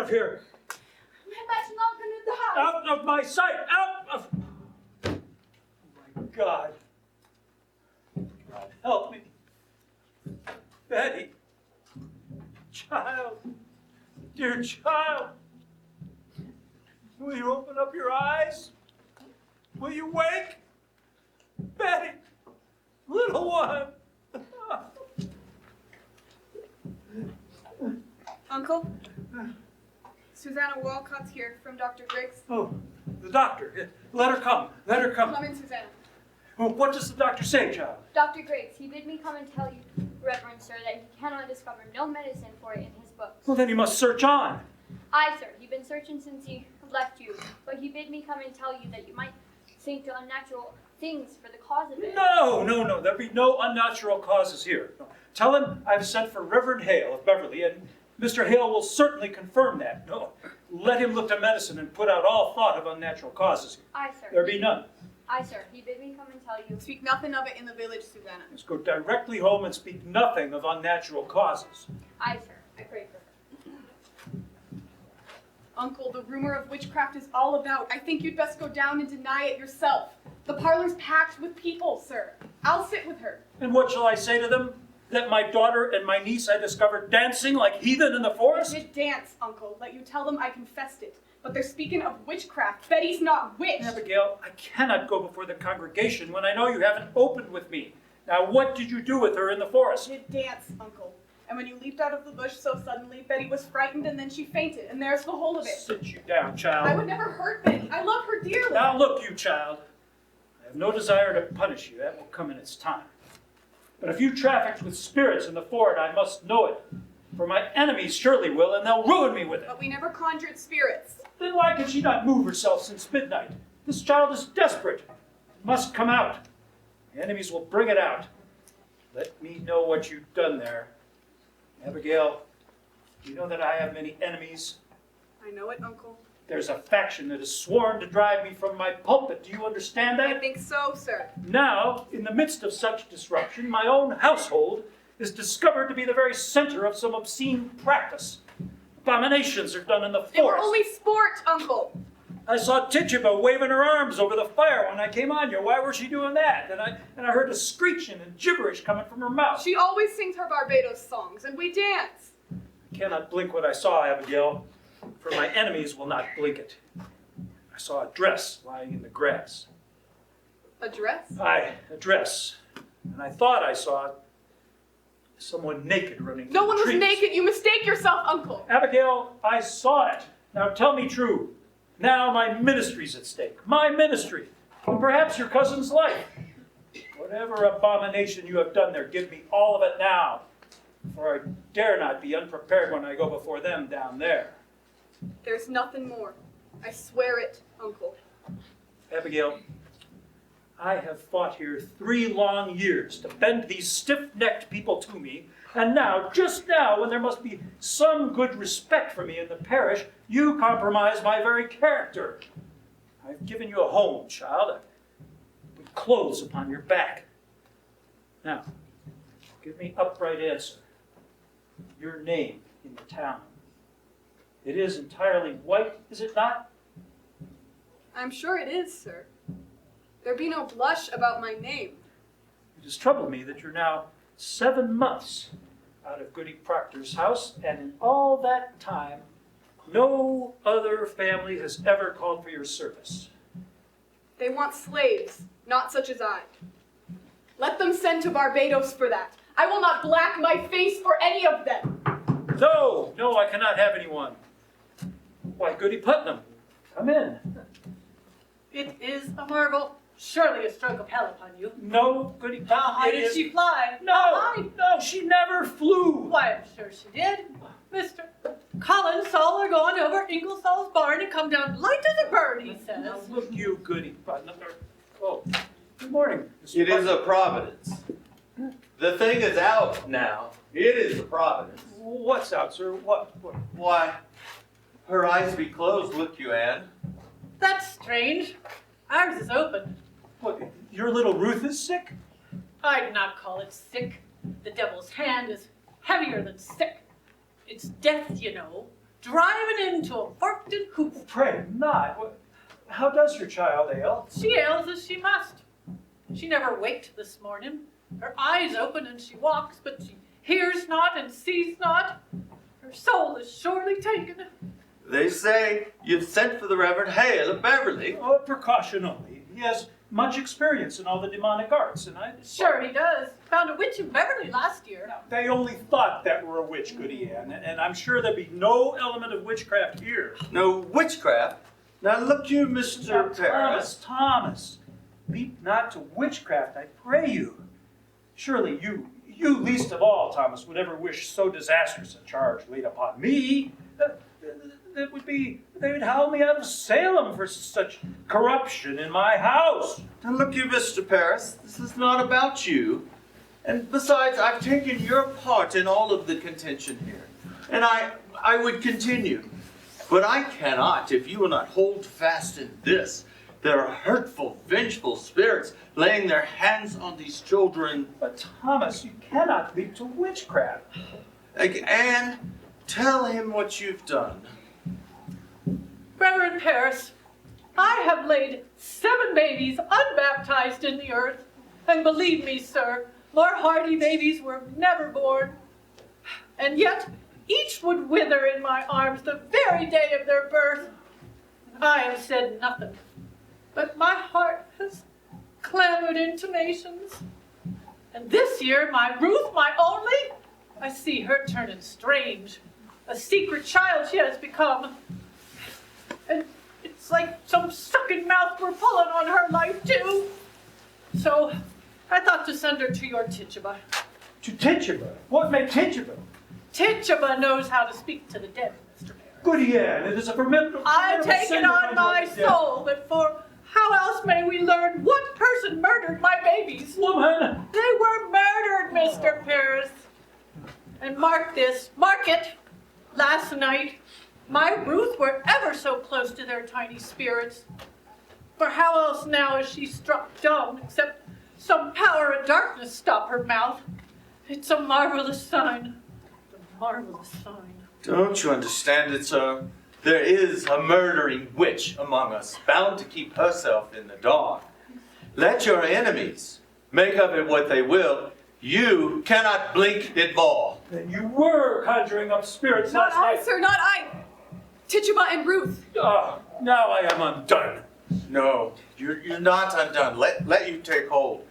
of here. That's not going to die. Out of my sight. Out of... Oh, my God. God, help me. Betty. Child. Dear child. Will you open up your eyes? Will you wake? Betty. Little one. Uncle? Susanna Walcott's here from Dr. Griggs. Oh, the doctor. Let her come. Let her come. Come in, Susanna. Oh, what does the doctor say, child? Dr. Griggs, he bid me come and tell you, Reverend Sir, that he cannot discover no medicine for it in his books. Well, then you must search on. Aye, sir, he's been searching since he left you, but he bid me come and tell you that you might think to unnatural things for the cause of it. No. There'll be no unnatural causes here. No. Tell him I've sent for Reverend Hale of Beverly, and Mr. Hale will certainly confirm that. No, let him look to medicine and put out all thought of unnatural causes. Aye, sir. There be none. Aye, sir, he bid me come and tell you. Speak nothing of it in the village, Susanna. Let's go directly home and speak nothing of unnatural causes. Aye, sir, I pray for her. Uncle, the rumor of witchcraft is all about. I think you'd best go down and deny it yourself. The parlor's packed with people, sir. I'll sit with her. And what shall I say to them? That my daughter and my niece I discovered dancing like heathen in the forest? They did dance, Uncle. Let you tell them I confessed it. But they're speaking of witchcraft. Betty's not witch. Abigail, I cannot go before the congregation when I know you haven't opened with me. Now, what did you do with her in the forest? They did dance, Uncle. And when you leaped out of the bush so suddenly, Betty was frightened and then she fainted. And there's the whole of it. Sit you down, child. I would never hurt Betty. I love her dearly. Now look, you child. I have no desire to punish you. That will come in its time. But if you trafficked with spirits in the fort, I must know it. For my enemies surely will, and they'll ruin me with it. But we never conjured spirits. Then why can she not move herself since midnight? This child is desperate. It must come out. The enemies will bring it out. Let me know what you've done there. Abigail, you know that I have many enemies. I know it, Uncle. There's a faction that has sworn to drive me from my pulpit. Do you understand that? I think so, sir. Now, in the midst of such disruption, my own household is discovered to be the very center of some obscene practice. Abominations are done in the forest. They were only sport, Uncle. I saw Tituba waving her arms over the fire when I came on you. Why was she doing that? And I heard a screeching and gibberish coming from her mouth. She always sings her Barbados songs, and we dance. I cannot blink what I saw, Abigail, for my enemies will not blink it. I saw a dress lying in the grass. A dress? Aye, a dress. And I thought I saw someone naked running No through one the was trees. naked. You mistake yourself, Uncle. Abigail, I saw it. Now tell me true. Now my ministry's at stake. My ministry. And perhaps your cousin's life. Whatever abomination you have done there, give me all of it now. For I dare not be unprepared when I go before them down there. There's nothing more. I swear it, Uncle. Abigail, I have fought here 3 long years to bend these stiff-necked people to me, and now, just now, when there must be some good respect for me in the parish, you compromise my very character. I've given you a home, child. I put clothes upon your back. Now, give me upright answer. Your name in the town. It is entirely white, is it not? I'm sure it is, sir. There be no blush about my name. It has troubled me that you're now 7 months out of Goody Proctor's house, and in all that time, no other family has ever called for your service. They want slaves, not such as I. Let them send to Barbados for that. I will not black my face for any of them. No, I cannot have anyone. Why, Goody Putnam, come in. It is a marvel. Surely a stroke of hell upon you. No, Goody Putnam. How high it did is- she fly? No, How high? no, she never flew. Why, I'm sure she did. Mr. Collins saw her going over Ingersoll's barn and come down light as a bird, he Now says. look you, Goody Putnam. Oh, good morning, Mr. It is Putnam. a providence. The thing is out now. It is a providence. What's out, sir? What? Why, her eyes be closed, look you, Anne. That's strange. Ours is open. What, your little Ruth is sick? I'd not call it sick. The devil's hand is heavier than sick. It's death, you know. driving into a forked hoof. Pray not. How does your child ail? She ails as she must. She never waked this morning. Her eyes open and she walks, but she hears not and sees not. Her soul is surely taken. They say you've sent for the Reverend Hale of Beverly. Oh, precaution only. He has much experience in all the demonic arts, and Sure he does. Found a witch in Beverly last year. They only thought that were a witch, Goody Ann, and I'm sure there'd be no element of witchcraft here. No witchcraft. Now look you, Now, Mr. Paris. Thomas, leap not to witchcraft, I pray you. Surely you least of all, Thomas, would ever wish so disastrous a charge laid upon me. They would howl me out of Salem for such corruption in my house. Now look you, Mr. Paris. This is not about you. And besides, I've taken your part in all of the contention here. And I would continue. But I cannot if you will not hold fast in this. There are hurtful, vengeful spirits laying their hands on these children. But Thomas, you cannot leap to witchcraft. Anne, tell him what you've done. Reverend Paris, I have laid 7 babies unbaptized in the earth, and believe me, sir, more hardy babies were never born. And yet, each would wither in my arms the very day of their birth. I have said nothing, but my heart has clamored intimations. And this year, my Ruth, my only, I see her turning strange. A secret child she has become. And it's like some sucking mouth were pulling on her life, too. So I thought to send her to your Tituba. To Tituba? What may Tituba? Tituba knows how to speak to the dead, Mr. Mayor. Goody Ann, it is a formidable I take sin it to on my conjure death. soul that for how else may we learn what person murdered my babies? Woman! They were murdered, Mr. Paris. And mark this, mark it. Last night, my Ruth were ever so close to their tiny spirits. For how else now is she struck dumb, except some power of darkness stop her mouth? It's a marvelous sign. A marvelous sign. Don't you understand it, sir? There is a murdering witch among us, bound to keep herself in the dark. Let your enemies make of it what they will. You cannot blink it more. Then you were conjuring up spirits Not last I, night. sir, not I. Tituba and Ruth. Ah, now I am undone. No, you're not undone. Let you take hold.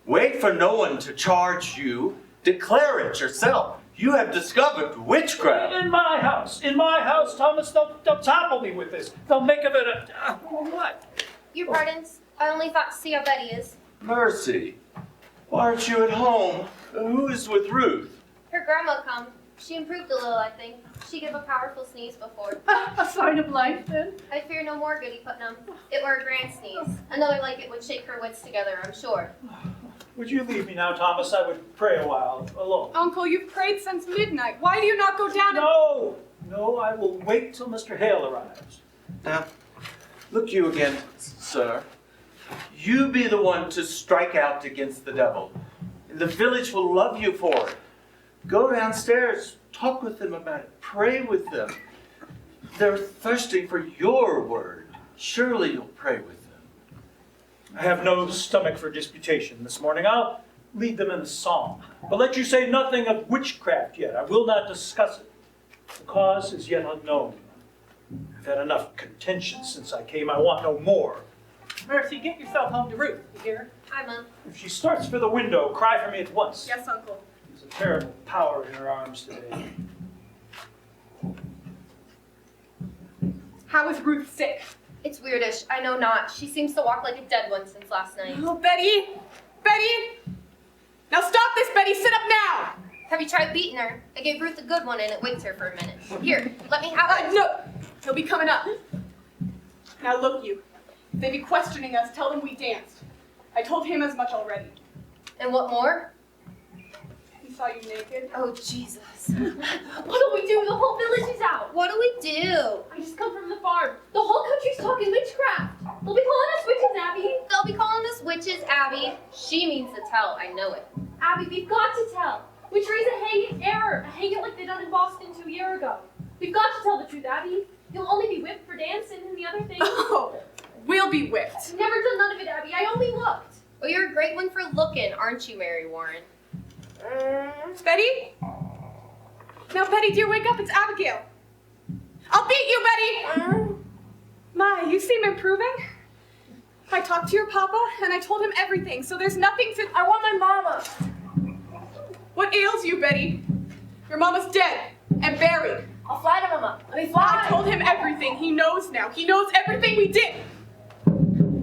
Wait for no one to charge you. Declare it yourself. You have discovered witchcraft. In my house, Thomas, they'll topple me with this. They'll make of it a... what? Your pardons, I only thought to see how Betty is. Mercy, why aren't you at home? Who is with Ruth? Her grandma come. She improved a little, I think. She gave a powerful sneeze before. A sign of life, then. I fear no more, Goody Putnam. It were a grand sneeze. Another like it would shake her wits together, I'm sure. Would you leave me now, Thomas? I would pray a while alone. Uncle, you've prayed since midnight. Why do you not go down and... No, I will wait till Mr. Hale arrives. Now, look you again, sir. You be the one to strike out against the devil. The village will love you for it. Go downstairs, talk with them about it, pray with them. They're thirsting for your word. Surely you'll pray with them. I have no stomach for disputation this morning. I'll lead them in a song. But let you say nothing of witchcraft yet. I will not discuss it. The cause is yet unknown. I've had enough contention since I came. I want no more. Mercy, get yourself home to Ruth, you hear? Hi, Mom. If she starts for the window, cry for me at once. Yes, Uncle. There's a terrible power in her arms today. How is Ruth sick? It's weirdish, I know not. She seems to walk like a dead one since last night. Oh, Betty! Betty! Now stop this, Betty! Sit up now! Have you tried beating her? I gave Ruth a good one and it waked her for a minute. Here, let me have it. No! He'll be coming up. Now look you. If they be questioning us, tell them we danced. I told him as much already. And what more? He saw you naked. Oh, Jesus. What do we do? The whole village is out. What do we do? I just come from the farm. The whole country's talking witchcraft. They'll be calling us witches, Abby. They'll be calling us witches, Abby. She means to tell, I know it. Abby, we've got to tell. Witchery's a hanging error. A hanging like they done in Boston 2 years ago. We've got to tell the truth, Abby. You'll only be whipped for dancing and the other things. Oh, we'll be whipped. I've never done none of it, Abby. I only looked. Well, you're a great one for looking, aren't you, Mary Warren? Betty? Now, Betty, dear, wake up. It's Abigail. I'll beat you, Betty! My, you seem improving. I talked to your papa, and I told him everything, so there's nothing to... I want my mama. What ails you, Betty? Your mama's dead and buried. I'll fly to mama. Let me fly. I told him everything. He knows now. He knows everything we did.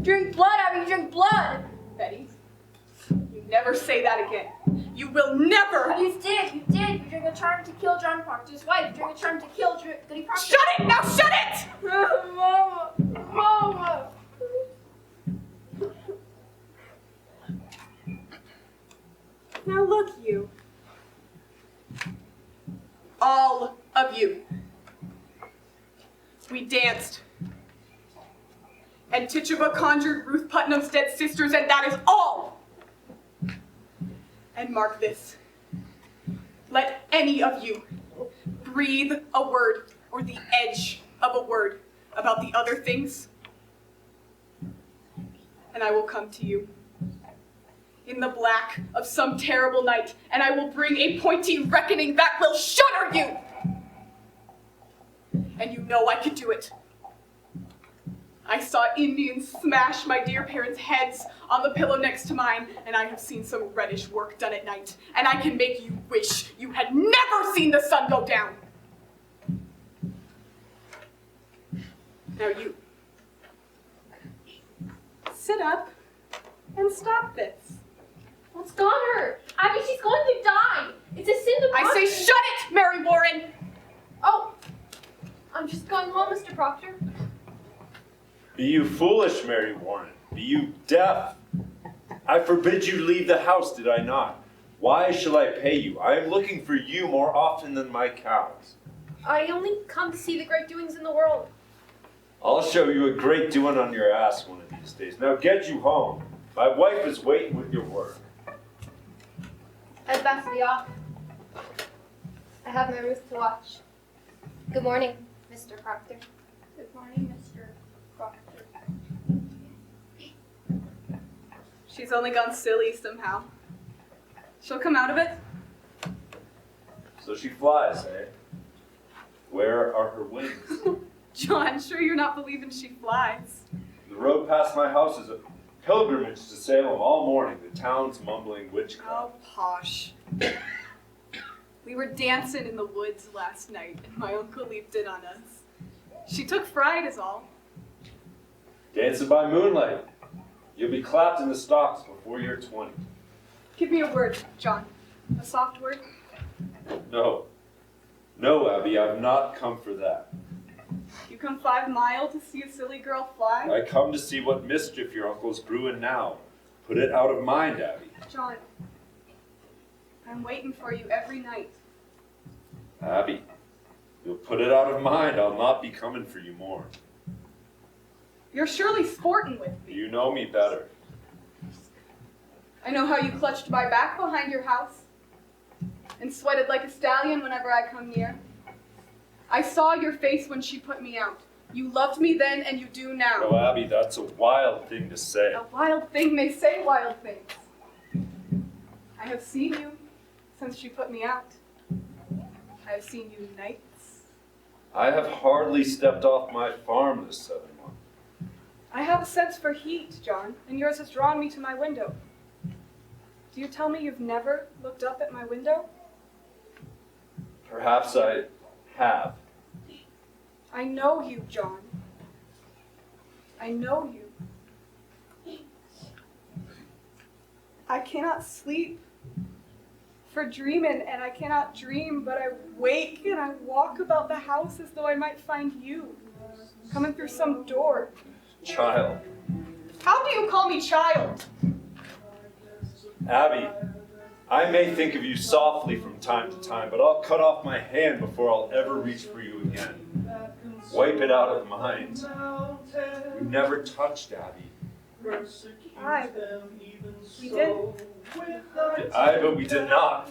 Drink blood, Abby. Drink blood. Betty, you never say that again. You will never. You did. You did. You drink a charm to kill John Proctor's wife. You drink a charm to kill Goody Proctor. Shut it! Now shut it! Mama. Mama. Now look, you. All of you. We danced. And Tituba conjured Ruth Putnam's dead sisters, and that is all. And mark this. Let any of you breathe a word or the edge of a word about the other things, and I will come to you in the black of some terrible night, and I will bring a pointy reckoning that will shudder you. And you know I could do it. I saw Indians smash my dear parents' heads on the pillow next to mine, and I have seen some reddish work done at night, and I can make you wish you had never seen the sun go down. Now you, sit up and stop this. What's got her? Abby, she's going to die. It's a sin to I say shut it, Mary Warren! Oh, I'm just going home, Mr. Proctor. Be you foolish, Mary Warren? Be you deaf? I forbid you leave the house, did I not? Why shall I pay you? I am looking for you more often than my cows. I only come to see the great doings in the world. I'll show you a great doing on your ass one of these days. Now get you home. My wife is waiting with your work. I'd best be off. I have my Ruth to watch. Good morning, Mr. Proctor. Good morning, Mr. Proctor. She's only gone silly somehow. She'll come out of it. So she flies, eh? Where are her wings? John, sure you're not believing she flies. The road past my house is a pilgrimage to Salem all morning. The town's mumbling witchcraft. Oh, posh. We were dancing in the woods last night, and my uncle leaped in on us. She took fright is all. Dancing by moonlight. You'll be clapped in the stocks before you're 20. Give me a word, John. A soft word. No. No, Abby, I've not come for that. You come 5 miles to see a silly girl fly? I come to see what mischief your uncle's brewing now. Put it out of mind, Abby. John, I'm waiting for you every night. Abby, you'll put it out of mind. I'll not be coming for you more. You're surely sporting with me. You know me better. I know how you clutched my back behind your house and sweated like a stallion whenever I come near. I saw your face when she put me out. You loved me then and you do now. No, Abby, that's a wild thing to say. A wild thing may say wild things. I have seen you since she put me out. I have seen you nights. I have hardly stepped off my farm this 7 months. I have a sense for heat, John, and yours has drawn me to my window. Do you tell me you've never looked up at my window? Perhaps I have. I know you, John. I know you. I cannot sleep for dreaming, and I cannot dream, but I wake and I walk about the house as though I might find you, coming through some door. Child. How do you call me child? Abby, I may think of you softly from time to time, but I'll cut off my hand before I'll ever reach for you again. Wipe it out of mind. You never touched Abby. Aye, we did. Aye, but we did not.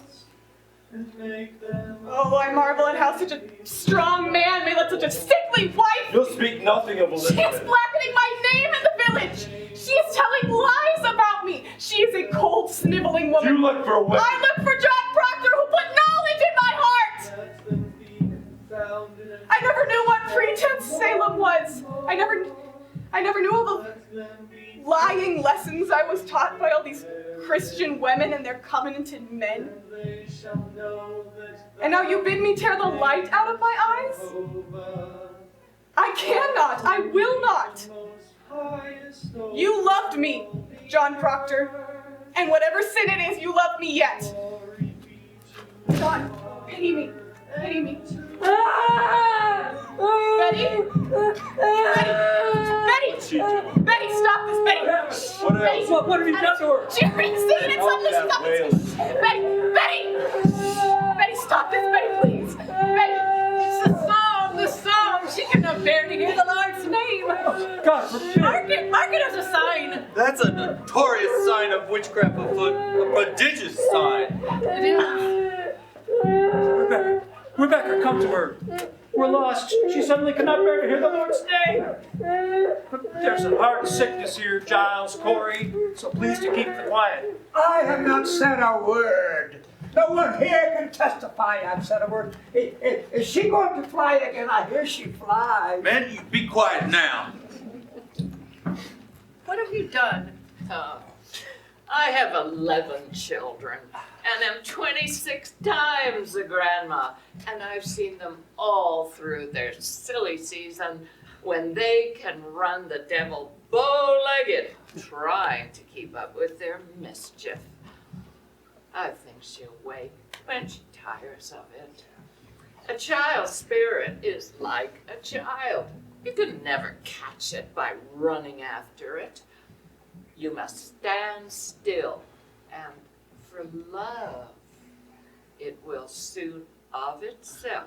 Oh, I marvel at how such a strong man may let such a sickly wife. You'll speak nothing of She is Elizabeth. blackening my name in the village. She is telling lies about me. She is a cold, sniveling woman. You look for a weapon. I look for John Proctor, who put knowledge in my heart. I never knew what pretense Salem was. I never knew all the lying lessons I was taught by all these Christian women and their covenanted men. And now you bid me tear the light out of my eyes? I cannot. I will not. You loved me, John Proctor. And whatever sin it is, you love me yet. John, pity me. Pity me. Betty? Betty, stop this, Betty. What Betty, else? What have you done to her? she freaks out and suddenly that stops. wail. Betty, stop this, Betty, please. Betty. It's the song. She cannot bear to hear the Lord's name. God forbid. Mark it as a sign. That's a notorious sign of witchcraft afoot, a prodigious sign. It is. Rebecca, come to her. We're lost. She suddenly cannot bear to hear the Lord's name. There's a heart sickness here, Giles, Corey, so please to keep quiet. I have not said a word. No one here can testify I've said a word. Is she going to fly again? I hear she flies. Men, you be quiet now. What have you done? I have 11 children, and am 26 times a grandma, and I've seen them all through their silly season when they can run the devil bow-legged, trying to keep up with their mischief. I think she'll wake when she tires of it. A child's spirit is like a child. You can never catch it by running after it. You must stand still, and for love, it will soon of itself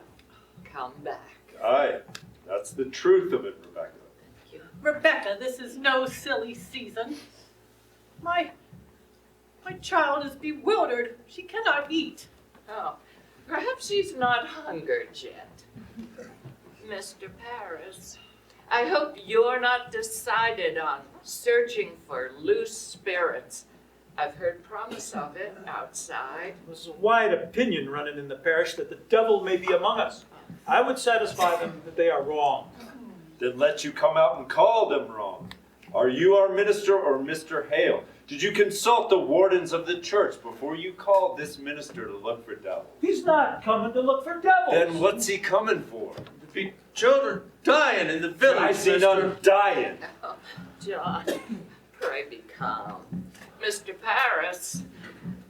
come back. Aye, that's the truth of it, Rebecca. Thank you. Rebecca, this is no silly season. My child is bewildered. She cannot eat. Oh, perhaps she's not hungered yet. Mr. Paris, I hope you're not decided on searching for loose spirits. I've heard promise of it outside. There's a wide opinion running in the parish that the devil may be among us. I would satisfy them that they are wrong. Then let you come out and call them wrong. Are you our minister or Mr. Hale? Did you consult the wardens of the church before you called this minister to look for devils? He's not coming to look for devils. Then what's he coming for? Be children dying in the village, I see sister. none dying. Oh, John, pray be calm. Mr. Paris,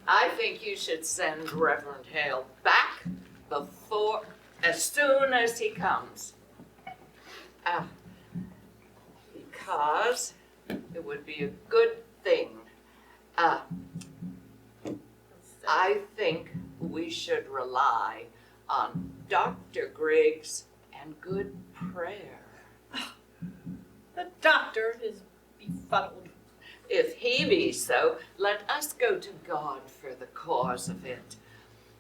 I think you should send Reverend Hale back as soon as he comes. Because it would be a good thing. I think we should rely on Dr. Griggs and good prayer. The doctor is befuddled. If he be so, let us go to God for the cause of it.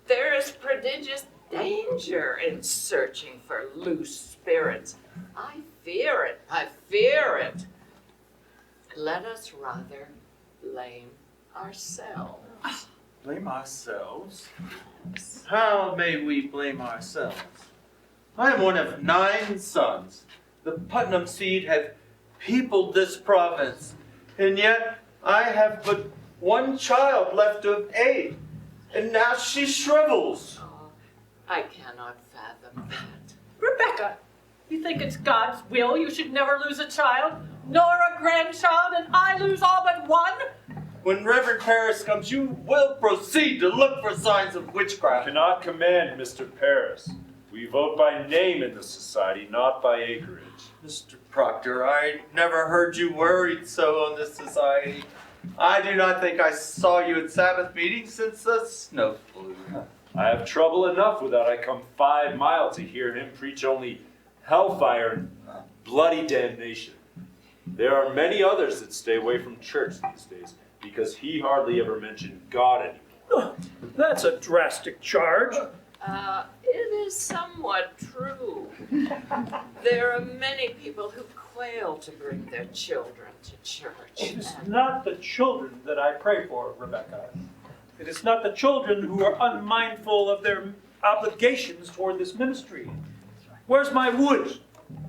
There is prodigious danger in searching for loose spirits. I fear it. I fear it. Let us rather blame ourselves. Blame ourselves? How may we blame ourselves? I am one of 9 sons. The Putnam seed have peopled this province, and yet I have but 1 child left of 8, and now she shrivels. Oh, I cannot fathom that. Rebecca, you think it's God's will you should never lose a child, nor a grandchild, and I lose all but 1? When Reverend Paris comes, you will proceed to look for signs of I witchcraft. cannot command Mr. Paris. We vote by name in the society, not by acreage. Mr. Proctor, I never heard you worried so on this society. I do not think I saw you at Sabbath meeting since the snow flew. I have trouble enough without I come 5 miles to hear him preach only hellfire and bloody damnation. There are many others that stay away from church these days because he hardly ever mentioned God anymore. Oh, that's a drastic charge. It is somewhat true. There are many people who quail to bring their children to church. It is not the children that I pray for, Rebecca. It is not the children who are unmindful of their obligations toward this ministry. Where's my wood?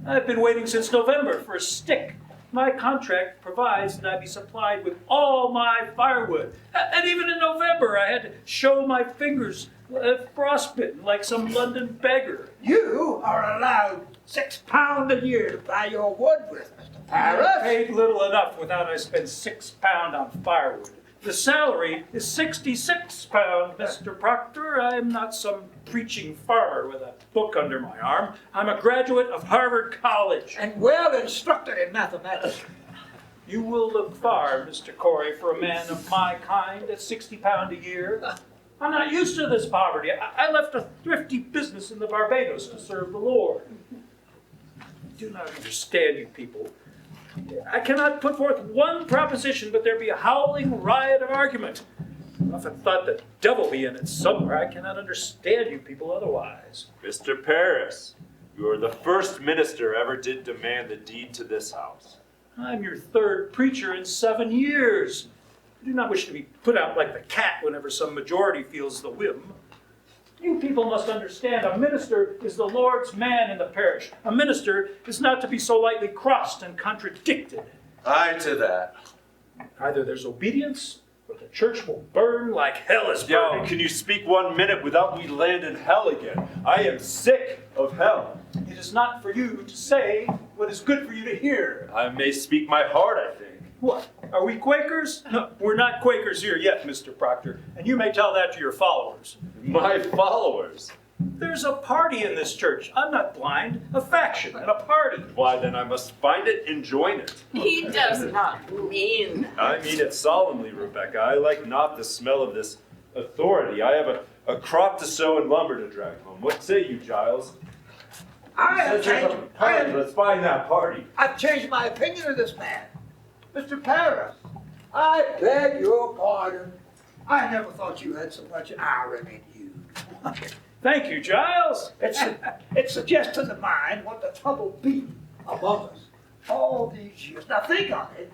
I've been waiting since November for a stick. My contract provides that I be supplied with all my firewood. And even in November, I had to show my fingers frostbitten like some London beggar. You are allowed £6 a year to buy your wood with, Mr. I Paris. paid little enough without I spend £6 on firewood. The salary is £66, Mr. Proctor. I am not some preaching farmer with a book under my arm. I'm a graduate of Harvard College. And well instructed in mathematics. You will look far, Mr. Corey, for a man of my kind at £60 a year. I'm not used to this poverty. I left a thrifty business in the Barbados to serve the Lord. I do not understand you people. I cannot put forth one proposition, but there be a howling riot of argument. I often thought the devil be in it somewhere. I cannot understand you people otherwise. Mr. Paris, you are the first minister ever did demand the deed to this house. I'm your third preacher in 7 years. I do not wish to be put out like the cat whenever some majority feels the whim. You people must understand, a minister is the Lord's man in the parish. A minister is not to be so lightly crossed and contradicted. Aye to that. Either there's obedience, or the church will burn like hell is burning. Yo, can you speak 1 minute without we land in hell again? I am sick of hell. It is not for you to say what is good for you to hear. I may speak my heart, I think. What? Are we Quakers? No, we're not Quakers here yet, Mr. Proctor, and you may tell that to your followers. My followers? There's a party in this church. I'm not blind. A faction and a party. Why, then I must find it and join it. He does not mean. I mean it solemnly, Rebecca. I like not the smell of this authority. I have a crop to sow and lumber to drag home. What say you, Giles? I've Let's find that party. changed my opinion of this man. Mr. Paris, I beg your pardon. I never thought you had so much irony in you. Thank you, Giles. It suggests to the mind what the trouble be among us all these years. Now think on it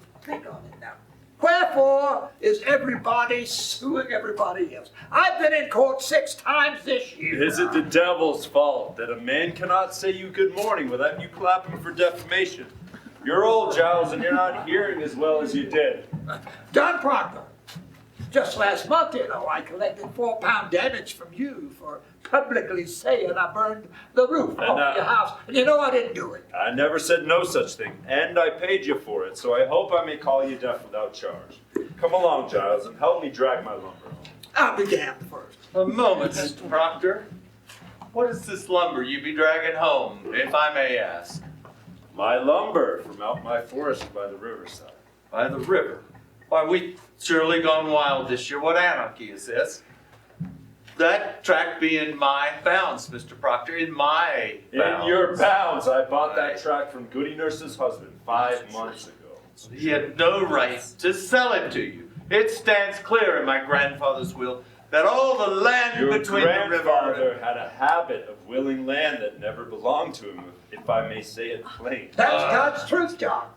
now. Wherefore is everybody suing everybody else? I've been in court 6 times this year. Is it the devil's fault that a man cannot say you good morning without you clapping for defamation? You're old, Giles, and you're not hearing as well as you did. John Proctor, just last month, I collected £4 damage from you for publicly saying I burned the roof off your house. And I didn't do it. I never said no such thing, and I paid you for it, so I hope I may call you deaf without charge. Come along, Giles, and help me drag my lumber home. I'll be damned first. A moment, Mr. Proctor. What is this lumber you be dragging home, if I may ask? My lumber from out my forest by the riverside. By the river. Why, we've surely gone wild this year. What anarchy is this? That tract be in my bounds, Mr. Proctor, in my bounds. In your bounds, I bought that tract from Goody Nurse's husband 5 months ago. He had no right to sell it to you. It stands clear in my grandfather's will that all the land Your between the river grandfather had a habit of willing land that never belonged to him, if I may say it plain. That's God's truth, John.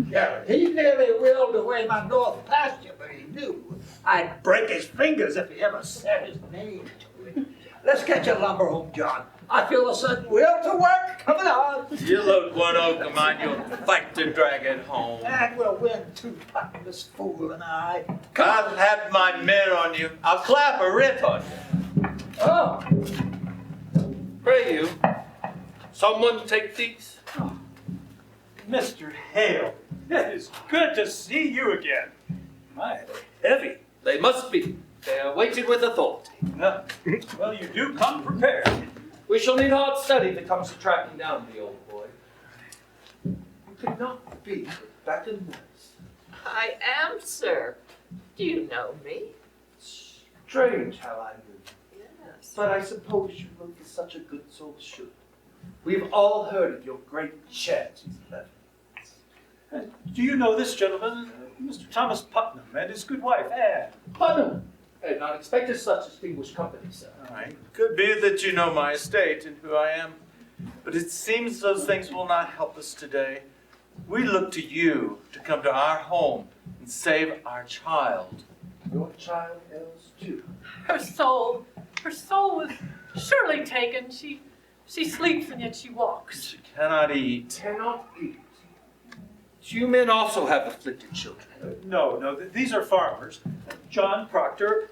Yeah, he nearly willed away my north pasture, but he knew I'd break his fingers if he ever said his name to it. Let's get your lumber home, John. I feel a sudden will to work coming on. You load one oak of mine, you'll fight to drag it home. And we'll win too, this fool and I. I'll have my men on you. I'll clap a riff on you. Oh, Pray you, someone take these. Mr. Hale, it is good to see you again. My, they're heavy. They must be. They are weighted with authority. Well, you do come prepared. We shall need hard study that comes to tracking down the old boy. You could not be Rebecca Nurse. I am, sir. Do you know me? Strange how I knew. Yes. But I suppose you look as such a good soul should. We've all heard of your great charities, Clever. Do you know this gentleman, Mr. Thomas Putnam, and his good wife, Anne? Putnam, I had not expected such distinguished company, sir. All right. Could be that you know my estate and who I am, but it seems those things will not help us today. We look to you to come to our home and save our child. Your child hails too. Her soul was surely taken. She sleeps and yet she walks. She cannot eat. Cannot eat. You men also have afflicted children. No, these are farmers. John Proctor.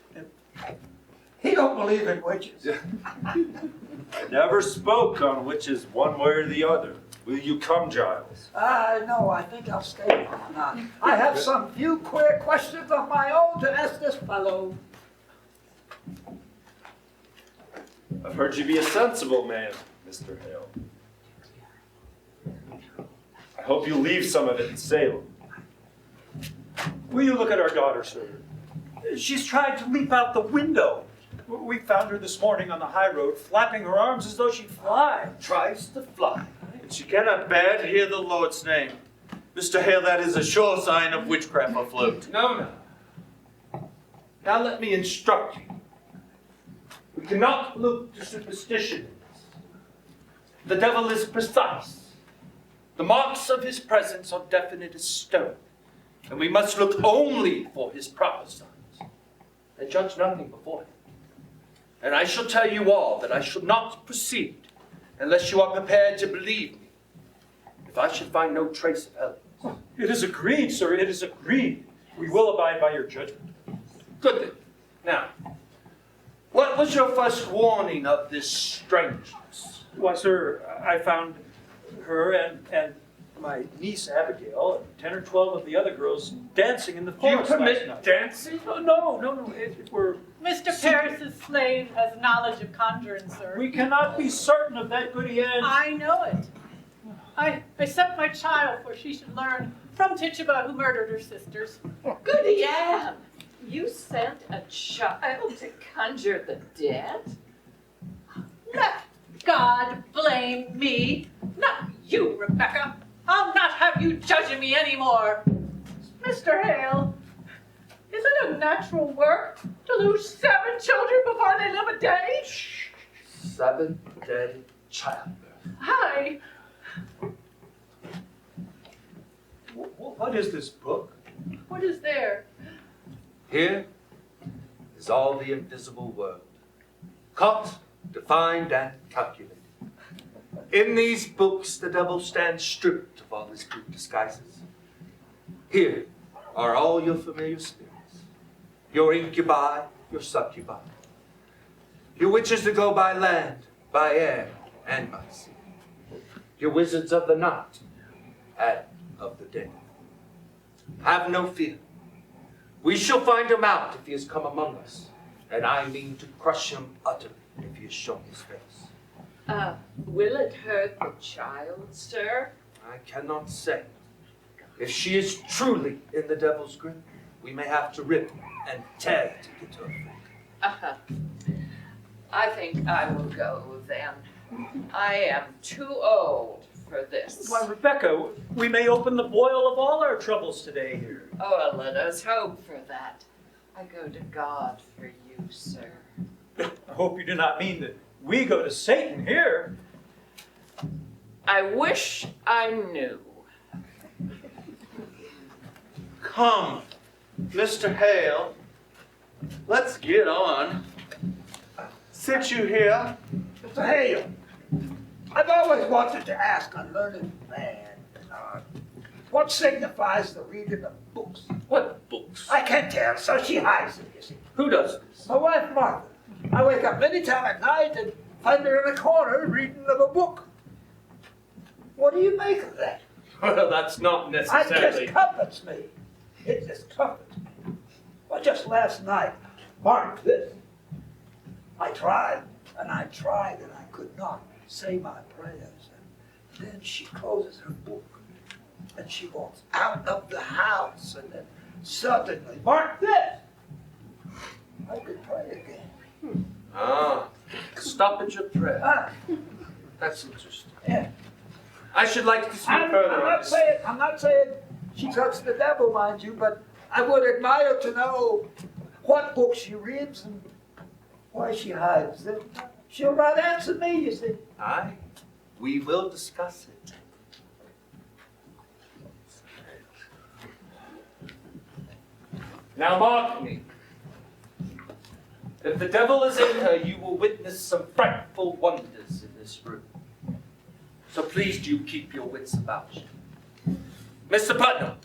He don't believe in witches. I never spoke on witches one way or the other. Will you come, Giles? No, I think I'll stay on. I have some few queer questions of my own to ask this fellow. I've heard you be a sensible man, Mr. Hale. I hope you leave some of it in Salem. Will you look at our daughter, sir? She's tried to leap out the window. We found her this morning on the high road, flapping her arms as though she'd fly. Tries to fly. And she cannot bear to hear the Lord's name. Mr. Hale, that is a sure sign of witchcraft afloat. No. Now let me instruct you. We cannot look to superstition in this. The devil is precise. The marks of his presence are definite as stone. And we must look only for his proper signs. And judge nothing before him. And I shall tell you all that I shall not proceed unless you are prepared to believe me. If I should find no trace of Helen. It is agreed, sir, it is agreed. We will abide by your judgment. Good then. Now, what was your first warning of this strangeness? Why, sir, I found her and my niece Abigail and 10 or 12 of the other girls dancing in the Do you forest last permit night. dancing? No. We're Mr. Paris's slave has knowledge of conjuring, sir. We cannot be certain of that, Goody Ann. I know it. I sent my child for she should learn from Tituba, who murdered her sisters. Goody Ann, you sent a child to conjure the dead? Let God blame me, not you, Rebecca. I'll not have you judging me anymore. Mr. Hale, is it a natural work to lose 7 children before they live a day? 7-day childbirth. Hi. What is this book? What is there? Here is all the invisible world, caught, defined, and calculated. In these books, the devil stands stripped of all his brute disguises. Here are all your familiar spirits, your incubi, your succubi, your witches that go by land, by air, and by sea, your wizards of the night and of the day. Have no fear. We shall find him out if he has come among us, and I mean to crush him utterly if he has shown his face. Will it hurt the child, sir? I cannot say. If she is truly in the devil's grip, we may have to rip and tear to get her free. I think I will go then. I am too old for this. Why, Rebecca, we may open the boil of all our troubles today here. Oh, let us hope for that. I go to God for you, sir. I hope you do not mean that we go to Satan here. I wish I knew. Come, Mr. Hale, let's get on. Sit you here. Mr. Hale, I've always wanted to ask a learned man, what signifies the reading of books? What books? I can't tell, so she hides it, you see. Who does this? My wife, Martha. I wake up many times at night and find her in a corner reading of a book. What do you make of that? Well, that's not It necessarily. just comforts me. It just comforts me. Well, just last night, mark this. I tried, and I could not say my prayers. And then she closes her book, and she walks out of the house, and then suddenly, mark this. I could pray again. Stop at your prayer. Ah, That's interesting. yeah. I should like to speak further on this. I'm not saying she trusts the devil, mind you, but I would admire to know what books she reads and why she hides them. She'll not answer me, you see. Aye, we will discuss it. Now mark me. If the devil is in her, you will witness some frightful wonders in this room. So please do keep your wits about you. Mr. Putnam,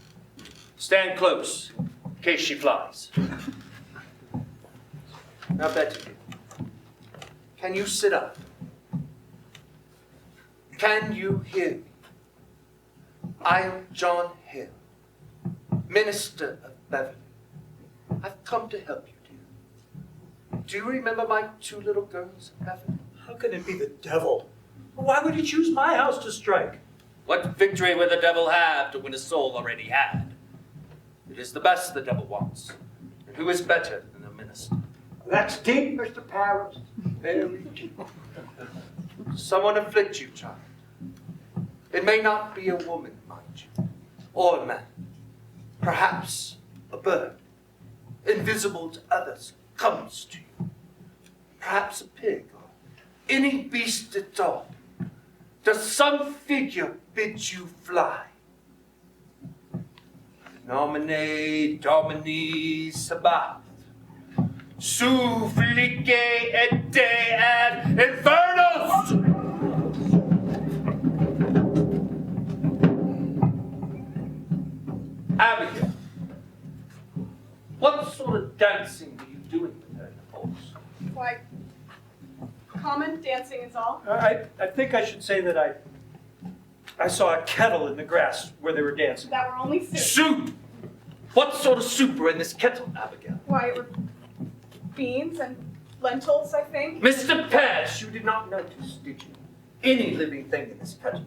stand close in case she flies. Now, Betty, can you sit up? Can you hear me? I am John Hill, minister of Beverly. I've come to help you, dear. Do you remember my 2 little girls at Beverly? How can it be the devil? Why would he choose my house to strike? What victory would the devil have to win a soul already had? It is the best the devil wants. And who is better than the minister? That's deep, Mr. Paris. Very deep. Someone afflict you, child. It may not be a woman, mind you, or a man. Perhaps a bird, invisible to others, comes to you. Perhaps a pig, or any beast at all. Does some figure bid you fly? Nomine Domini Sabbath. Sufflique et de ad infernus! Abigail, what sort of dancing were you doing with her in the forest? Why, common dancing is all. I think I should say that I saw a kettle in the grass where they were dancing. That were only soup. Soup! What sort of soup were in this kettle, Abigail? Why, it were beans and lentils, I think. Mr. Patch, you did not notice, did you? Any living thing in this kettle?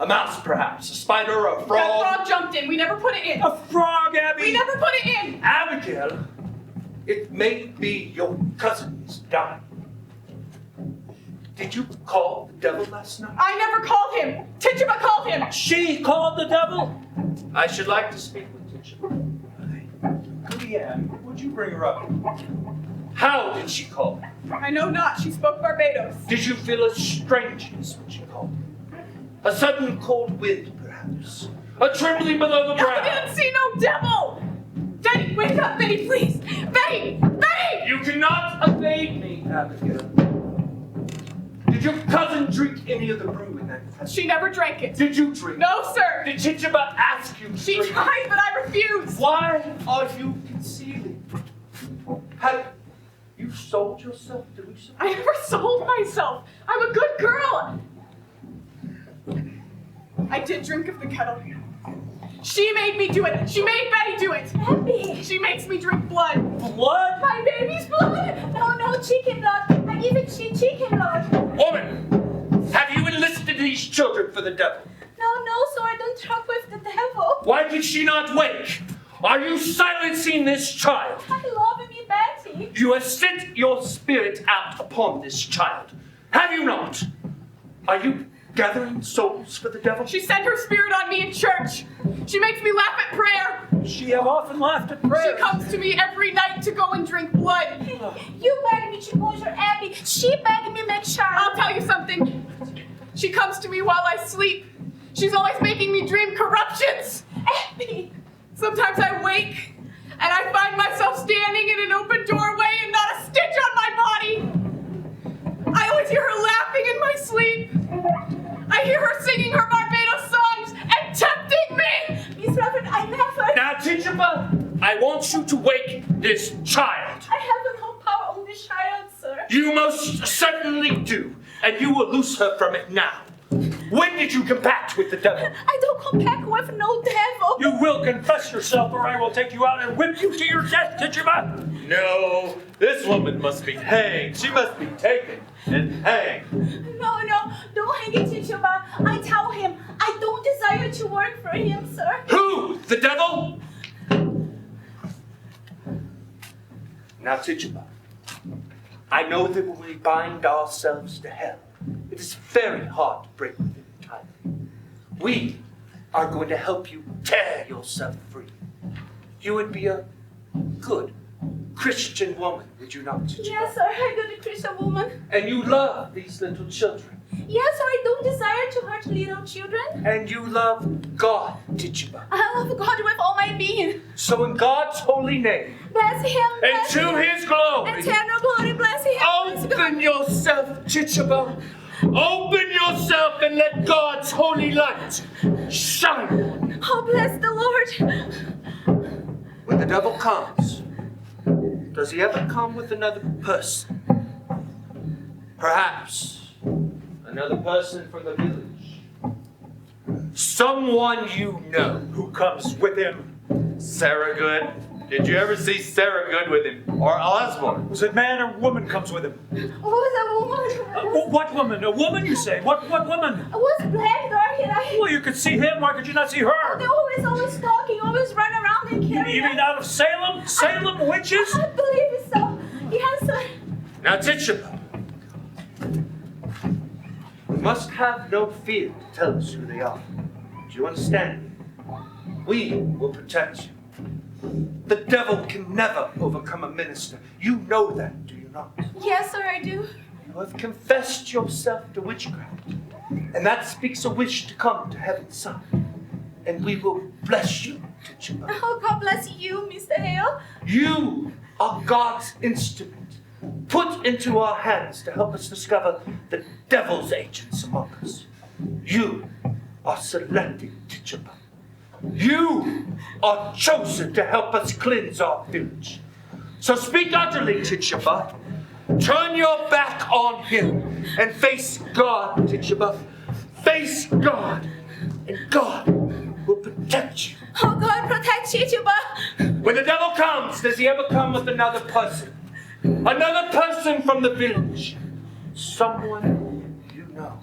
A mouse, perhaps? A spider? A frog? That frog jumped in. We never put it in. A frog, Abby! We never put it in. Abigail, it may be your cousin is dying. Did you call the devil last night? I never called him. Tituba called him. She called the devil? I should like to speak with Tituba. Yeah, would you bring her up? How did she call? I know not. She spoke Barbados. Did you feel a strangeness when she called? A sudden cold wind, perhaps? A trembling below the brow? I didn't see no devil. Betty, wake up, Betty, please. Betty! Betty! You cannot evade me, Abigail. Did your cousin drink any of the brew in that kettle? She never drank it. Did you drink? No, sir. Did Tituba ask you to She drink? tried, but I refused. Why are you concealing? Have you sold yourself to Lisa? I never sold myself. I'm a good girl. I did drink of the kettle. She made me do it. She made Betty do it. Abby! She makes me drink blood. Blood? My baby's blood! No, chicken blood. I give it chicken blood. Woman, have you enlisted these children for the devil? No, so I don't talk with the devil. Why did she not wake? Are you silencing this child? I love me, Betty. You have sent your spirit out upon this child. Have you not? Are you gathering souls for the devil? She sent her spirit on me in church. She makes me laugh at prayer. She have often laughed at prayer. She comes to me every night to go and drink blood. You begged me to close your Abby. She begged me make child. I'll tell you something. She comes to me while I sleep. She's always making me dream corruptions. Abby. Sometimes I wake and I find myself standing in an open doorway and not a stitch on my body. I always hear her laughing in my sleep. I hear her singing her Barbados songs and tempting me. Miss Reverend, I never. Now, Tituba, I want you to wake this child. I have no power on this child, sir. You most certainly do, and you will loose her from it now. When did you compact with the devil? I don't compact with no devil. You will confess yourself, or I will take you out and whip you to your death, Tituba. No, this woman must be hanged. She must be taken and hanged. No, don't hang it, Tituba. I tell him I don't desire to work for him, sir. Who? The devil? Now, Tituba, I know that when we bind ourselves to hell, it is very hard to break with it entirely. We are going to help you tear yourself free. You would be a good Christian woman, would you not? Yes, sir, I'm a good Christian woman. And you love these little children. Yes, sir, I don't desire to hurt little children. And you love God, Tituba. I love God with all my being. So in God's holy name, Bless him, and bless to him. his glory, Eternal glory, bless him. open yourself, Tituba. Open yourself and let God's holy light shine. Oh, bless the Lord. When the devil comes, does he ever come with another person? Perhaps another person from the village. Someone you know. Who comes with him? Sarah Good. Did you ever see Sarah Good with him? Or Osborne? Was it man or woman comes with him? Who's a woman? What woman? A woman, you say? What woman? Who's black, dark, and I... Well, you could see him. Why could you not see her? They're always talking, always run around and carry You mean out of Salem? Salem witches? I believe it so. Yes, sir. Now, Tituba, you must have no fear to tell us who they are. Do you understand? We will protect you. The devil can never overcome a minister. You know that, do you not? Yes, sir, I do. You have confessed yourself to witchcraft, and that speaks a wish to come to heaven's side. And we will bless you, Tituba. Oh, God bless you, Mr. Hale. You are God's instrument, put into our hands to help us discover the devil's agents among us. You are selected, Tituba. You are chosen to help us cleanse our village. So speak utterly, Tituba. Turn your back on him and face God, Tituba. Face God, and God will protect you. Oh, God protect you, Tituba. When the devil comes, does he ever come with another person? Another person from the village? Someone you know.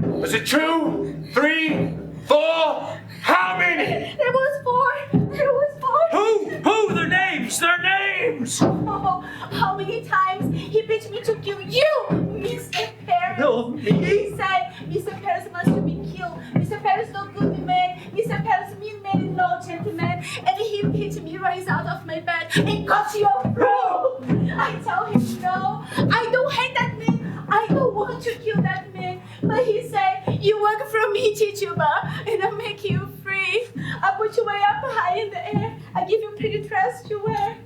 Was it 2, 3, 4? How many? There was 4. There was 4. Who? Their names! Their names! Oh, how many times he beat me to kill you, Mr. Paris. No, me? He said, Mr. Paris must be killed. Mr. Paris no good man. Mr. Paris mean man, no gentleman. And he beat me right out of my bed and cut your throat. I tell him no. I don't hate that man. I don't want to kill that man. But he said, you work for me, Tituba, and I'll make you free. I put you way up high in the air. I give you pretty dress to wear.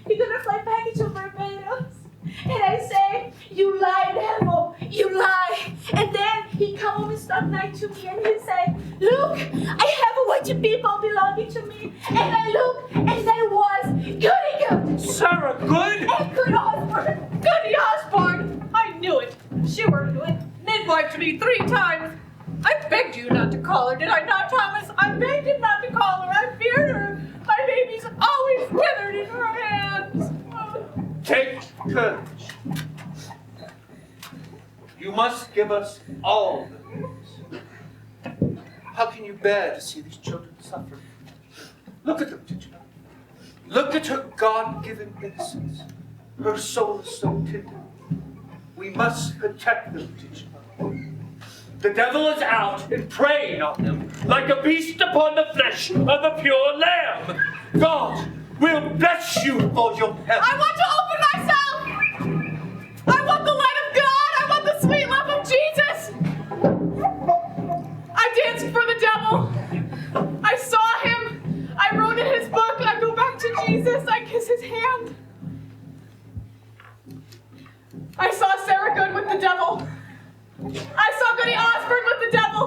You're gonna fly back to Barbados. And I say, you lie, devil, you lie. And then he come and stop night to me and he say, look, I have a bunch of people belonging to me. And I look, and there was Goody Good. Sarah Good? And Good Osborne. Goody Osborne! I knew it. She worked with midwife to me 3 times. I begged you not to call her, did I not, Thomas? I begged him not to call her. I feared her. My baby's always withered in her hands. Oh. Take courage. You must give us all the news. How can you bear to see these children suffer? Look at them, Tituba. Look at her God-given innocence. Her soul is so tender. We must protect them, Tituba. The devil is out and preying on them like a beast upon the flesh of the pure lamb. God will bless you for your help. I want to open myself. I want the light of God. I want the sweet love of Jesus. I danced for the devil. I saw him. I wrote in his book. I go back to Jesus. I kiss his hand. I saw Sarah Good with the devil. I saw Goody Osborne with the devil.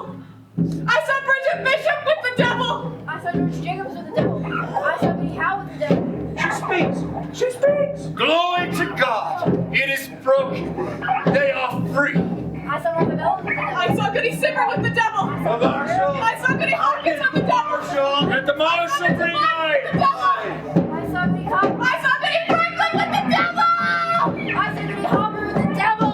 I saw Bridget Bishop with the devil. I saw George Jacobs with the devil. I saw Goody Howe with the devil. She speaks. She speaks. Glory to God. It is broken. They are free. I saw Martha Bell with the devil. I saw Goody Simmer with the devil. I saw Goody Hawkins with the devil. At the Marshall Green Eye. I saw Goody Hopper. I saw Goody Franklin with the devil. I saw Goody Hopper with the devil.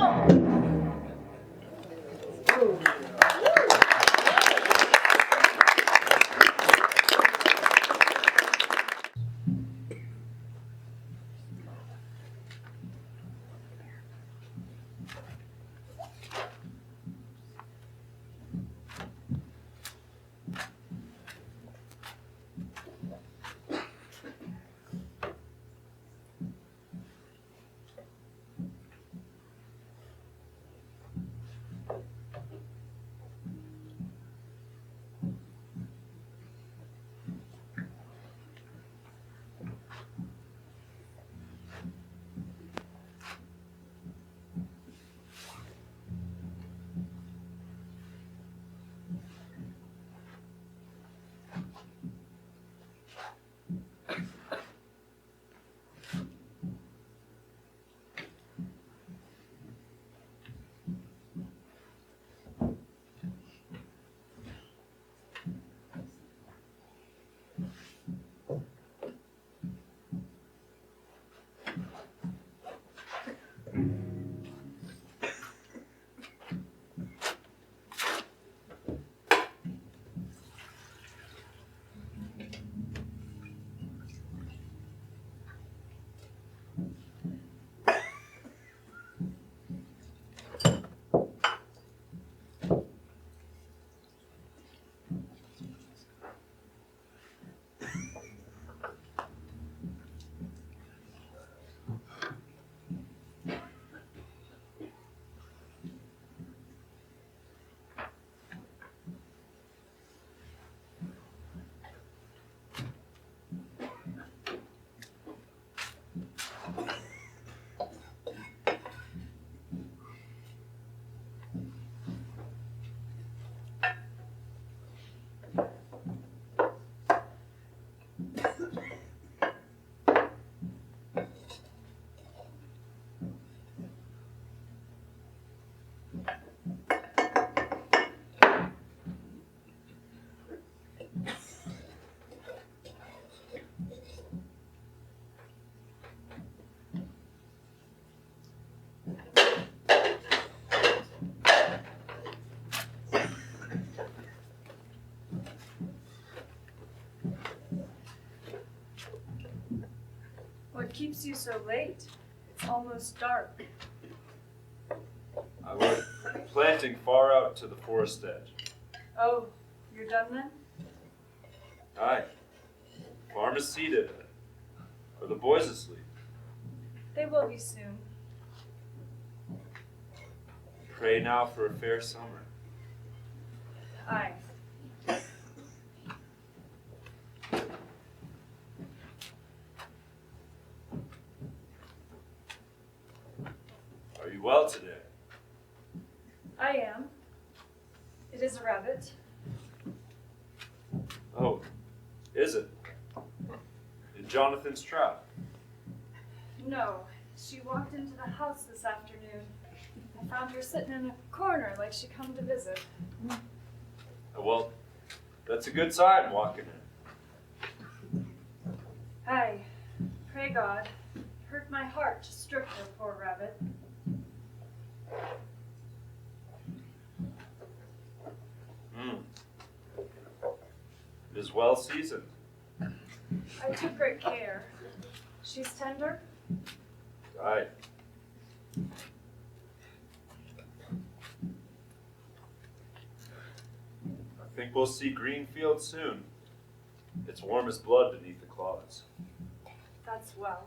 What keeps you so late? It's almost dark. I was planting far out to the forest edge. Oh, you're done then? Aye. Farm is seeded. Are the boys asleep? They will be soon. Pray now for a fair summer. Aye. Are you well today? I am. It is a rabbit. Oh, is it? In Jonathan's trap? No, she walked into the house this afternoon. I found her sitting in a corner like she come to visit. Well, that's a good sign walking in. Aye, pray God. It hurt my heart to strip her poor rabbit. It is well seasoned. I took great care. She's tender? Aye. I think we'll see green fields soon. It's warm as blood beneath the clods. That's well.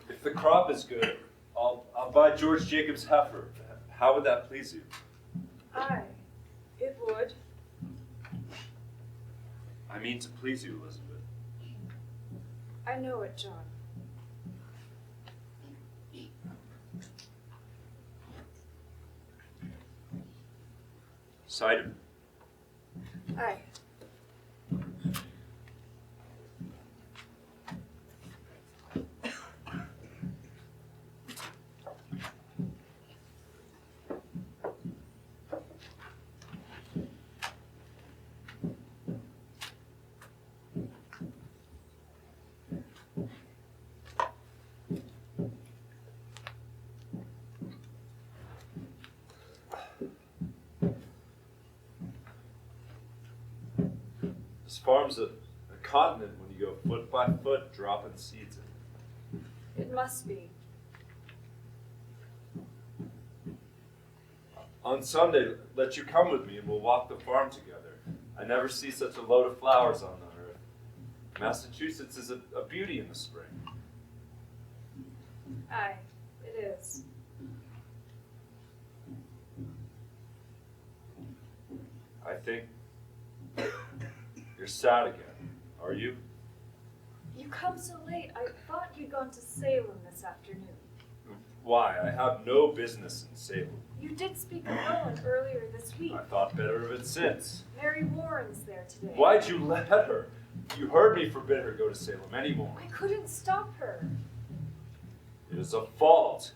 If the crop is good, I'll buy George Jacob's heifer. How would that please you? Aye, it would. I mean to please you, Elizabeth. I know it, John. Cider. Aye. This farm's a continent when you go foot by foot dropping seeds in. It must be. On Sunday, let you come with me and we'll walk the farm together. I never see such a load of flowers on the earth. Massachusetts is a beauty in the spring. Aye, it is. I think you're sad again, are you? You come so late. I thought you'd gone to Salem this afternoon. Why? I have no business in Salem. You did speak of Ellen earlier this week. I thought better of it since. Mary Warren's there today. Why'd you let her? You heard me forbid her go to Salem anymore. I couldn't stop her. It is a fault.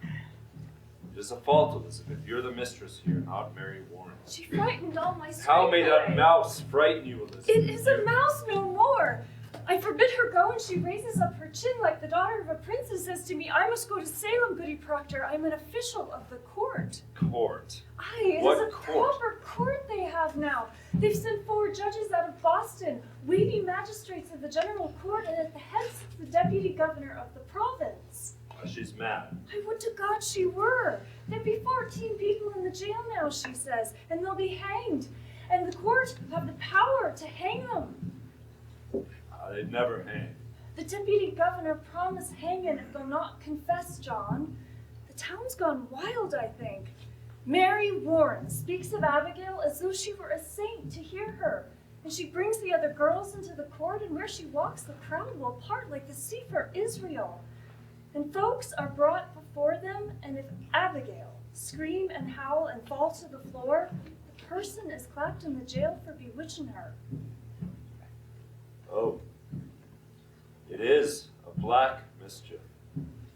It is a fault, Elizabeth. You're the mistress here, not Mary Warren. She frightened all my strength How may that away. mouse frighten you, Elizabeth? It is a mouse no more. I forbid her go, and she raises up her chin like the daughter of a prince and says to me, I must go to Salem, Goody Proctor. I'm an official of the court. Court? Aye, it What is a court? proper court they have now. They've sent forward judges out of Boston, weighty magistrates of the general court, and at the head sits the deputy governor of the province. She's mad. I would to God she were. There'd be 14 people in the jail now, she says, and they'll be hanged. And the court have the power to hang them. They'd never hang. The deputy governor promised hanging if they'll not confess, John. The town's gone wild, I think. Mary Warren speaks of Abigail as though she were a saint to hear her. And she brings the other girls into the court, and where she walks, the crowd will part like the sea for Israel. And folks are brought before them, and if Abigail scream and howl and fall to the floor, the person is clapped in the jail for bewitching her. Oh. It is a black mischief.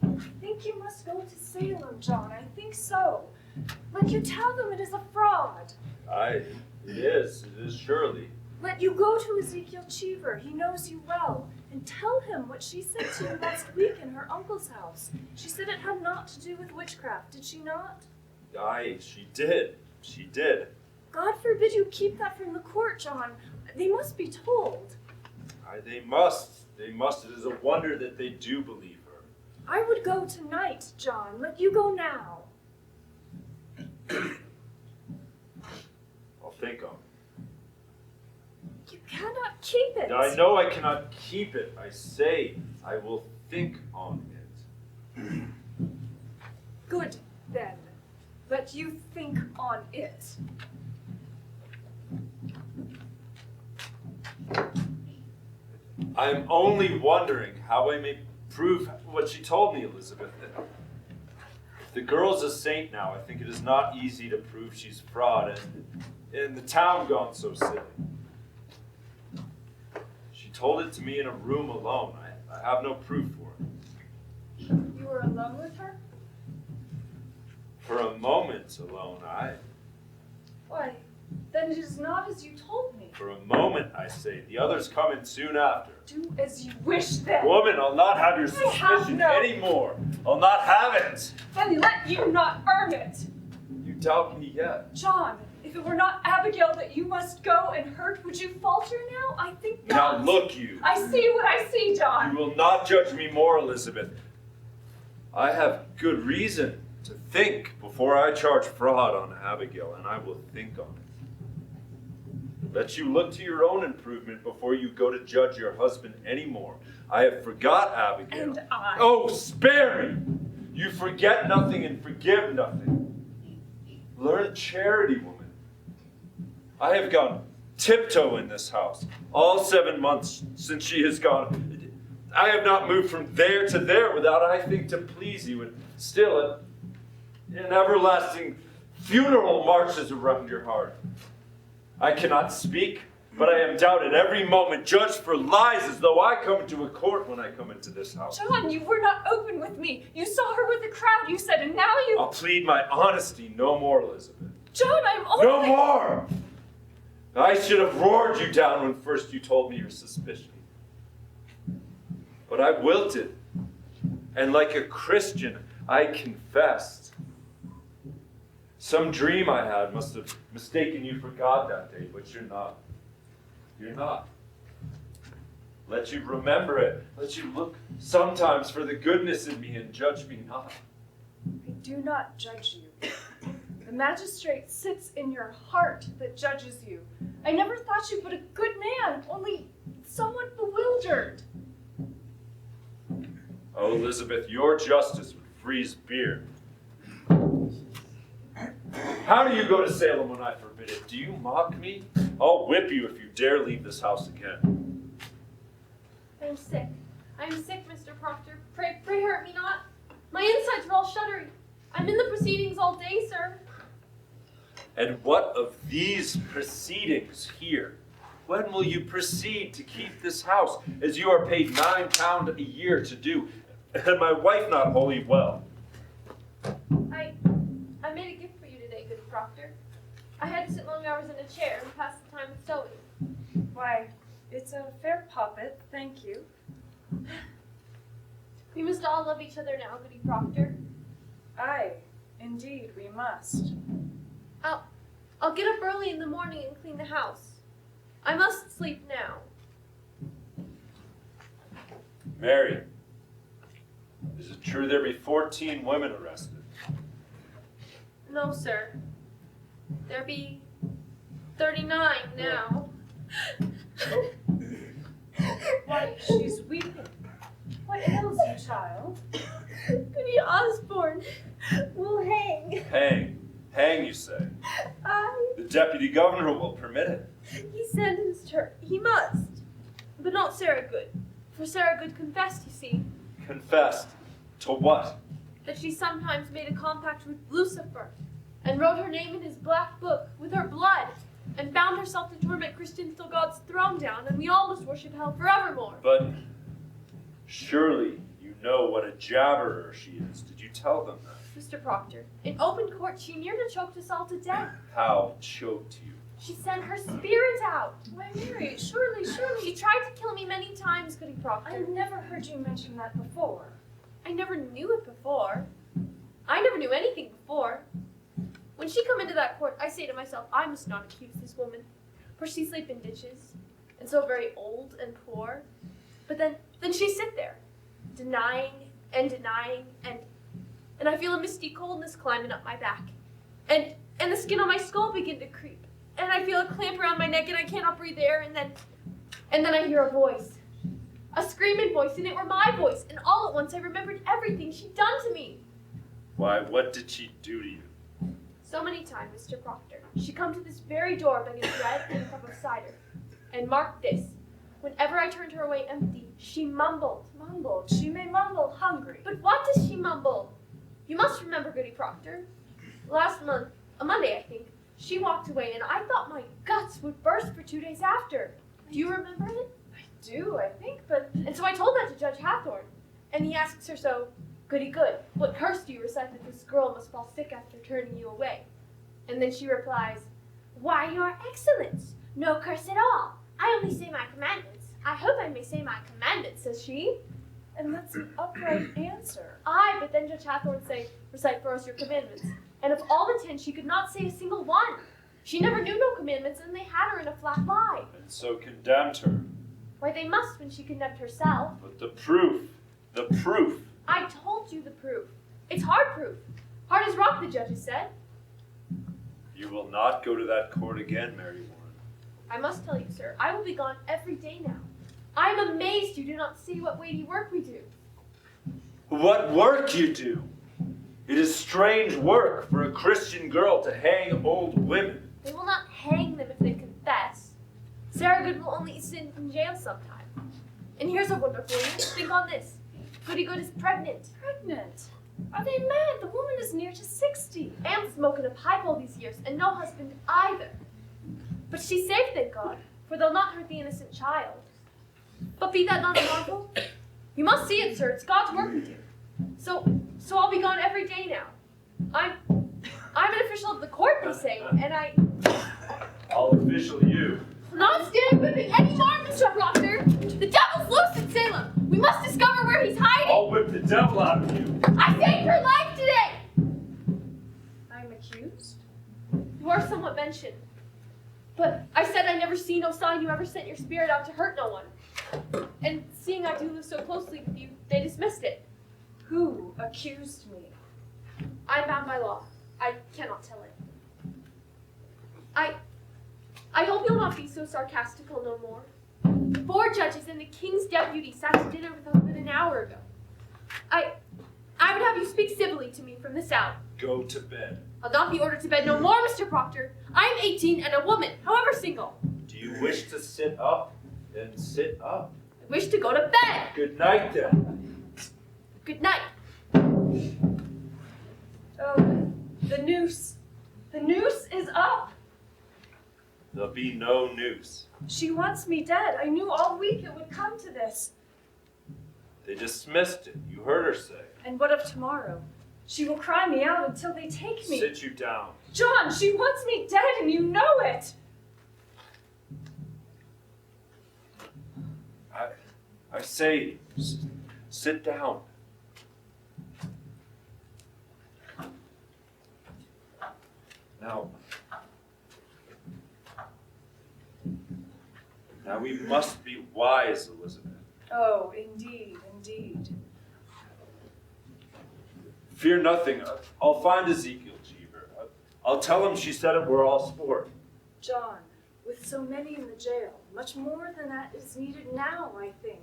I think you must go to Salem, John. I think so. Let you tell them it is a fraud. Aye, it is surely. Let you go to Ezekiel Cheever. He knows you well. And tell him what she said to you last week in her uncle's house. She said it had naught to do with witchcraft, did she not? Aye, she did. She did. God forbid you keep that from the court, John. They must be told. Aye, they must. They must. It is a wonder that they do believe her. I would go tonight, John. Let you go now. I'll think on it. You cannot keep it. I know I cannot keep it. I say I will think on it. Good, then. Let you think on it. I am only wondering how I may prove what she told me, Elizabeth. If the girl's a saint now, I think it is not easy to prove she's fraud, and the town gone so silly. She told it to me in a room alone. I have no proof for it. You were alone with her? For a moment alone, Why, then it is not as you told me. For a moment, I say. The others come in soon after. Do as you wish, then. Woman, I'll not have your I have suspicion no- anymore. I'll not have it. Then let you not earn it. You doubt me yet. John, if it were not Abigail that you must go and hurt, would you falter now? I think Now not. look you. I see what I see, John. You will not judge me more, Elizabeth. I have good reason to think before I charge fraud on Abigail, and I will think on it. Let you look to your own improvement before you go to judge your husband anymore. I have forgot Abigail. And I. Oh, spare me! You forget nothing and forgive nothing. Learn charity, woman. I have gone tiptoe in this house all 7 months since she has gone. I have not moved from there to there without, I think, to please you, and still an everlasting funeral marches around your heart. I cannot speak, but I am doubted every moment, judged for lies as though I come into a court when I come into this house. John, you were not open with me. You saw her with the crowd, you said, and now you... I'll plead my honesty no more, Elizabeth. John, I'm only... No more! I should have roared you down when first you told me your suspicion. But I wilted, and like a Christian, I confessed. Some dream I had must have mistaken you for God that day, but you're not. You're not. Let you remember it. Let you look sometimes for the goodness in me and judge me not. I do not judge you. The magistrate sits in your heart that judges you. I never thought you but a good man, only somewhat bewildered. Oh, Elizabeth, your justice would freeze beer. How do you go to Salem when I forbid it? Do you mock me? I'll whip you if you dare leave this house again. I'm sick. I'm sick, Mr. Proctor. Pray hurt me not. My insides are all shuddering. I'm in the proceedings all day, sir. And what of these proceedings here? When will you proceed to keep this house, as you are paid £9 a year to do, and my wife not wholly well? I made a gift for you today, good Proctor. I had to sit long hours in a chair and pass the time with sewing. Why, it's a fair puppet, thank you. We must all love each other now, goody Proctor. Aye, indeed, we must. I'll get up early in the morning and clean the house. I must sleep now. Mary, is it true there be 14 women arrested? No, sir. There be 39 now. Why, she's weeping. What ails you, child? Goody Osborne will hang. Hang, you say? I... The deputy governor will permit it. He sentenced her. He must. But not Sarah Good. For Sarah Good confessed, you see, Confessed. To what? that she sometimes made a compact with Lucifer and wrote her name in his black book with her blood and bound herself to torment Christians till God's thrown down and we all must worship hell forevermore. But surely you know what a jabberer she is. Did you tell them that? Mr. Proctor, in open court she nearly choked us all to death. How choked you? She sent her spirit out. Why, Mary, surely. She tried to kill me many times, Goody Proctor. I've never heard you mention that before. I never knew it before. I never knew anything before. When she come into that court, I say to myself, I must not accuse this woman, for she sleep in ditches, and so very old and poor. But then she sit there, denying, and I feel a misty coldness climbing up my back, and the skin on my skull begin to creep, and I feel a clamp around my neck, and I cannot breathe air, and then I hear a voice, a screaming voice, and it were my voice, and all at once I remembered everything she'd done to me. Why, what did she do to you? So many times, Mr. Proctor, she come to this very door begging bread and a cup of cider. And mark this, whenever I turned her away empty, she mumbled. Mumbled? She may mumble hungry. But what does she mumble? You must remember, Goody Proctor. Last month, a Monday I think, she walked away and I thought my guts would burst for 2 days after. Do you remember it? I do, I think, but... And so I told that to Judge Hathorne. And he asks her so, Goody good, what curse do you recite that this girl must fall sick after turning you away? And then she replies, Why, your excellence, no curse at all. I only say my commandments. I hope I may say my commandments, says she. And that's an upright answer. Aye, but then Judge Hathorne say, Recite for us your commandments. And of all the 10, she could not say a single one. She never knew no commandments, and they had her in a flat lie. And so condemned her. Why, they must when she condemned herself. But the proof. I told you the proof. It's hard proof. Hard as rock, the judges said. You will not go to that court again, Mary Warren. I must tell you, sir, I will be gone every day now. I am amazed you do not see what weighty work we do. What work you do? It is strange work for a Christian girl to hang old women. They will not hang them if they confess. Sarah Good will only sit in jail sometime. And here's a wonder for you. Think on this. Goody Good is pregnant. Pregnant? Are they mad? The woman is near to 60. And smoking a pipe all these years, and no husband either. But she's safe, thank God, for they'll not hurt the innocent child. But be that not a marvel? You must see it, sir. It's God's work we do. So I'll be gone every day now. I'm an official of the court, they say, and I'll official you. Not stand whipping any more, Mr. Proctor. The devil's loose in Salem. We must discover where he's hiding. I'll whip the devil out of you. I saved her life today. I'm accused? You are somewhat mentioned. But I said I never see no sign you ever sent your spirit out to hurt no one. And seeing I do live so closely with you, they dismissed it. Who accused me? I'm bound by law. I cannot tell it. I hope you'll not be so sarcastical no more. 4 judges and the king's deputy sat to dinner with us but an hour ago. I would have you speak civilly to me from this out. Go to bed. I'll not be ordered to bed no more, Mr. Proctor. I am 18 and a woman, however single. Do you wish to sit up? Then sit up. I wish to go to bed. Good night, then. Good night. Oh, the noose. The noose is up. There'll be no noose. She wants me dead. I knew all week it would come to this. They dismissed it. You heard her say. And what of tomorrow? She will cry me out until they take me. Sit you down. John, she wants me dead and you know it. I say, sit down. Now we must be wise, Elizabeth. Oh, indeed, indeed. Fear nothing. I'll find Ezekiel Jeever. I'll tell him she said it were all sport. John, with so many in the jail, much more than that is needed now, I think.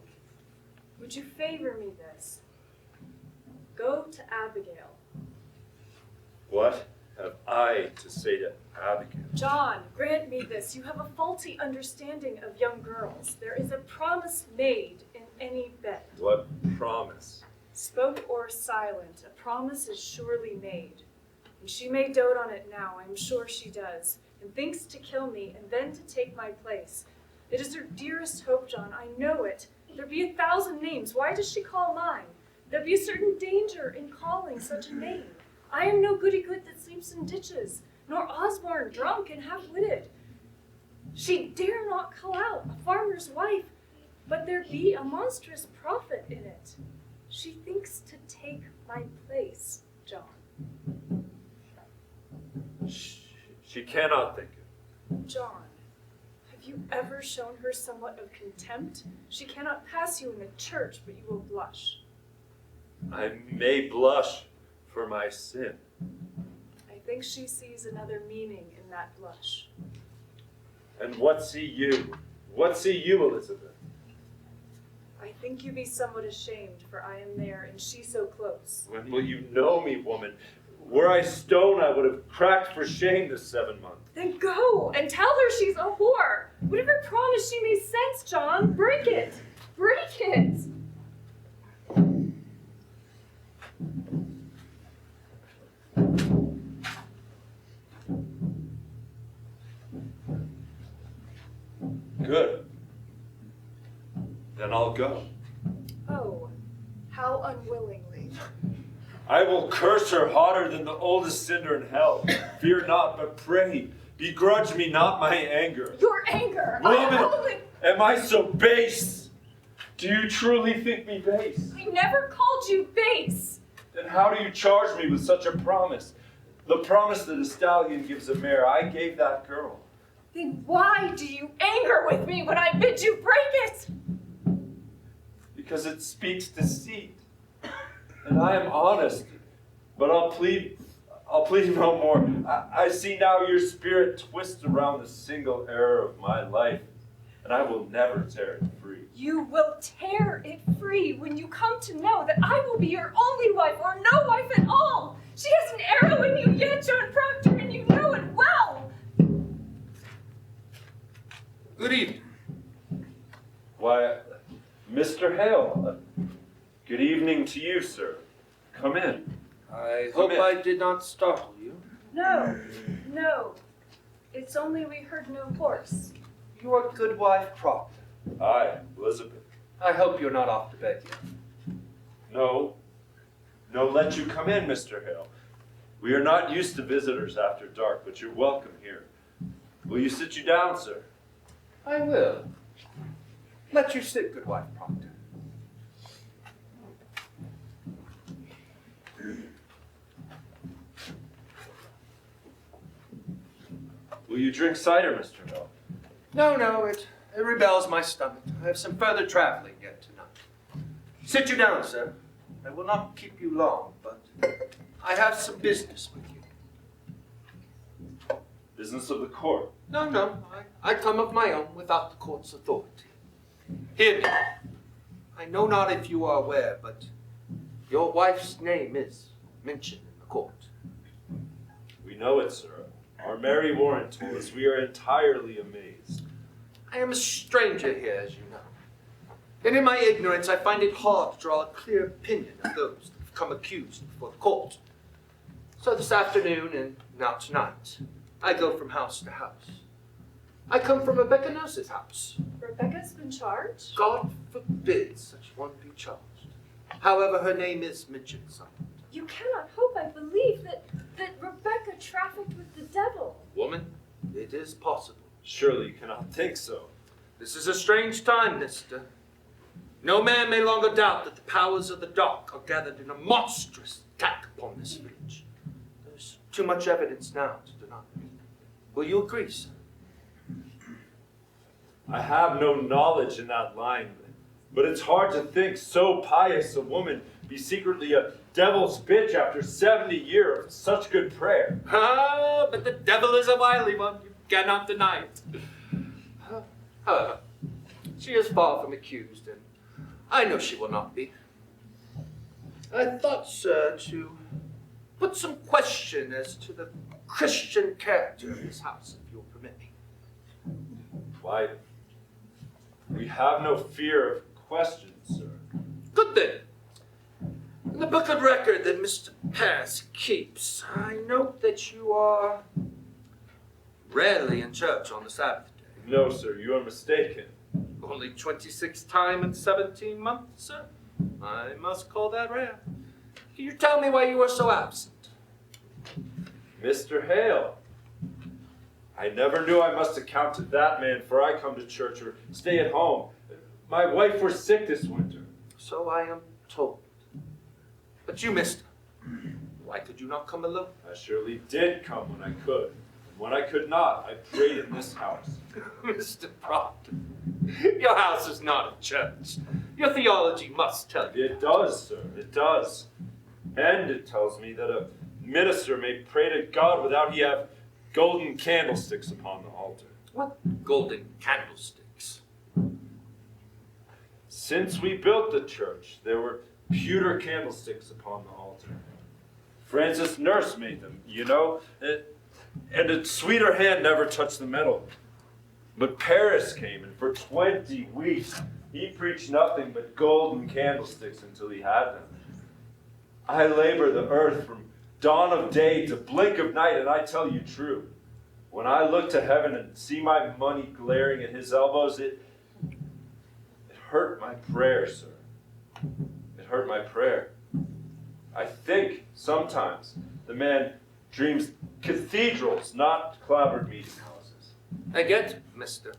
Would you favor me this? Go to Abigail. What have I to say to Abigail? John, grant me this. You have a faulty understanding of young girls. There is a promise made in any bed. What promise? Spoke or silent, a promise is surely made. And she may dote on it now, I'm sure she does, and thinks to kill me and then to take my place. It is her dearest hope, John, I know it. There be 1,000 names. Why does she call mine? There be a certain danger in calling such a name. I am no goody good that sleeps in ditches, nor Osborne drunk and half-witted. She dare not call out a farmer's wife, but there be a monstrous profit in it. She thinks to take my place, John. She cannot think it. John, have you ever shown her somewhat of contempt? She cannot pass you in the church, but you will blush. I may blush for my sin. I think she sees another meaning in that blush. And what see you? What see you, Elizabeth? I think you be somewhat ashamed, for I am there, and she so close. When will you know me, woman? Were I stone, I would have cracked for shame this 7 months. Then go and tell her she's a whore. Whatever promise she may sense, John, break it. Break it. Good. Then I'll go. Oh, how unwillingly. I will curse her hotter than the oldest cinder in hell. Fear not, but pray, begrudge me not my anger. Your anger! Woman, am I so base? Do you truly think me base? I never called you base. Then how do you charge me with such a promise? The promise that a stallion gives a mare, I gave that girl. Then why do you anger with me when I bid you break it? Because it speaks deceit. And I am honest, but I'll plead no more. I see now your spirit twist around the single error of my life, and I will never tear it free. You will tear it free when you come to know that I will be your only wife or no wife at all. She has an arrow in you yet, John Proctor, and you know it well. Good evening. Why, Mr. Hale, good evening to you, sir. Come in. I Come hope in. I did not startle you. No. It's only we heard no horse. Your good wife, Proctor. Aye, Elizabeth. I hope you're not off to bed yet. No, let you come in, Mr. Hale. We are not used to visitors after dark, but you're welcome here. Will you sit you down, sir? I will. Let you sit, good wife, Proctor. Will you drink cider, Mr. Hale? No, it rebels my stomach. I have some further traveling yet tonight. Sit you down, sir. I will not keep you long, but I have some business with you. Business of the court. No, I come of my own without the court's authority. Hear me. I know not if you are aware, but your wife's name is mentioned in the court. We know it, sir. Our Mary Warren told us. We are entirely amazed. I am a stranger here, as you know. And in my ignorance, I find it hard to draw a clear opinion of those that have come accused before the court. So this afternoon, and now tonight, I go from house to house. I come from Rebecca Nurse's house. Rebecca's been charged? God forbid such one be charged. However, her name is mentioned somewhat. You cannot hope I believe that Rebecca trafficked with the devil. Woman, it is possible. Surely you cannot think so. This is a strange time, mister. No man may longer doubt that the powers of the dark are gathered in a monstrous attack upon this village. There's too much evidence now to deny it. Will you agree, sir? I have no knowledge in that line, but it's hard to think so pious a woman be secretly a devil's bitch after 70 years of such good prayer. Ah, but the devil is a wily one. You cannot deny it. However, she is far from accused, and I know she will not be. I thought, sir, to put some question as to the Christian character of this house, if you'll permit me. Why, we have no fear of questions, sir. Good then. In the book of record that Mr. Paris keeps, I note that you are rarely in church on the Sabbath day. No, sir, you are mistaken. Only 26 times in 17 months, sir? I must call that rare. Can you tell me why you are so absent? Mr. Hale, I never knew I must account to that man, for I come to church or stay at home. My wife was sick this winter. So I am told. But you, mister, why could you not come alone? I surely did come when I could. And when I could not, I prayed in this house. Mr. Proctor, your house is not a church. Your theology must tell you. It does, sir, it does. And it tells me that a minister may pray to God without he have golden candlesticks upon the altar. What golden candlesticks? Since we built the church, there were pewter candlesticks upon the altar. Francis Nurse made them, you know, and a sweeter hand never touched the metal. But Paris came, and for 20 weeks he preached nothing but golden candlesticks until he had them. I labor the earth from dawn of day to blink of night, and I tell you true. When I look to heaven and see my money glaring at his elbows, it hurt my prayer, sir. It hurt my prayer. I think sometimes the man dreams cathedrals, not clapboard meeting houses. I get it, mister.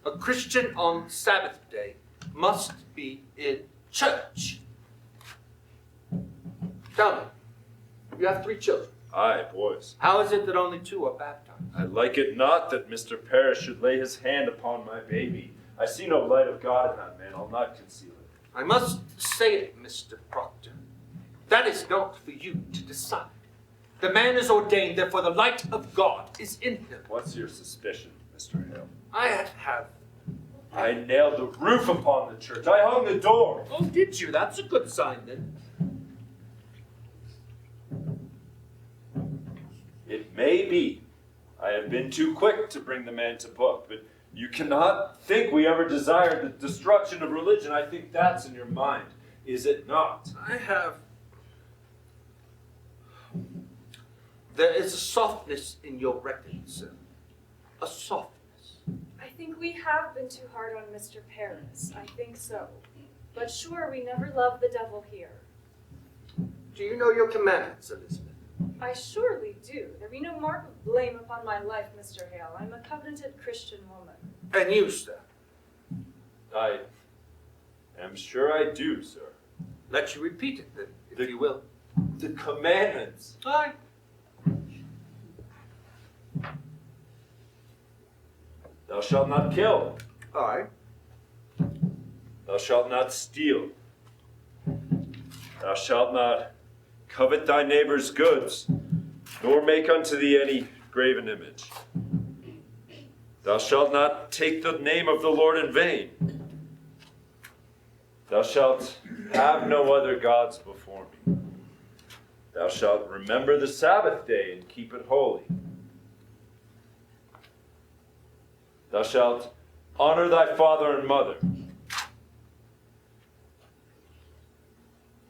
A Christian on Sabbath day must be in church. Tell me, you have 3 children. Aye, boys. How is it that only 2 are baptized? I like it not that Mr. Parrish should lay his hand upon my baby. I see no light of God in that man. I'll not conceal it. I must say it, Mr. Proctor. That is not for you to decide. The man is ordained, therefore the light of God is in him. What's your suspicion, Mr. Hale? I nailed the roof upon the church. I hung the door. Oh, did you? That's a good sign, then. It may be I have been too quick to bring the man to book, but you cannot think we ever desired the destruction of religion. I think that's in your mind, is it not? There is a softness in your record, sir. A softness. I think we have been too hard on Mr. Paris. I think so. But sure, we never loved the devil here. Do you know your commandments, Elizabeth? I surely do. There be no mark of blame upon my life, Mr. Hale. I'm a covenanted Christian woman. And you, sir? I am sure I do, sir. Let you repeat it, then, if you will. The commandments. Aye. Thou shalt not kill. Aye. Thou shalt not steal. Thou shalt not covet thy neighbor's goods, nor make unto thee any graven image. Thou shalt not take the name of the Lord in vain. Thou shalt have no other gods before me. Thou shalt remember the Sabbath day and keep it holy. Thou shalt honor thy father and mother.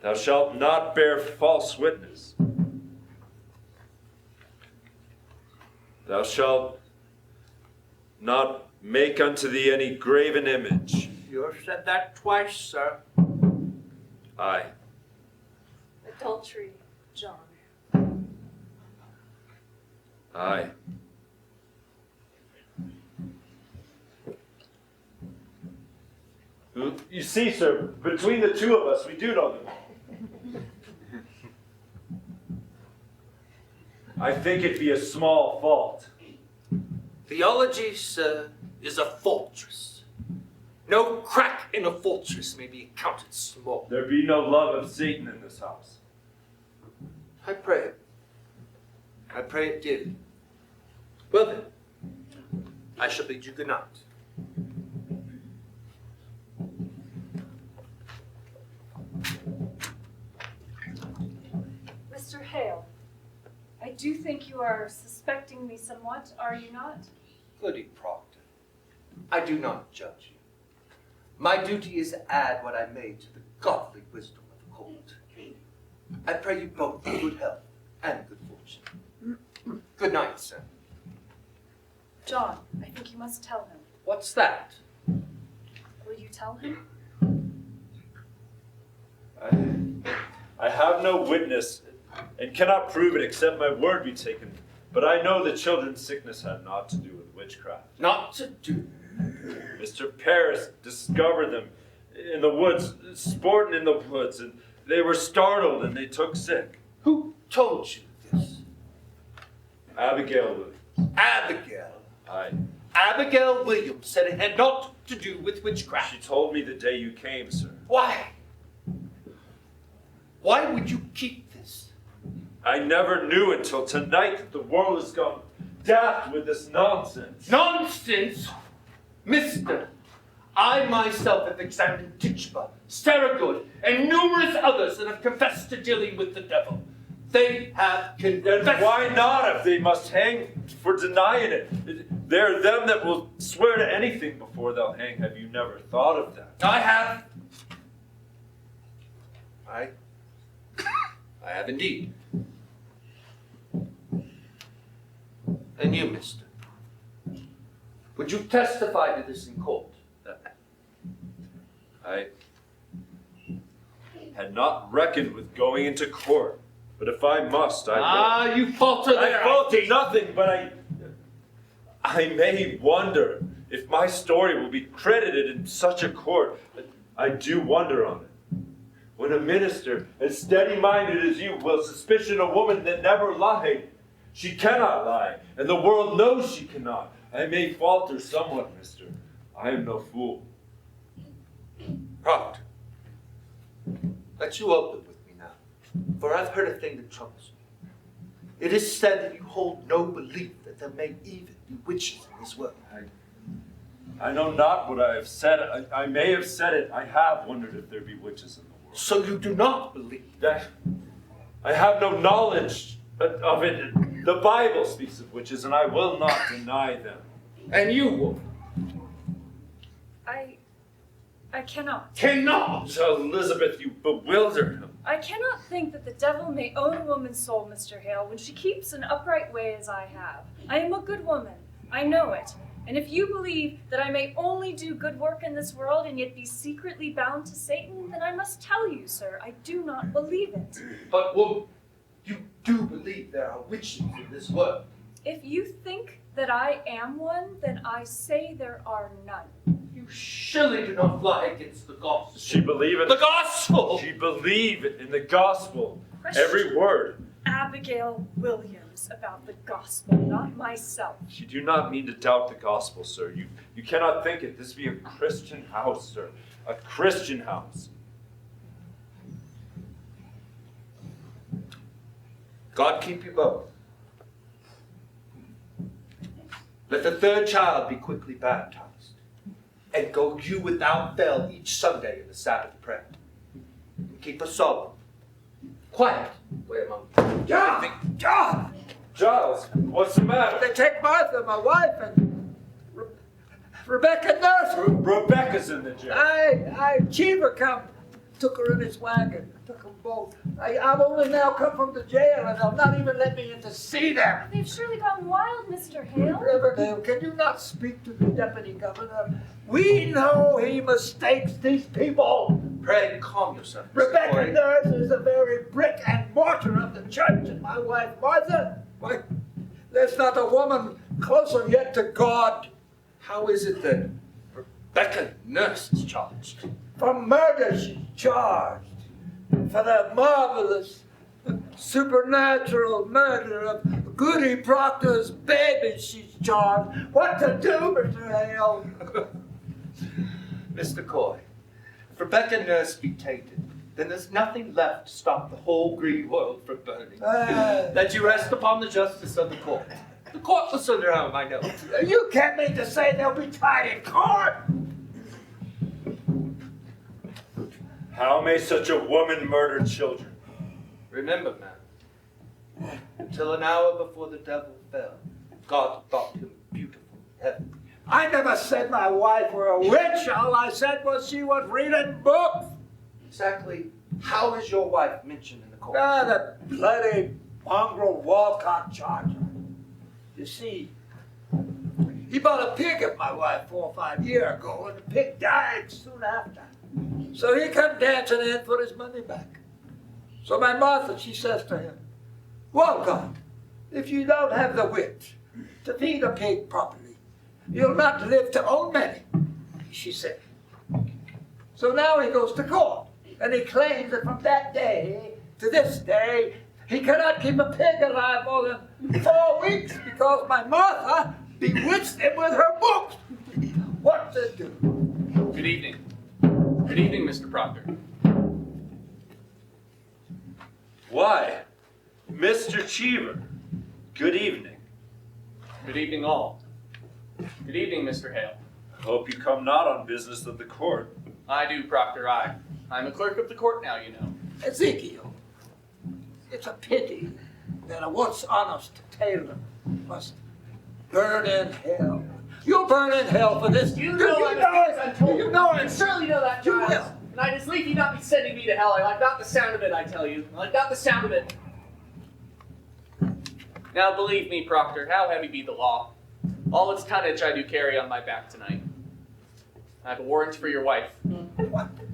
Thou shalt not bear false witness. Thou shalt not make unto thee any graven image. You have said that twice, sir. Aye. Adultery, John. Aye. You see, sir, between the two of us, we do know them. I think it be a small fault. Theology, sir, is a fortress. No crack in a fortress may be accounted small. There be no love of Satan in this house. I pray it. I pray it did. Well then, I shall bid you good night. Mr. Hale, I do think you are suspecting me somewhat, are you not? Goody Proctor, I do not judge you. My duty is to add what I may to the godly wisdom of the court. I pray you both good health and good fortune. Good night, sir. John, I think you must tell him. What's that? Will you tell him? I have no witness and cannot prove it except my word be taken. But I know the children's sickness had naught to do with witchcraft. Not to do. Mr. Paris discovered them in the woods, sporting in the woods, and they were startled and they took sick. Who told you this? Abigail, Abigail. Aye. Abigail Williams said it had naught to do with witchcraft. She told me the day you came, sir. Why? Why would you keep this? I never knew until tonight that the world has gone daft with this nonsense. Nonsense? Mister, I myself have examined Tituba, Stergood, and numerous others that have confessed to dealing with the devil. They have confessed. Then why not if they must hang for denying it? There are them that will swear to anything before they'll hang. Have you never thought of that? I have. I have indeed. And you, mister, would you testify to this in court? I had not reckoned with going into court, but if I must, I will. You falter there. I falter nothing, but I may wonder if my story will be credited in such a court. I do wonder on it. When a minister as steady-minded as you will suspicion a woman that never lied, she cannot lie, and the world knows she cannot. I may falter somewhat, mister. I am no fool. Right. Let you open with me now, for I've heard a thing that troubles me. It is said that you hold no belief that there may even be witches in this world. I know not what I have said. I may have said it. I have wondered if there be witches in the world. So you do not believe? I have no knowledge of it. The Bible speaks of witches, and I will not deny them. And you, woman? I cannot. Cannot? Elizabeth, you bewilder him. I cannot think that the devil may own a woman's soul, Mr. Hale, when she keeps an upright way as I have. I am a good woman. I know it. And if you believe that I may only do good work in this world and yet be secretly bound to Satan, then I must tell you, sir, I do not believe it. But, woman, you do believe there are witches in this world? If you think that I am one, then I say there are none. You surely do not lie against the gospel. She believed in the gospel. She believed in the gospel. Question Every word. Abigail Williams about the gospel, not myself. You do not mean to doubt the gospel, sir. You cannot think it. This be a Christian house, sir. A Christian house. God keep you both. Let the third child be quickly baptized, and go you without fail each Sunday in the Sabbath prayer. And keep a solemn, quiet way among you. John! Giles, what's the matter? They take Martha, my wife, and Rebecca Nurse. Rebecca's in the jail. Cheever come, took her in his wagon, took them both. I've only now come from the jail, and they'll not even let me in to see them. They've surely gone wild, Mr. Hale. Riverdale, can you not speak to the deputy governor? We know he mistakes these people. Pray, calm yourself, Mr. Rebecca Corey. Nurse is the very brick and mortar of the church, and my wife Martha, why, there's not a woman closer yet to God. How is it that Rebecca Nurse is charged? For murder she's charged. For the marvelous, supernatural murder of Goody Proctor's baby she's charged. What to do, Mr. Hale? Mr. Coy, if Rebecca Nurse be tainted, then there's nothing left to stop the whole green world from burning. That you rest upon the justice of the court. The court will send her home, I know. You can't mean to say they'll be tried in court. How may such a woman murder children? Remember, man, until an hour before the devil fell, God thought him beautiful in heaven. I never said my wife were a witch. All I said was she was reading books. Exactly how is your wife mentioned in the court? The bloody mongrel Walcott charger. You see, he bought a pig of my wife 4 or 5 years ago, and the pig died soon after. So he come dancing in for his money back. So my Martha, she says to him, Walcott, if you don't have the wit to feed a pig properly, you'll not live to own many, she said. So now he goes to court, and he claims that from that day to this day, He cannot keep a pig alive more than 4 weeks because my Martha bewitched him with her books. What to do? Good evening. Good evening, Mr. Proctor. Why, Mr. Cheever, good evening. Good evening, all. Good evening, Mr. Hale. Hope you come not on business of the court. I do, Proctor, I'm a clerk of the court now, you know. Ezekiel, it's a pity that a once honest tailor must burn in hell. You'll burn in hell for this. You know I'm told. You know You it. certainly know that, You Giles. will. And I just leave you not be sending me to hell. I like not the sound of it, I tell you. I like not the sound of it. Now believe me, Proctor, how heavy be the law? All its tonnage I do carry on my back tonight. I have a warrant for your wife.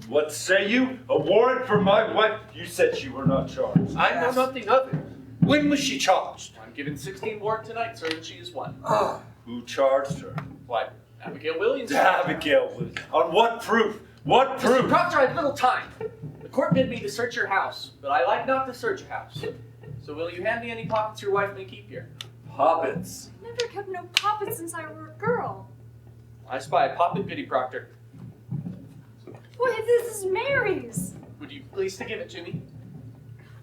What say you? A warrant for my wife? You said she were not charged. I know nothing of it. When was she charged? I'm given 16 warrant tonight, sir, and she is one. Who charged her? Why, Abigail Williams. Abigail Williams. On what proof? What Mr. proof? Proctor, I have little time. The court bid me to search your house, but I like not to search a house. So will you hand me any pockets your wife may keep here? Poppets. I never kept no poppets since I were a girl. I spy a poppet, Biddy Proctor. Why, this is Mary's. Would you please to give it to me?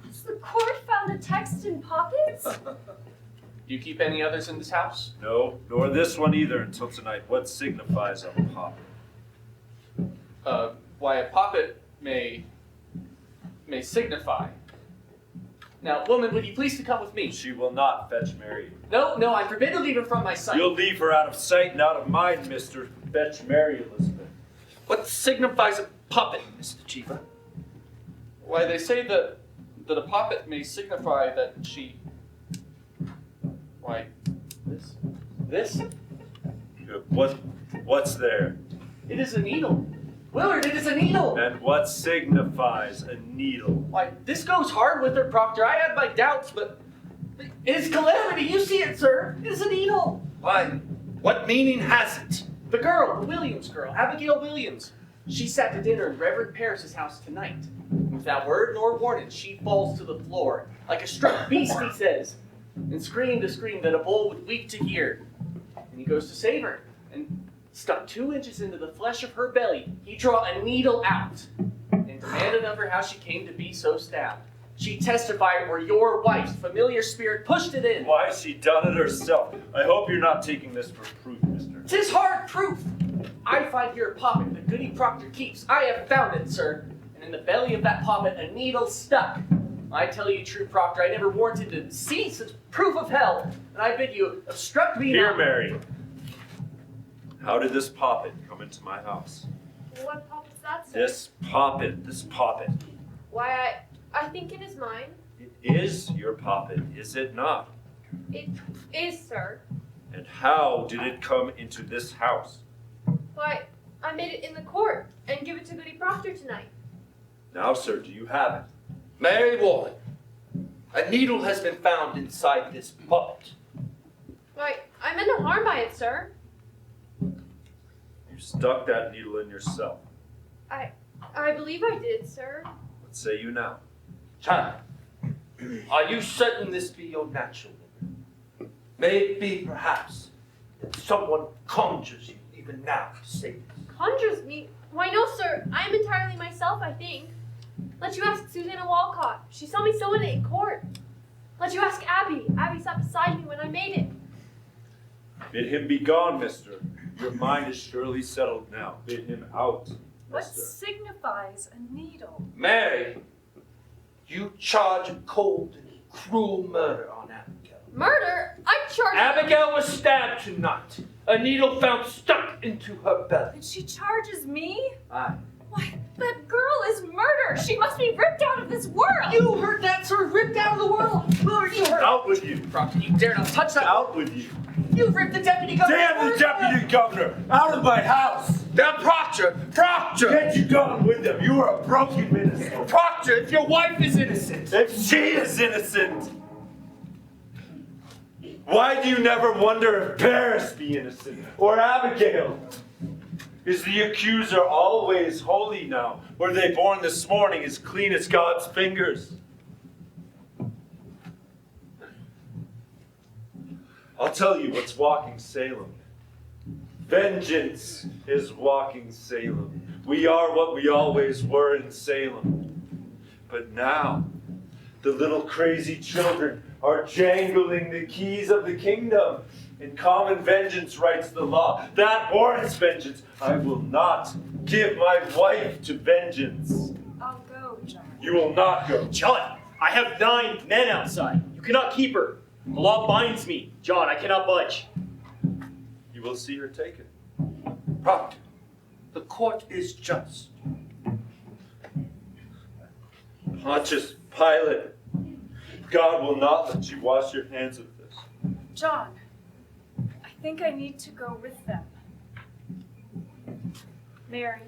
Has the court found a text in poppets? Do you keep any others in this house? No, nor this one either until tonight. What signifies a poppet? Why a poppet may signify. Now, woman, would you please to come with me? She will not fetch Mary. No, I'm forbidden to leave her from my sight. You'll leave her out of sight and out of mind, mister. Fetch Mary, Elizabeth. What signifies a puppet, Mr. Cheever? Why, they say that a puppet may signify that she... Why, this? What's there? It is a needle. Willard, it is a needle! And what signifies a needle? Why, this goes hard with her, Proctor. I had my doubts, but it is calamity. You see it, sir. It is a needle. Why, what meaning has it? The girl, the Williams girl, Abigail Williams. She sat to dinner in Reverend Parris's house tonight. Without word nor warning, she falls to the floor. Like a struck beast, he says. And screamed a scream that a bull would weep to hear. And he goes to save her. And stuck 2 inches into the flesh of her belly, he draw a needle out. And demanded of her how she came to be so stabbed. She testified where your wife's familiar spirit pushed it in. Why, she done it herself. I hope you're not taking this for proof, mister. 'Tis hard proof. I find here a poppet that Goody Proctor keeps. I have found it, sir. And in the belly of that poppet, a needle stuck. I tell you, true Proctor, I never warranted to see such proof of hell. And I bid you, obstruct me Here, not. Mary. How did this poppet come into my house? What poppet's that, sir? This poppet. Why, I think it is mine. It is your poppet, is it not? It is, sir. And how did it come into this house? Why, I made it in the court and give it to Goody Proctor tonight. Now, sir, do you have it? Mary Warren, a needle has been found inside this puppet. Why, I meant no harm by it, sir. You stuck that needle in yourself. I believe I did, sir. What say you now? Child, are you certain this be your natural living? May it be, perhaps, that someone conjures you even now to say this? Conjures me? Why, no, sir. I am entirely myself, I think. Let you ask Susanna Walcott. She saw me sewing it in court. Let you ask Abby. Abby sat beside me when I made it. Bid him be gone, mister. Your mind is surely settled now. Bid him out, What mister. signifies a needle? Mary, you charge a cold and cruel murder on Abigail. Murder? I charge... Abigail was stabbed tonight. A needle found stuck into her belly. And she charges me? Aye. Why, that girl is murder! She must be ripped out of this world! You heard that, sir? Ripped out of the world. Willard, you heard. Out with you. Proctor, you dare not touch that. Out with you. You've ripped the deputy governor. Damn the deputy governor! Out of my house! Now, Proctor! Get you gone with them. You are a broken minister. Proctor, if your wife is innocent! If she is innocent, why do you never wonder if Paris be innocent or Abigail? Is the accuser always holy now? Were they born this morning as clean as God's fingers? I'll tell you what's walking Salem. Vengeance is walking Salem. We are what we always were in Salem. But now, the little crazy children are jangling the keys of the kingdom. And common vengeance writes the law. That warrants vengeance. I will not give my wife to vengeance. I'll go, John. You will not go. John, I have 9 men outside. You cannot keep her. The law binds me. John, I cannot budge. You will see her taken. Proctor, the court is just. Pontius Pilate, God will not let you wash your hands of this. John, I think I need to go with them. Mary,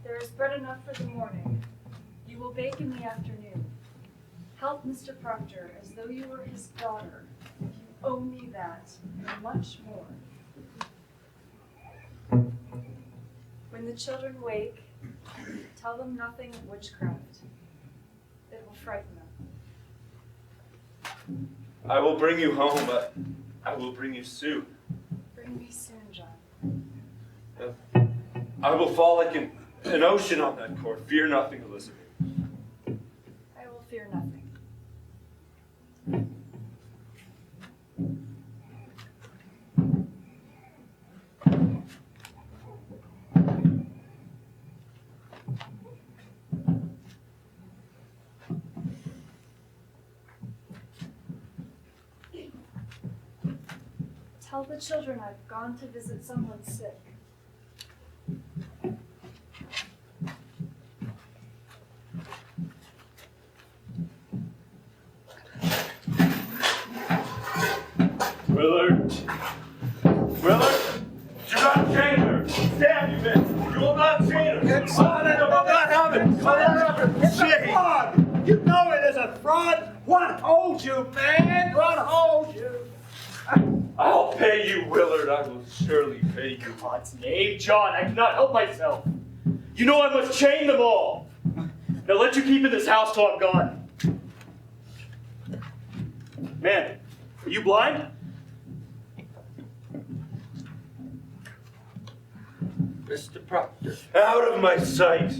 there is bread enough for the morning. You will bake in the afternoon. Help Mr. Proctor as though you were his daughter. You owe me that, and much more. When the children wake, tell them nothing of witchcraft. It will frighten them. I will bring you home, but I will bring you soon. Bring me soon, John. I will fall like an ocean on that court. Fear nothing, Elizabeth. I will fear nothing. Tell the children I've gone to visit someone sick. Willard! Willard! Do not chain her! Damn you, man! You will not chain her! It's not have it! It's a fraud! You know it is a fraud! What holds you, man? What holds you? I'll pay you, Willard. I will surely pay you. In God's name, John, I cannot help myself. You know I must chain them all. Now let you keep in this house till I'm gone. Man, are you blind? Mr. Proctor. Out of my sight.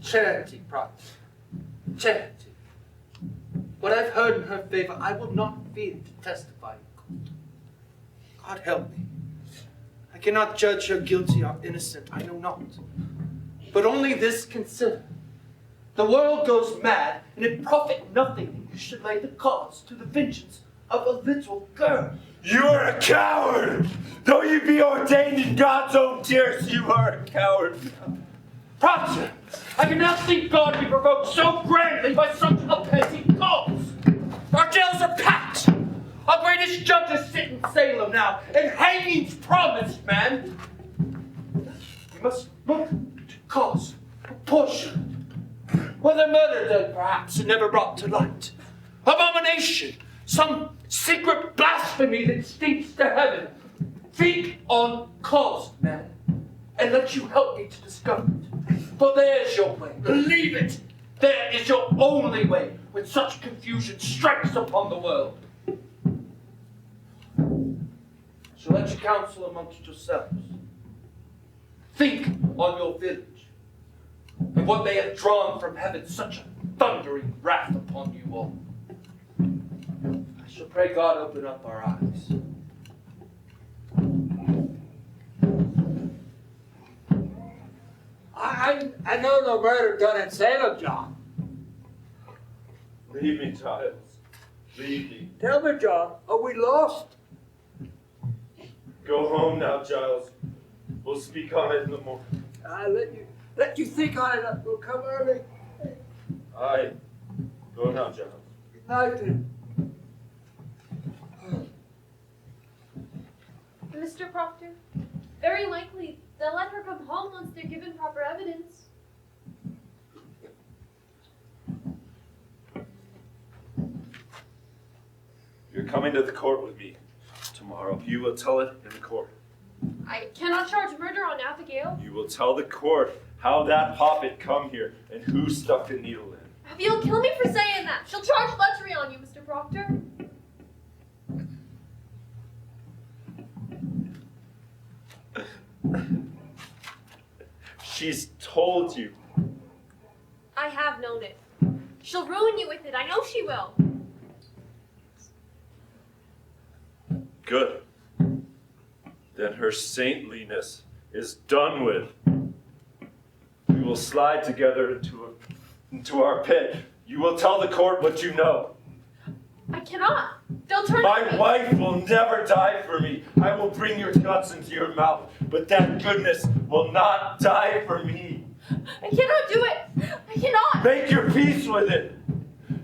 Charity, Proctor. Charity. What I've heard in her favor, I will not fear to testify in court. God help me. I cannot judge her guilty or innocent, I know not. But only this consider. The world goes mad, and it profit nothing that you should lay the cause to the vengeance of a little girl. You are a coward! Though you be ordained in God's own tears, you are a coward. Proctor, I cannot think God be provoked so grandly by such a petty cause. Our jails are packed. Our greatest judges sit in Salem now, and hanging's promised, man. We must look to cause, proportion. Whether murder done, perhaps, and never brought to light. Abomination, some secret blasphemy that stinks to heaven. Think on cause, man, and let you help me to discover it. For there's your way, believe it. There is your only way when such confusion strikes upon the world. So let you counsel amongst yourselves. Think on your village and what they have drawn from heaven such a thundering wrath upon you all. I shall pray God open up our eyes. I know no murder done in Salem, John. Leave me, Giles. Leave me. Tell me, John, are we lost? Go home now, Giles. We'll speak on it in the morning. I let you think on it. We'll come early. Aye. Go now, Giles. Good night, then. Mr. Proctor, very likely they'll let her come home once they're given proper evidence. You're coming to the court with me tomorrow. You will tell it in the court. I cannot charge murder on Abigail. You will tell the court how that poppet come here and who stuck the needle in. Abigail will kill me for saying that. She'll charge lechery on you, Mr. Proctor. She's told you. I have known it. She'll ruin you with it. I know she will. Good. Then her saintliness is done with. We will slide together into our pit. You will tell the court what you know. I cannot. They'll turn My on me. wife will never die for me. I will bring your guts into your mouth, but that goodness will not die for me. I cannot do it. I cannot. Make your peace with it.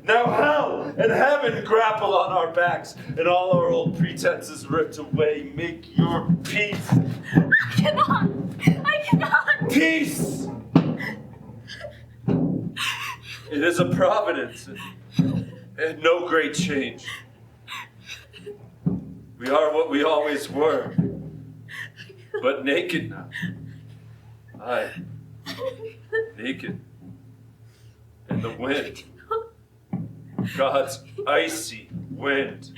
Now hell and heaven grapple on our backs, and all our old pretenses ripped away. Make your peace. I cannot. I cannot. Peace! It is a providence, and no great change. We are what we always were, but naked now. Aye, naked. And the wind, God's icy wind,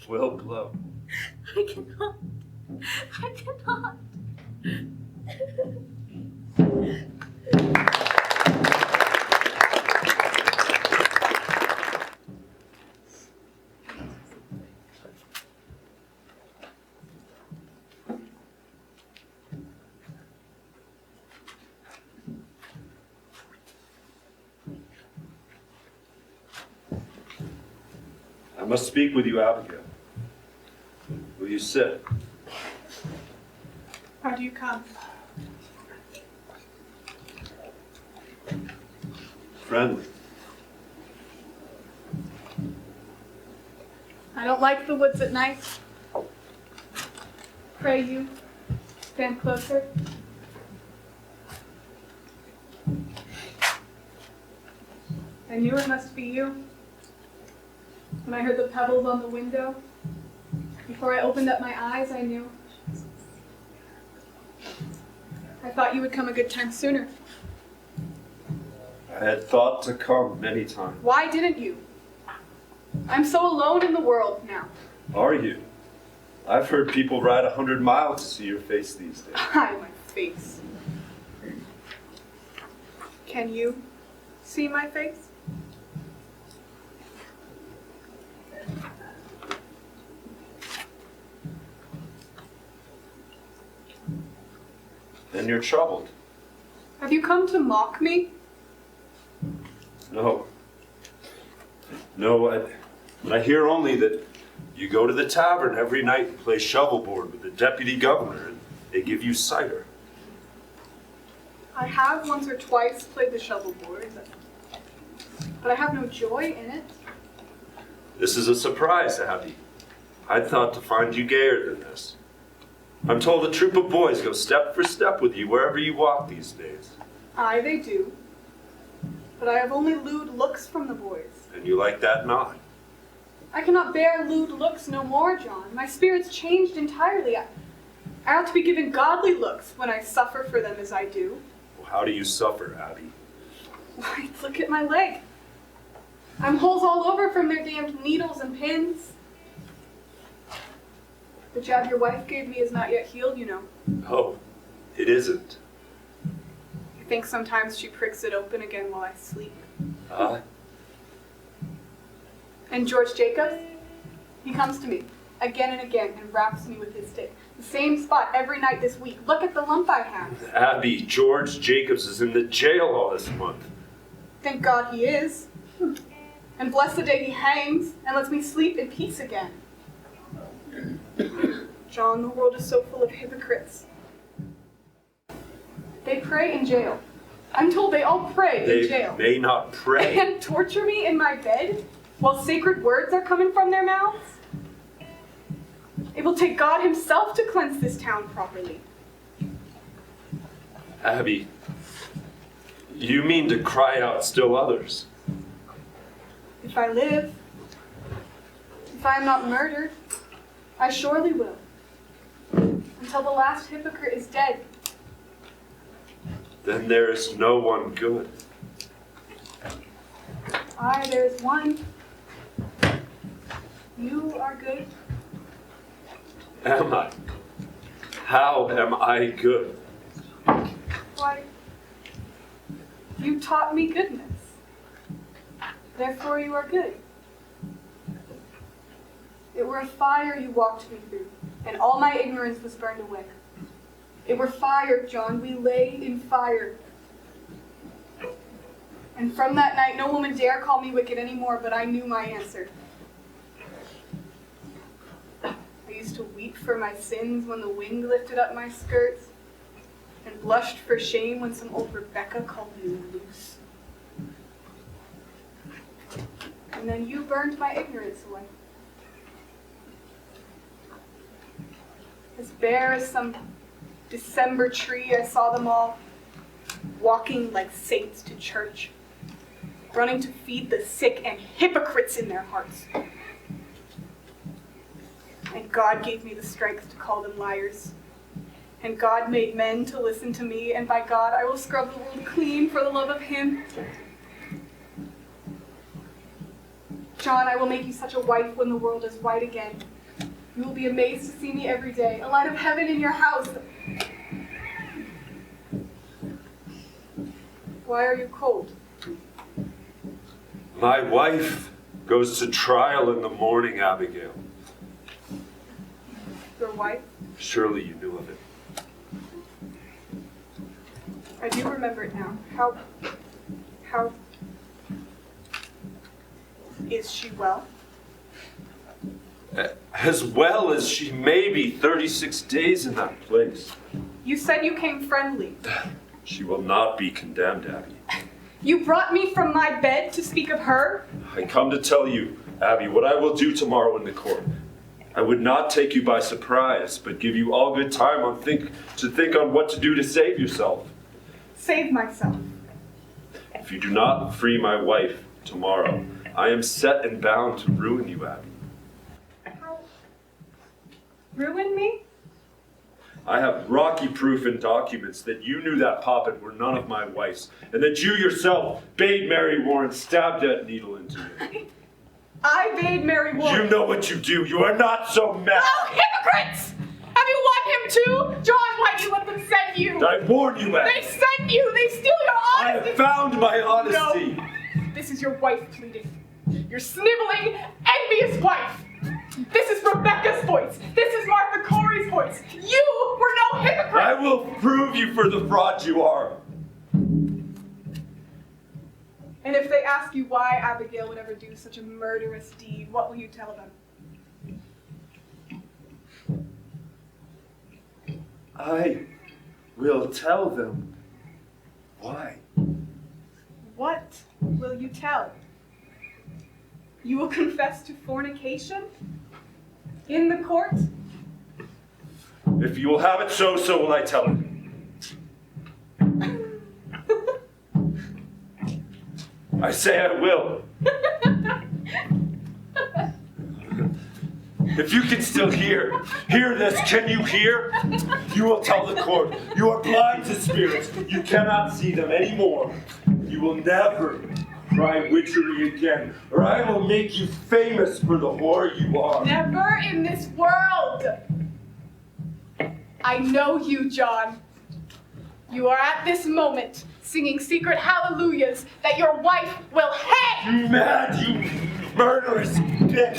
will blow. I cannot. I cannot. I must speak with you, Abigail. Will you sit? How do you come? Friendly. I don't like the woods at night. Pray you stand closer. I knew it must be you. When I heard the pebbles on the window, before I opened up my eyes, I knew. I thought you would come a good time sooner. I had thought to come many times. Why didn't you? I'm so alone in the world now. Are you? I've heard people ride 100 miles to see your face these days. Hi, my face. Can you see my face? Then you're troubled. Have you come to mock me? No. No, I hear only that you go to the tavern every night and play shovelboard with the deputy governor, and they give you cider. I have once or twice played the shovelboard, but I have no joy in it. This is a surprise, Abby. I'd thought to find you gayer than this. I'm told a troop of boys go step for step with you wherever you walk these days. Aye, they do. But I have only lewd looks from the boys. And you like that not? I cannot bear lewd looks no more, John. My spirit's changed entirely. I ought to be given godly looks when I suffer for them as I do. Well, how do you suffer, Abby? Why, look at my leg. I'm holes all over from their damned needles and pins. The jab your wife gave me is not yet healed, you know. Oh, it isn't. I think sometimes she pricks it open again while I sleep. And George Jacobs, he comes to me again and again and raps me with his stick. The same spot every night this week. Look at the lump I have. Abby, George Jacobs is in the jail all this month. Thank God he is. And bless the day he hangs and lets me sleep in peace again. John, the world is so full of hypocrites. They pray in jail. I'm told they all pray in jail. They may not pray. And torture me in my bed while sacred words are coming from their mouths. It will take God himself to cleanse this town properly. Abby, you mean to cry out still others? If I live, if I am not murdered, I surely will. Until the last hypocrite is dead. Then there is no one good. Aye, there is one. You are good. Am I? How am I good? Why, you taught me goodness. Therefore you are good. It were a fire you walked me through, and all my ignorance was burned away. It were fire, John. We lay in fire. And from that night, no woman dare call me wicked anymore, but I knew my answer. I used to weep for my sins when the wind lifted up my skirts, and blushed for shame when some old Rebecca called me loose. And then you burned my ignorance away. As bare as some December tree, I saw them all walking like saints to church, running to feed the sick and hypocrites in their hearts. And God gave me the strength to call them liars. And God made men to listen to me, and by God I will scrub the world clean for the love of Him. John, I will make you such a wife when the world is white again. You will be amazed to see me every day, a light of heaven in your house. Why are you cold? My wife goes to trial in the morning, Abigail. Your wife? Surely you knew of it. I do remember it now. How is she well? As well as she may be 36 days in that place. You said you came friendly. She will not be condemned, Abby. You brought me from my bed to speak of her? I come to tell you, Abby, what I will do tomorrow in the court. I would not take you by surprise, but give you all good time to think on what to do to save yourself. Save myself. If you do not free my wife tomorrow, I am set and bound to ruin you, Abby. Ruin me? I have rocky proof and documents that you knew that Poppet were none of my wife's, and that you yourself bade Mary Warren stab that needle into you. I bade Mary Warren. You know what you do. You are not so mad. Oh, hypocrites! Have you won him too? John, why do you let them send you? I warn you, Abby. They send you! They steal your I honesty! have found my honesty. No. This is your wife pleading. Your sniveling, envious wife. This is Rebecca's voice. This is Martha Corey's voice. You were no hypocrite. I will prove you for the fraud you are. And if they ask you why Abigail would ever do such a murderous deed, what will you tell them? I will tell them why. What will you tell? You will confess to fornication? In the court? If you will have it so will I tell it. I say I will. If you can still hear this, can you hear? You will tell the court. You are blind to spirits. You cannot see them anymore. You will never try witchery again, or I will make you famous for the whore you are. Never in this world. I know you, John. You are at this moment singing secret hallelujahs that your wife will hang. You mad, you murderous bitch.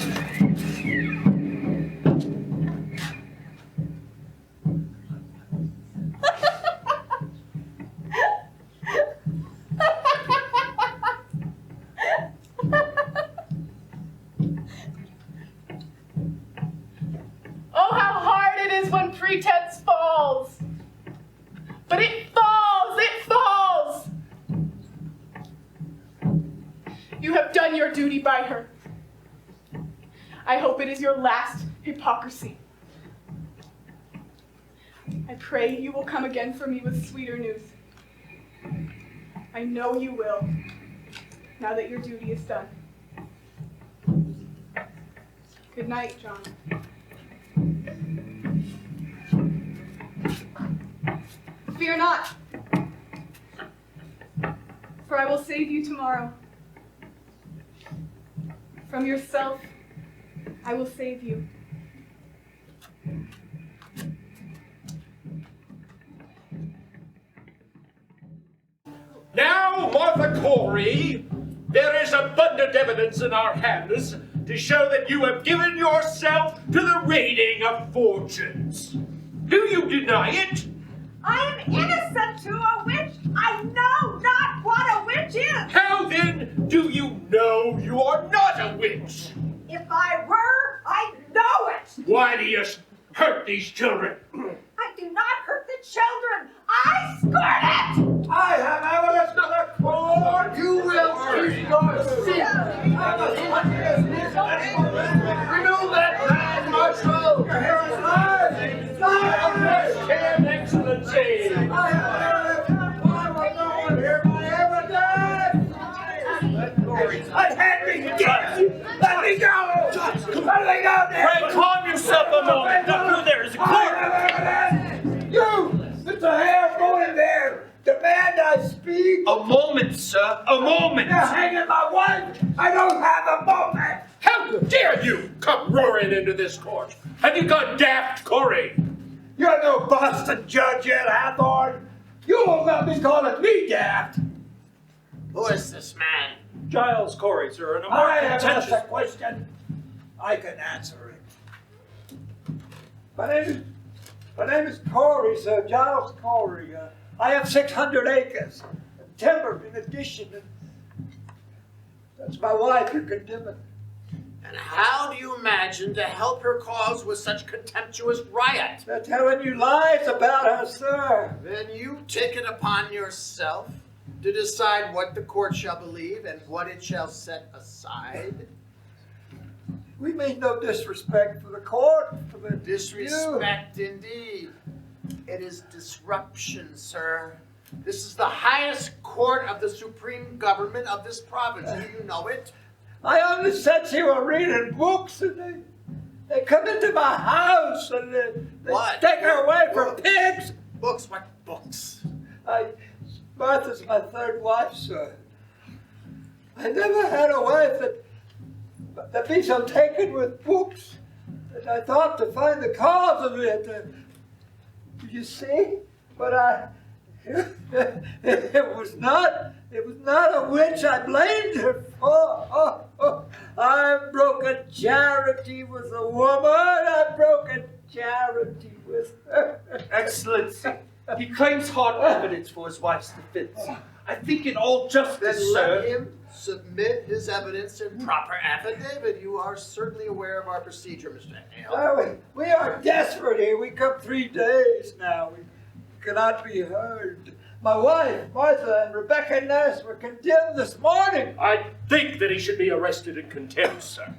Oh, how hard it is when pretense falls. But it falls, it falls. You have done your duty by her. I hope it is your last hypocrisy. I pray you will come again for me with sweeter news. I know you will, now that your duty is done. Good night, John. Fear not, for I will save you tomorrow. From yourself, I will save you. Arthur Corey, there is abundant evidence in our hands to show that you have given yourself to the raiding of fortunes. Do you deny it? I am innocent to a witch. I know not what a witch is. How then do you know you are not a witch? If I were, I'd know it. Why do you hurt these children? I do not hurt the children. I squirt it. I have evidence to the court. You will keep your seat. Remove that man, Marshal. Your hair is live. Stand, Excellency. I have evidence. I will no one hear my evidence. I can't be guilty. Let me go. Let me go there. Pray, calm yourself a moment. Now, through there is a court. You, Mr. Hare, go in there. Demand I speak. A moment, sir. A moment. You're hanging my wife. I don't have a moment. How dare you come roaring into this court? Have you gone daft, Corey? You're no Boston judge yet, Hathorne. You will not be calling me daft. Who is this man? Giles Corey, sir, and a more I have asked contentious... a question. I can answer it. My name is Corey, sir, Giles Corey. I have 600 acres, and timber in addition. And that's my wife, you condemn it. And how do you imagine to help her cause with such contemptuous riot? They're telling you lies about her, sir. Then you take it upon yourself to decide what the court shall believe and what it shall set aside. We mean no disrespect for the court, for the Disrespect indeed. It is disruption, sir. This is the highest court of the supreme government of this province. Do you know it? I only said she was reading books, and they come into my house and they take her away from pigs. Books? What books? Martha's my third wife, sir. I never had a wife that be so taken with books that I thought to find the cause of it. You see? But it was not a witch I blamed her for. I broke a charity with a woman. I broke a charity with her. Excellency, he claims hard evidence for his wife's defense. I think in all justice, Then sir. let him submit his evidence in proper affidavit. You are certainly aware of our procedure, Mr. Hale. We are desperate here. We come 3 days now. We cannot be heard. My wife, Martha, and Rebecca Ness were condemned this morning. I think that he should be arrested in contempt, sir.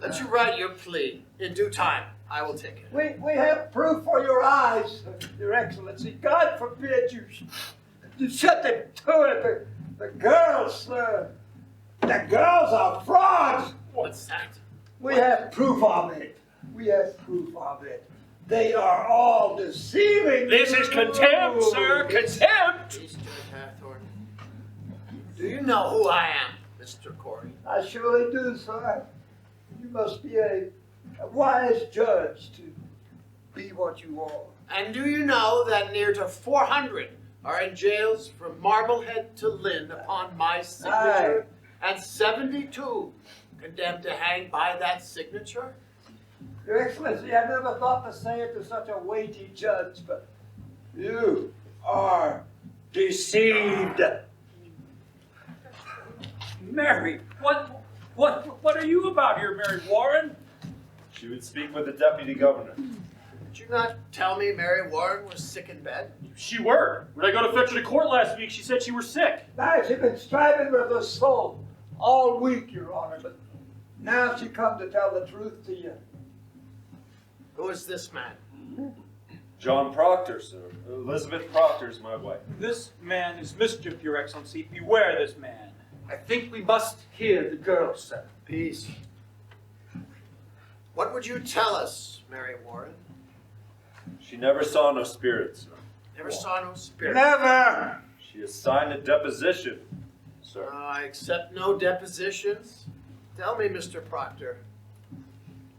Let you write your plea. In due time, I will take it. We have proof for your eyes, Your Excellency. God forbid you shut them to it. The girls, sir. The girls are frauds. What's that? We have proof of it. We have proof of it. They are all deceiving. This is contempt, sir. Contempt. Mr. Hathorne, do you know who I am, Mr. Corey? I surely do, sir. You must be a wise judge to be what you are. And do you know that near to 400 are in jails from Marblehead to Lynn upon my signature, and 72 condemned to hang by that signature? Your Excellency, I never thought to say it to such a weighty judge, but you are deceived. Mary, what are you about here, Mary Warren? She would speak with the deputy governor. Did you not tell me Mary Warren was sick in bed? She were. When I go to fetch her to court last week, she said she were sick. Now, she's been striving with her soul all week, Your Honor, but now she come to tell the truth to you. Who is this man? John Proctor, sir. Elizabeth Proctor is my wife. This man is mischief, Your Excellency. Beware this man. I think we must hear the girl, sir. Peace. What would you tell us, Mary Warren? She never saw no spirits, sir. Never saw no spirit. Never! She has signed a deposition, sir. I accept no depositions. Tell me, Mr. Proctor,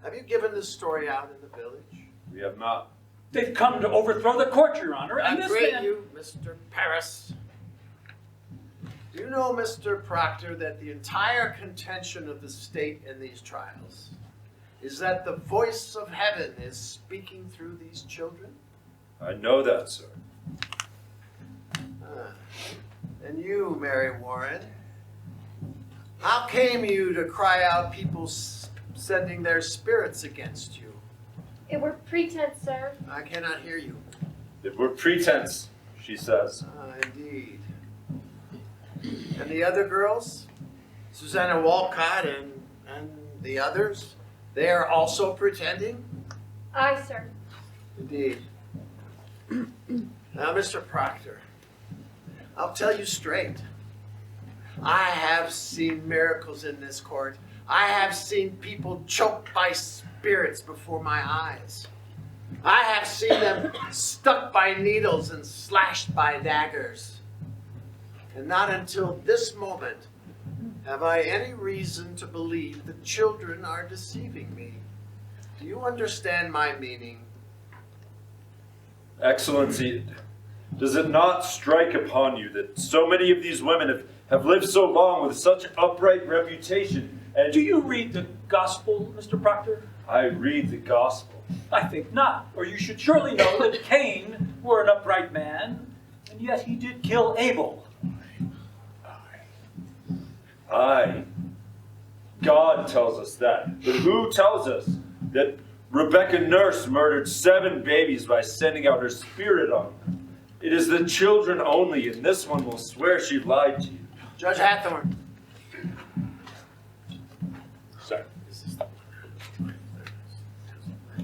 have you given this story out in the village? We have not. They've come to overthrow the court, Your Honor, and I this pray man... you, Mr. Paris. Do you know, Mr. Proctor, that the entire contention of the state in these trials is that the voice of heaven is speaking through these children? I know that, sir. And you, Mary Warren, how came you to cry out people sending their spirits against you? It were pretense, sir. I cannot hear you. It were pretense, she says. Indeed. And the other girls? Susanna Walcott and the others? They are also pretending? Aye, sir. Indeed. Now, Mr. Proctor, I'll tell you straight. I have seen miracles in this court. I have seen people choked by spirits before my eyes. I have seen them stuck by needles and slashed by daggers. And not until this moment have I any reason to believe the children are deceiving me. Do you understand my meaning? Excellency, does it not strike upon you that so many of these women have lived so long with such upright reputation? And do you read the gospel, Mr. Proctor? I read the gospel. I think not, or you should surely know that Cain were an upright man, and yet he did kill Abel. Aye. God tells us that. But who tells us that Rebecca Nurse murdered 7 babies by sending out her spirit on them? It is the children only, and this one will swear she lied to you. Judge Hathorne. Sir.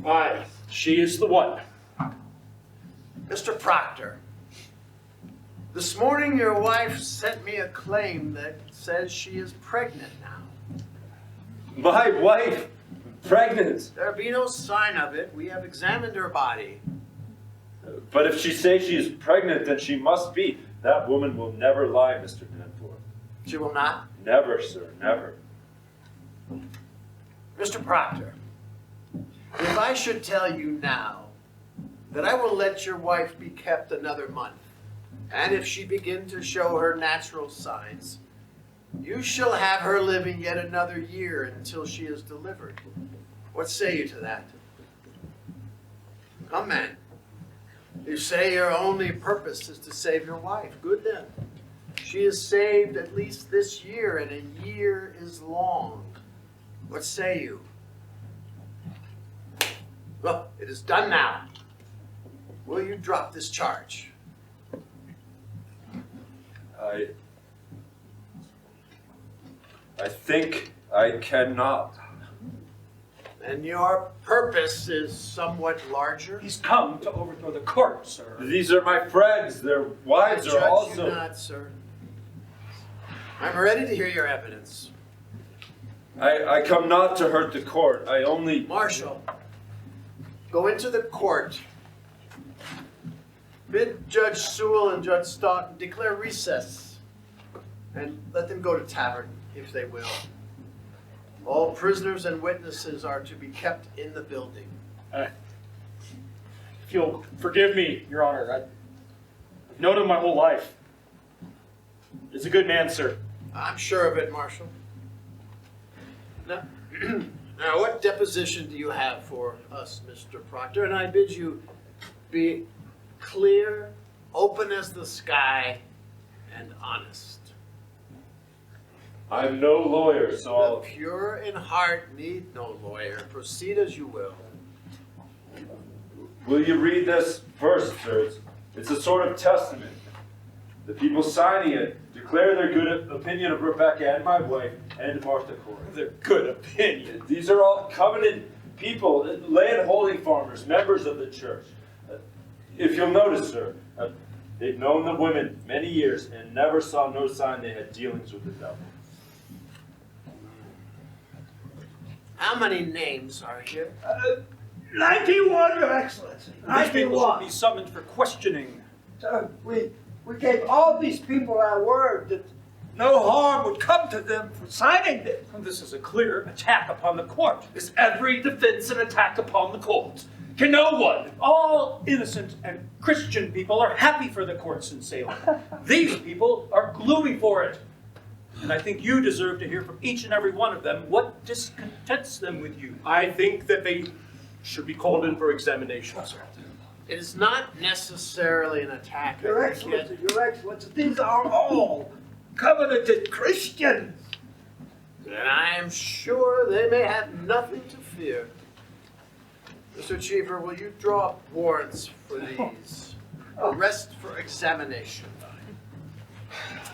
Aye, she is the one. Mr. Proctor, this morning your wife sent me a claim that says she is pregnant now. My wife? Pregnant? There be no sign of it. We have examined her body. But if she says she is pregnant, then she must be. That woman will never lie, Mr. Danforth. She will not? Never, sir, never. Mr. Proctor, if I should tell you now that I will let your wife be kept another month, and if she begin to show her natural signs, you shall have her living yet another year until she is delivered. What say you to that? Come, man. You say your only purpose is to save your wife. Good then. She is saved at least this year, and a year is long. What say you? Well, it is done now. Will you drop this charge? I think I cannot. And your purpose is somewhat larger? He's come to overthrow the court, sir. These are my friends. Their wives are also... I judge you not, sir. I'm ready to hear your evidence. I come not to hurt the court. I only... Marshal, go into the court. Bid Judge Sewell and Judge Staunton declare recess. And let them go to tavern, if they will. All prisoners and witnesses are to be kept in the building. If you'll forgive me, Your Honor, I've known him my whole life. He's a good man, sir. I'm sure of it, Marshal. Now, now, what deposition do you have for us, Mr. Proctor? And I bid you be clear, open as the sky, and honest. I'm no lawyer, so I'll... The pure in heart need no lawyer. Proceed as you will. Will you read this first, sir? It's a sort of testament. The people signing it declare their good opinion of Rebecca and my wife and Martha Corey. Their good opinion? These are all covenant people, land holding farmers, members of the church. If you'll notice, sir, they've known the women many years and never saw no sign they had dealings with the devil. How many names are here? 91, Your Excellency. These people should 91. be summoned for questioning. So we gave all these people our word that no harm would come to them for signing this. And this is a clear attack upon the court. Is every defense an attack upon the court? To no one. All innocent and Christian people are happy for the courts in Salem. These people are gloomy for it. And I think you deserve to hear from each and every one of them what discontents them with you. I think that they should be called in for examination, sir. It is not necessarily an attack. Your Excellency, these are all covenanted Christians. And I am sure they may have nothing to fear. Mr. Cheever, will you draw up warrants for these? Arrest for examination.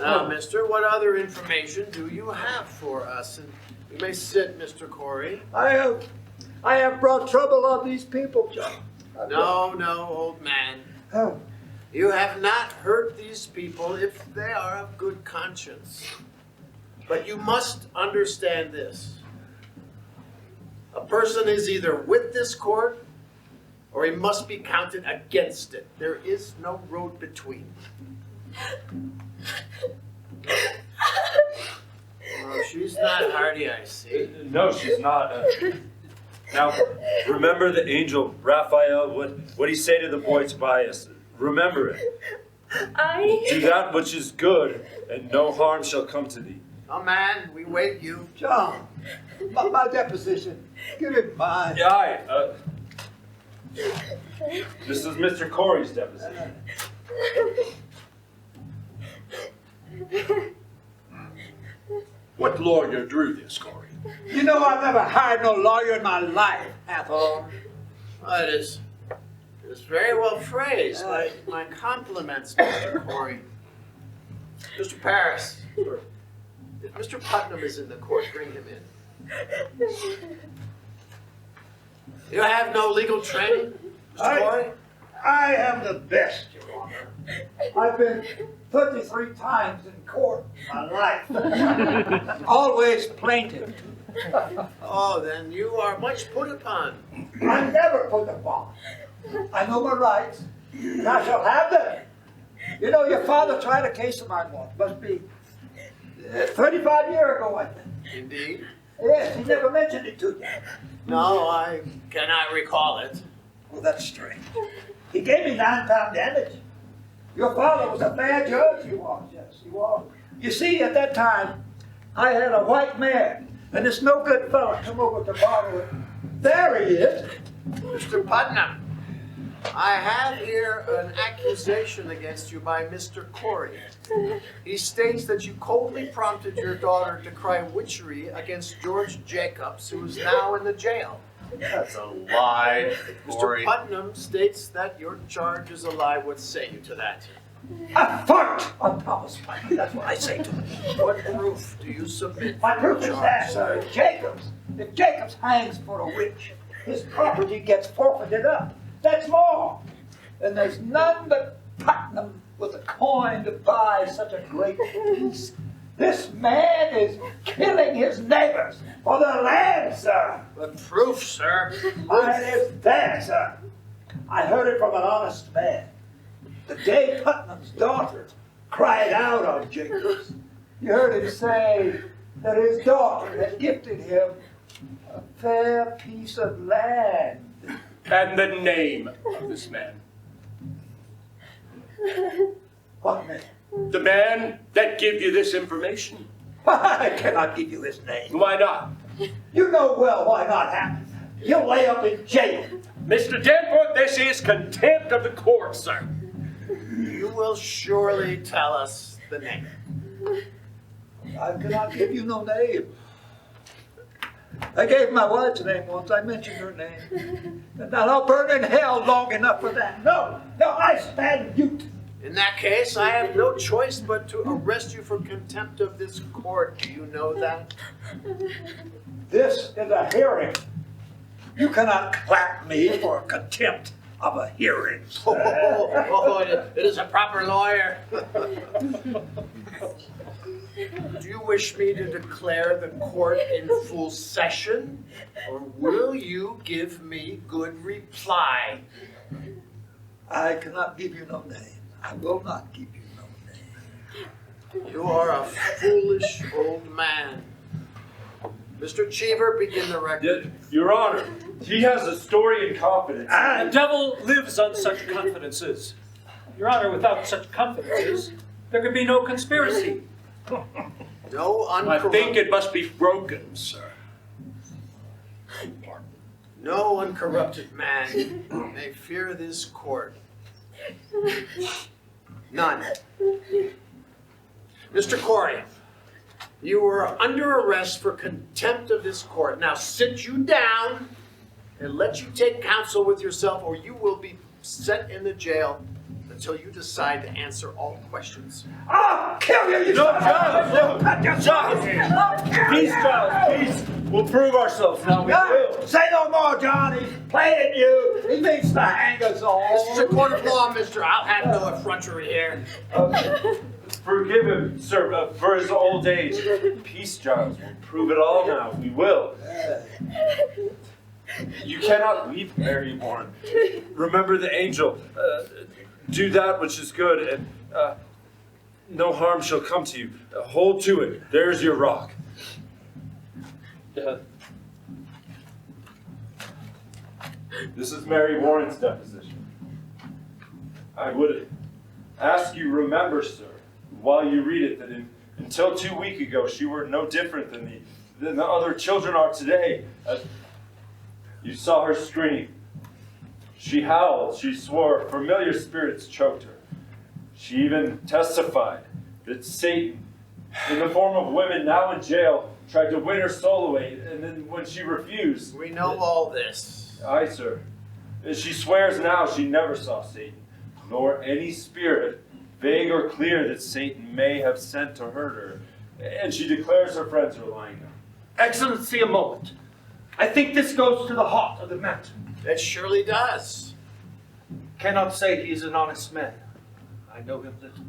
Now, mister, what other information do you have for us? And you may sit, Mr. Corey. I have brought trouble on these people, John. No, old man. Oh. You have not hurt these people if they are of good conscience. But you must understand this. A person is either with this court or he must be counted against it. There is no road between. Oh, she's not hardy, I see. No, she's not. Now, remember the angel Raphael, what he say to the boy Tobias. Remember it. Do that which is good, and no harm shall come to thee. Oh, man, we wait you. John, my deposition. Give it mine. Yeah, aye. This is Mr. Corey's deposition. What lawyer drew this, Corey? You know I've never hired no lawyer in my life, Hathor. Well, it is very well phrased. My compliments, Mr. Corey. Mr. Paris, if Mr. Putnam is in the court, bring him in. You have no legal training, Mr. Corey? I am the best, Your Honor. I've been 33 times in court in my life. Always plaintiff. Oh, then you are much put upon. I'm never put upon. I know my rights, and I shall have them. You know, your father tried a case of mine once. Must be 35 years ago, I think. Indeed? Yes, he never mentioned it to you. No, I cannot recall it. Well, that's strange. He gave me £9 damage. Your father was a fair judge, he was, yes, he was. You see, at that time, I had a white man, and this no good fella come over to borrow it. There he is. Mr. Putnam, I have here an accusation against you by Mr. Corey. He states that you coldly prompted your daughter to cry witchery against George Jacobs, who is now in the jail. That's a lie, Corey. Mr. Putnam states that your charge is a lie. What say you to that? A fart on Thomas Putnam. That's what I say to him. What proof do you submit? My for your proof is charge, that, sir? if Jacobs hangs for a witch, his property gets forfeited up. That's more. And there's none but Putnam with a coin to buy such a great peace. This man is killing his neighbors for the land, sir. The proof, sir. Mine is there, sir. I heard it from an honest man. The day Putnam's daughter cried out on Jacobs, you heard him say that his daughter had gifted him a fair piece of land. And the name of this man. What man? The man that gave you this information. I cannot give you his name. Why not? You know well why not happen. He'll lay up in jail. Mr. Danforth, this is contempt of the court, sir. You will surely tell us the name. I cannot give you no name. I gave my wife's name once. I mentioned her name. And I'll burn in hell long enough for that. No, I stand mute. In that case, I have no choice but to arrest you for contempt of this court. Do you know that? This is a hearing. You cannot clap me for contempt of a hearing. It is a proper lawyer. Do you wish me to declare the court in full session, or will you give me good reply? I cannot give you no name. I will not give you no name. You are a foolish old man. Mr. Cheever, begin the record. Your Honor, he has a story in confidence. The devil lives on such confidences. Your Honor, without such confidences, there could be no conspiracy. I think it must be broken, sir. No uncorrupted man may fear this court. None. Mr. Corey, you are under arrest for contempt of this court. Now sit you down and let you take counsel with yourself, or you will be set in the jail until you decide to answer all questions. I'll kill you, you No, son of a- Charles, I'll kill Peace, you. Charles, peace. We'll prove ourselves now. We will. Say no more, John. He's playing you. He means to hang us all. This is a court of law, mister. I'll have no effrontery here. Forgive him, sir, for his old age. Peace, Charles. We'll prove it all now. We will. You cannot weep, Mary Warren. Remember the angel. Do that which is good, and no harm shall come to you. Hold to it. There's your rock. This is Mary Warren's deposition. I would ask you remember, sir, while you read it, that until 2 weeks ago, she were no different than the other children are today. You saw her scream. She howled, she swore, familiar spirits choked her. She even testified that Satan, in the form of women now in jail, tried to win her soul away, and then when she refused... We know all this. Aye, sir. She swears now she never saw Satan, nor any spirit, vague or clear, that Satan may have sent to hurt her. And she declares her friends are lying now. Excellency, a moment. I think this goes to the heart of the matter. It surely does. Cannot say he is an honest man. I know him little.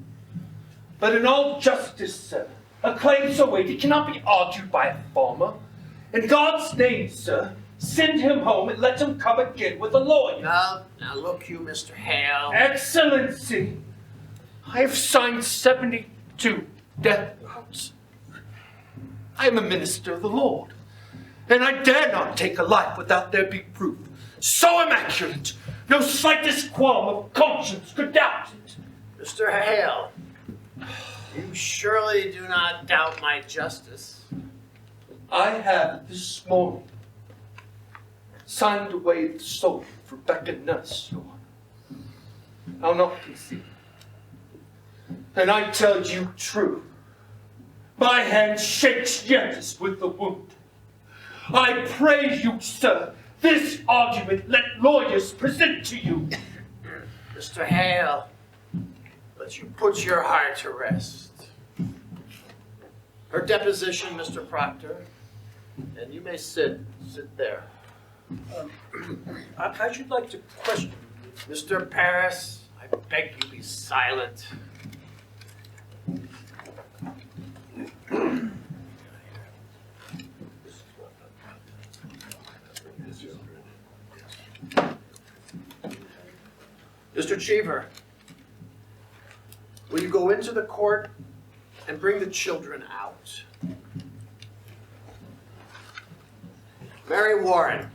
But in all justice, sir, a claim so weighty cannot be argued by a farmer. In God's name, sir, send him home and let him come again with a lawyer. Now look you, Mr. Hale. Excellency, I have signed 72 death warrants. I am a minister of the Lord, and I dare not take a life without there be proof. So immaculate, no slightest qualm of conscience could doubt it. Mr. Hale, you surely do not doubt my justice. I have this morning signed away the soul for Rebecca Nuss, Your Honor. I'll not concede. And I tell you true, my hand shakes yet as with the wound. I pray you, sir, this argument let lawyers present to you. Mr. Hale, let you put your heart to rest. Her deposition, Mr. Proctor, and you may sit there. I should like to question. Mr. Paris, I beg you be silent. Mr. Cheever, will you go into the court and bring the children out? Mary Warren,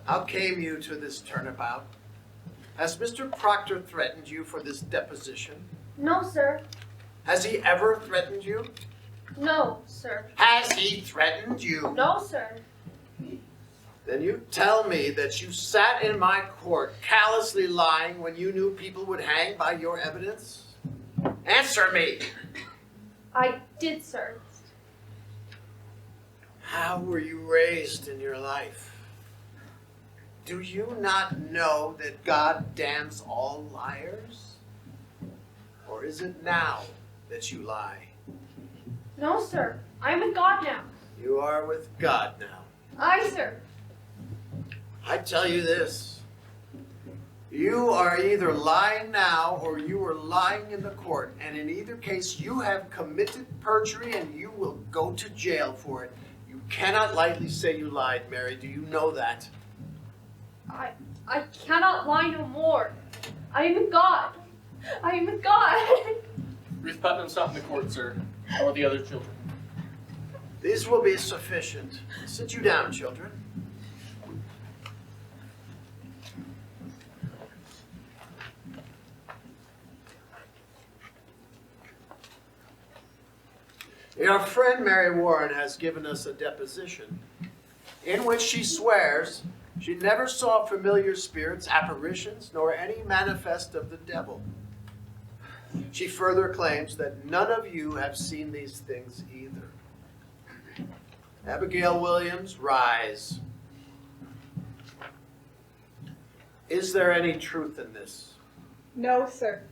how came you to this turnabout? Has Mr. Proctor threatened you for this deposition? No, sir. Has he ever threatened you? No, sir. Has he threatened you? No, sir. Then you tell me that you sat in my court callously lying when you knew people would hang by your evidence? Answer me! I did, sir. How were you raised in your life? Do you not know that God damns all liars? Or is it now that you lie? No, sir. I'm with God now. You are with God now. Aye, sir. I tell you this. You are either lying now or you are lying in the court. And in either case, you have committed perjury and you will go to jail for it. You cannot lightly say you lied, Mary. Do you know that? I cannot lie no more. I am with God. I am with God. Ruth Putnam's not in the court, sir. Or the other children. These will be sufficient. Sit you down, children. Your friend Mary Warren has given us a deposition in which she swears she never saw familiar spirits, apparitions, nor any manifest of the devil. She further claims that none of you have seen these things either. Abigail Williams, rise. Is there any truth in this? No, sir.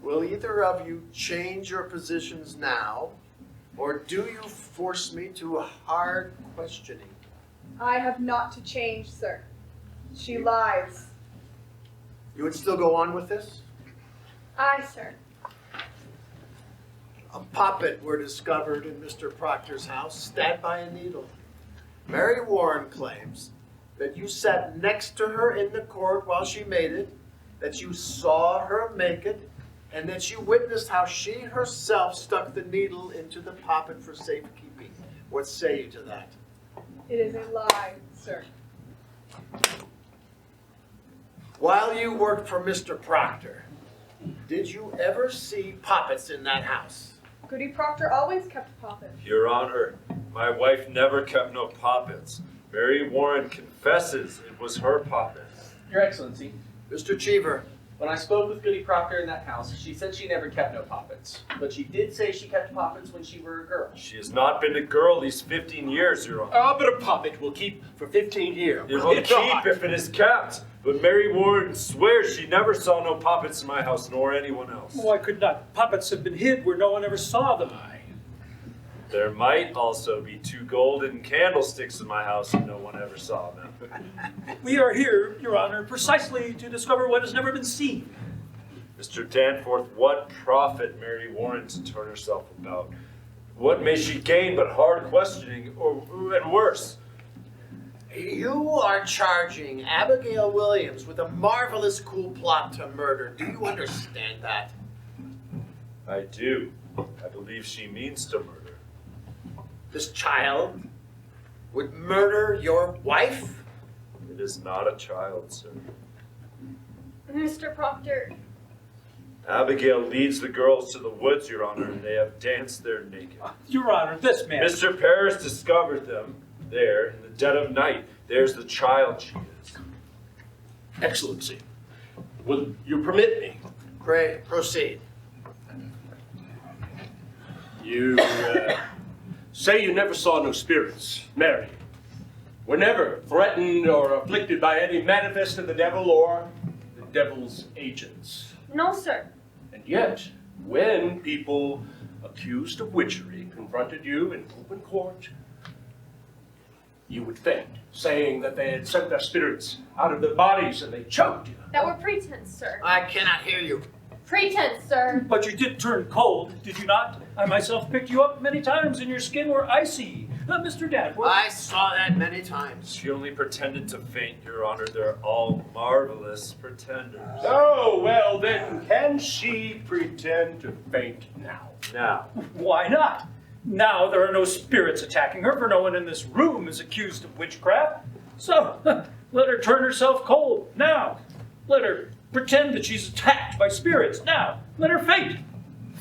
Will either of you change your positions now, or do you force me to a hard questioning? I have not to change, sir. She lies. You would still go on with this? Aye, sir. A poppet were discovered in Mr. Proctor's house, stabbed by a needle. Mary Warren claims that you sat next to her in the court while she made it, that you saw her make it, and that you witnessed how she herself stuck the needle into the poppet for safekeeping. What say you to that? It is a lie, sir. While you worked for Mr. Proctor, did you ever see poppets in that house? Goody Proctor always kept poppets. Your Honor, my wife never kept no poppets. Mary Warren confesses it was her poppet. Your Excellency. Mr. Cheever. When I spoke with Goody Proctor in that house, she said she never kept no poppets. But she did say she kept poppets when she were a girl. She has not been a girl these 15 years, Your Honor. Ah, but a poppet will keep for 15 years. It will keep if it is kept. But Mary Warren swears she never saw no poppets in my house, nor anyone else. Why could not? Puppets have been hid where no one ever saw them. There might also be 2 golden candlesticks in my house and no one ever saw them. We are here, Your Honor, precisely to discover what has never been seen. Mr. Danforth, what profit Mary Warren to turn herself about? What may she gain but hard questioning, and worse? You are charging Abigail Williams with a marvelous cool plot to murder. Do you understand that? I do. I believe she means to murder. This child would murder your wife? It is not a child, sir. Mr. Proctor. Abigail leads the girls to the woods, Your Honor, and they have danced there naked. Your Honor, this man... Mr. Paris discovered them there in the dead of night. There's the child she is. Excellency, will you permit me? Pray, proceed. You say you never saw no spirits, Mary. Were never threatened or afflicted by any manifest of the devil or the devil's agents. No, sir. And yet, when people accused of witchery confronted you in open court, you would faint, saying that they had sent their spirits out of their bodies and they choked you. That were pretense, sir. I cannot hear you. Pretense, sir. But you did turn cold, did you not? I myself picked you up many times and your skin were icy. Mr. Danforth. I saw that many times. She only pretended to faint, Your Honor. They're all marvelous pretenders. Oh, well then, can she pretend to faint now? Now. Why not? Now there are no spirits attacking her, for no one in this room is accused of witchcraft. So, let her turn herself cold, now. Let her pretend that she's attacked by spirits, now. Let her faint.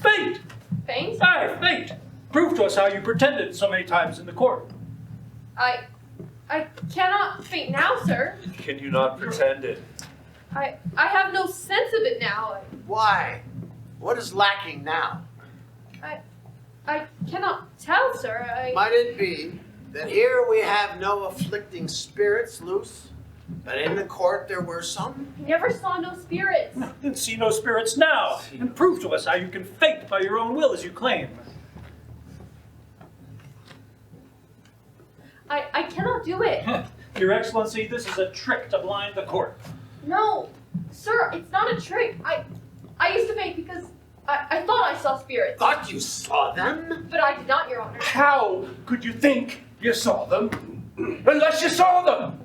Faint! Faint? Aye, faint. Prove to us how you pretended so many times in the court. I cannot faint now, sir. Can you not pretend it? I have no sense of it now. Why? What is lacking now? I cannot tell, sir. Might it be that here we have no afflicting spirits loose, but in the court there were some? I never saw no spirits. Then see no spirits now, and prove to us how you can faint by your own will as you claim. I cannot do it. Your Excellency, this is a trick to blind the court. No, sir, it's not a trick. I used to faint because I thought I saw spirits. Thought you saw them? But I did not, Your Honor. How could you think you saw them unless you saw them?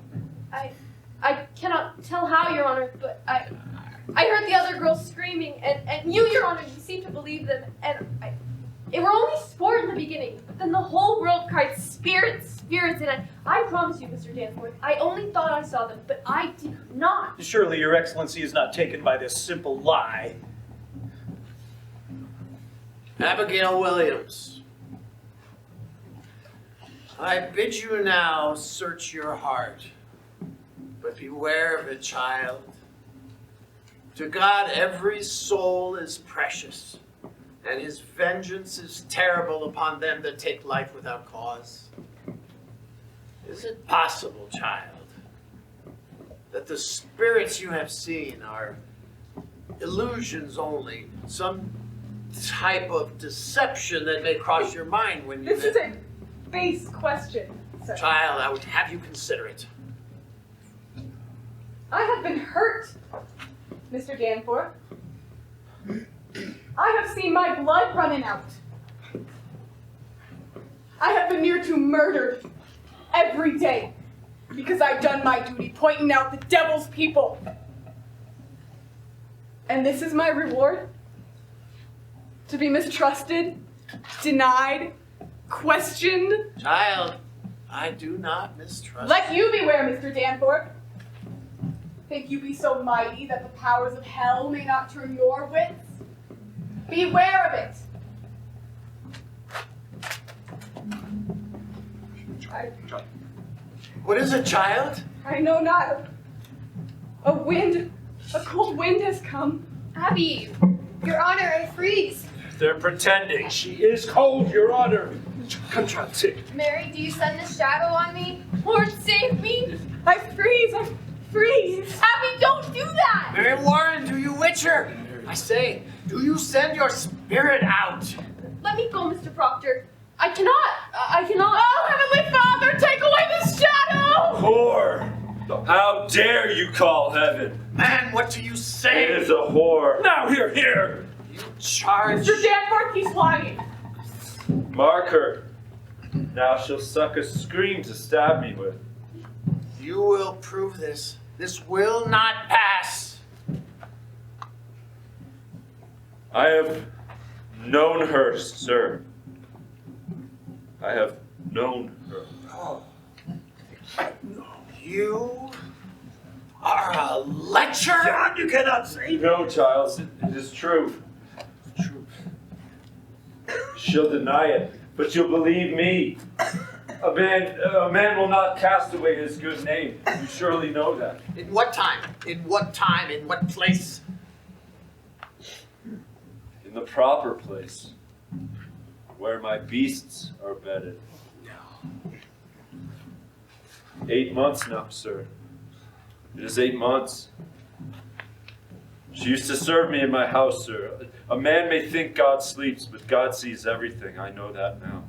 I cannot tell how, Your Honor, but I heard the other girls screaming, and you, Your Honor, you seem to believe them, and It were only sport in the beginning, but then the whole world cried spirits, spirits, and I promise you, Mr. Danforth, I only thought I saw them, but I did not. Surely your excellency is not taken by this simple lie. Abigail Williams, I bid you now search your heart, but beware of it, child. To God, every soul is precious, and his vengeance is terrible upon them that take life without cause. Is it possible, child, that the spirits you have seen are illusions only, some type of deception that may cross your mind when you... This is a base question, sir. Child, I would have you consider it. I have been hurt, Mr. Danforth. I have seen my blood running out. I have been near to murdered every day because I've done my duty pointing out the devil's people. And this is my reward? To be mistrusted, denied, questioned? Child, I do not mistrust. Let you beware, Mr. Danforth. Think you be so mighty that the powers of hell may not turn your wits? Beware of it. What is it, child? I know not. A cold wind has come. Abby, Your Honor, I freeze. They're pretending. She is cold, Your Honor. Contracting. Mary, do you send the shadow on me? Lord, save me. I freeze. Abby, don't do that. Mary Warren, do you witch her? I say, do you send your spirit out? Let me go, Mr. Proctor. I cannot. Oh, Heavenly Father, take away this shadow! Whore! How dare you call heaven? Man, what do you say? It is a whore. Now, here! You charge... Mr. Danforth, he's lying. Mark her. Now she'll suck a scream to stab me with. You will prove this. This will not pass. I have known her, sir. I have known her. Oh. You are a lecher? John, you cannot say No, Giles, it is true. True. She'll deny it, but you'll believe me. A man will not cast away his good name. You surely know that. In what time? In what time? In what place? In the proper place, where my beasts are bedded. 8 months now, sir. It is 8 months. She used to serve me in my house, sir. A man may think God sleeps, but God sees everything. I know that now.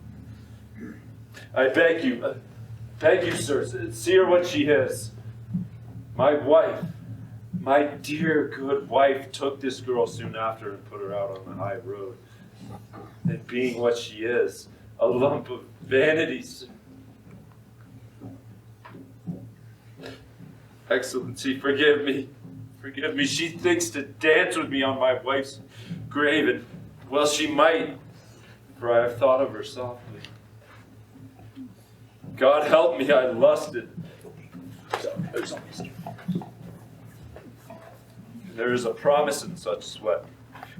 I beg you, sir, see her what she is. My wife, my dear good wife, took this girl soon after and put her out on the high road. And being what she is, a lump of vanity, sir. Excellency, forgive me. Forgive me. She thinks to dance with me on my wife's grave, and well, she might, for I have thought of her softly. God help me, I lusted. There is a promise in such sweat,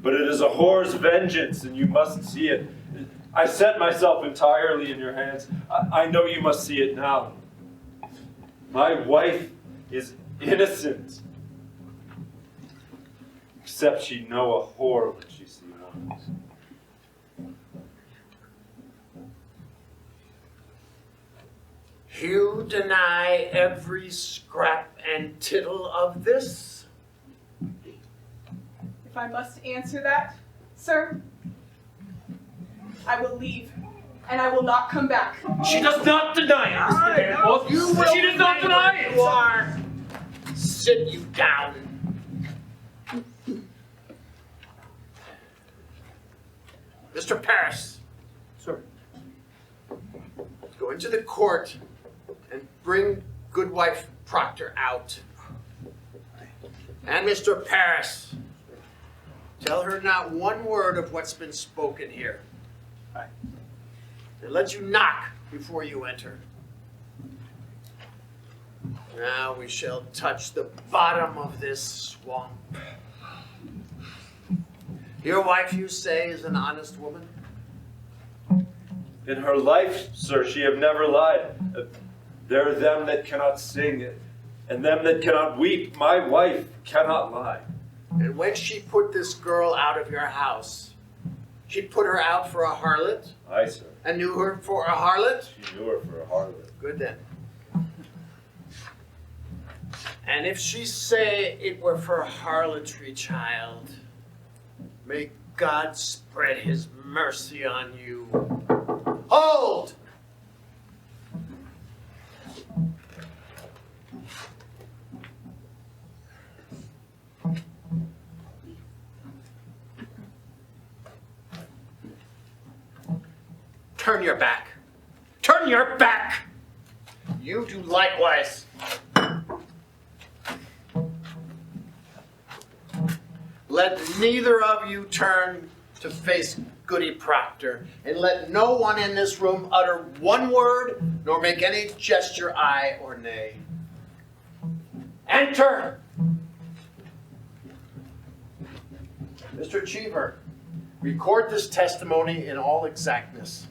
but it is a whore's vengeance, and you must see it. I set myself entirely in your hands. I know you must see it now. My wife is innocent, except she know a whore when she see one. You deny every scrap and tittle of this? If I must answer that, sir, I will leave, and I will not come back. She does not deny it, Mr. Danforth. You will She does not deny it. You are. Sit you down. Mr. Paris. Sir. Go into the court and bring Goodwife Proctor out. And Mr. Paris, tell her not one word of what's been spoken here. They let you knock before you enter. Now we shall touch the bottom of this swamp. Your wife, you say, is an honest woman? In her life, sir, she have never lied. There are them that cannot sing, and them that cannot weep. My wife cannot lie. And when she put this girl out of your house, she put her out for a harlot? Aye, sir. And knew her for a harlot? She knew her for a harlot. Good then. And if she say it were for harlotry, child, may God spread his mercy on you. Hold! Turn your back. Turn your back! You do likewise. Let neither of you turn to face Goody Proctor, and let no one in this room utter one word, nor make any gesture, aye or nay. Enter! Mr. Cheever, record this testimony in all exactness.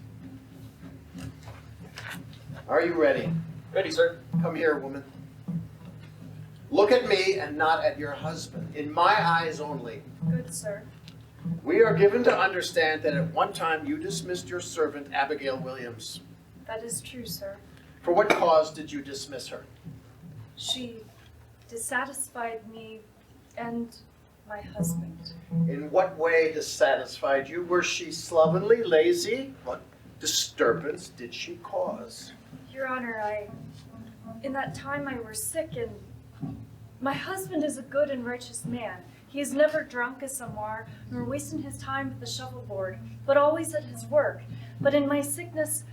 Are you ready? Ready, sir. Come here, woman. Look at me and not at your husband. In my eyes only. Good, sir. We are given to understand that at one time you dismissed your servant, Abigail Williams. That is true, sir. For what cause did you dismiss her? She dissatisfied me and my husband. In what way dissatisfied you? Was she slovenly, lazy? What disturbance did she cause? Your Honor, in that time I was sick, and my husband is a good and righteous man. He is never drunk as some are, nor wasting his time at the shovelboard, but always at his work. But in my sickness,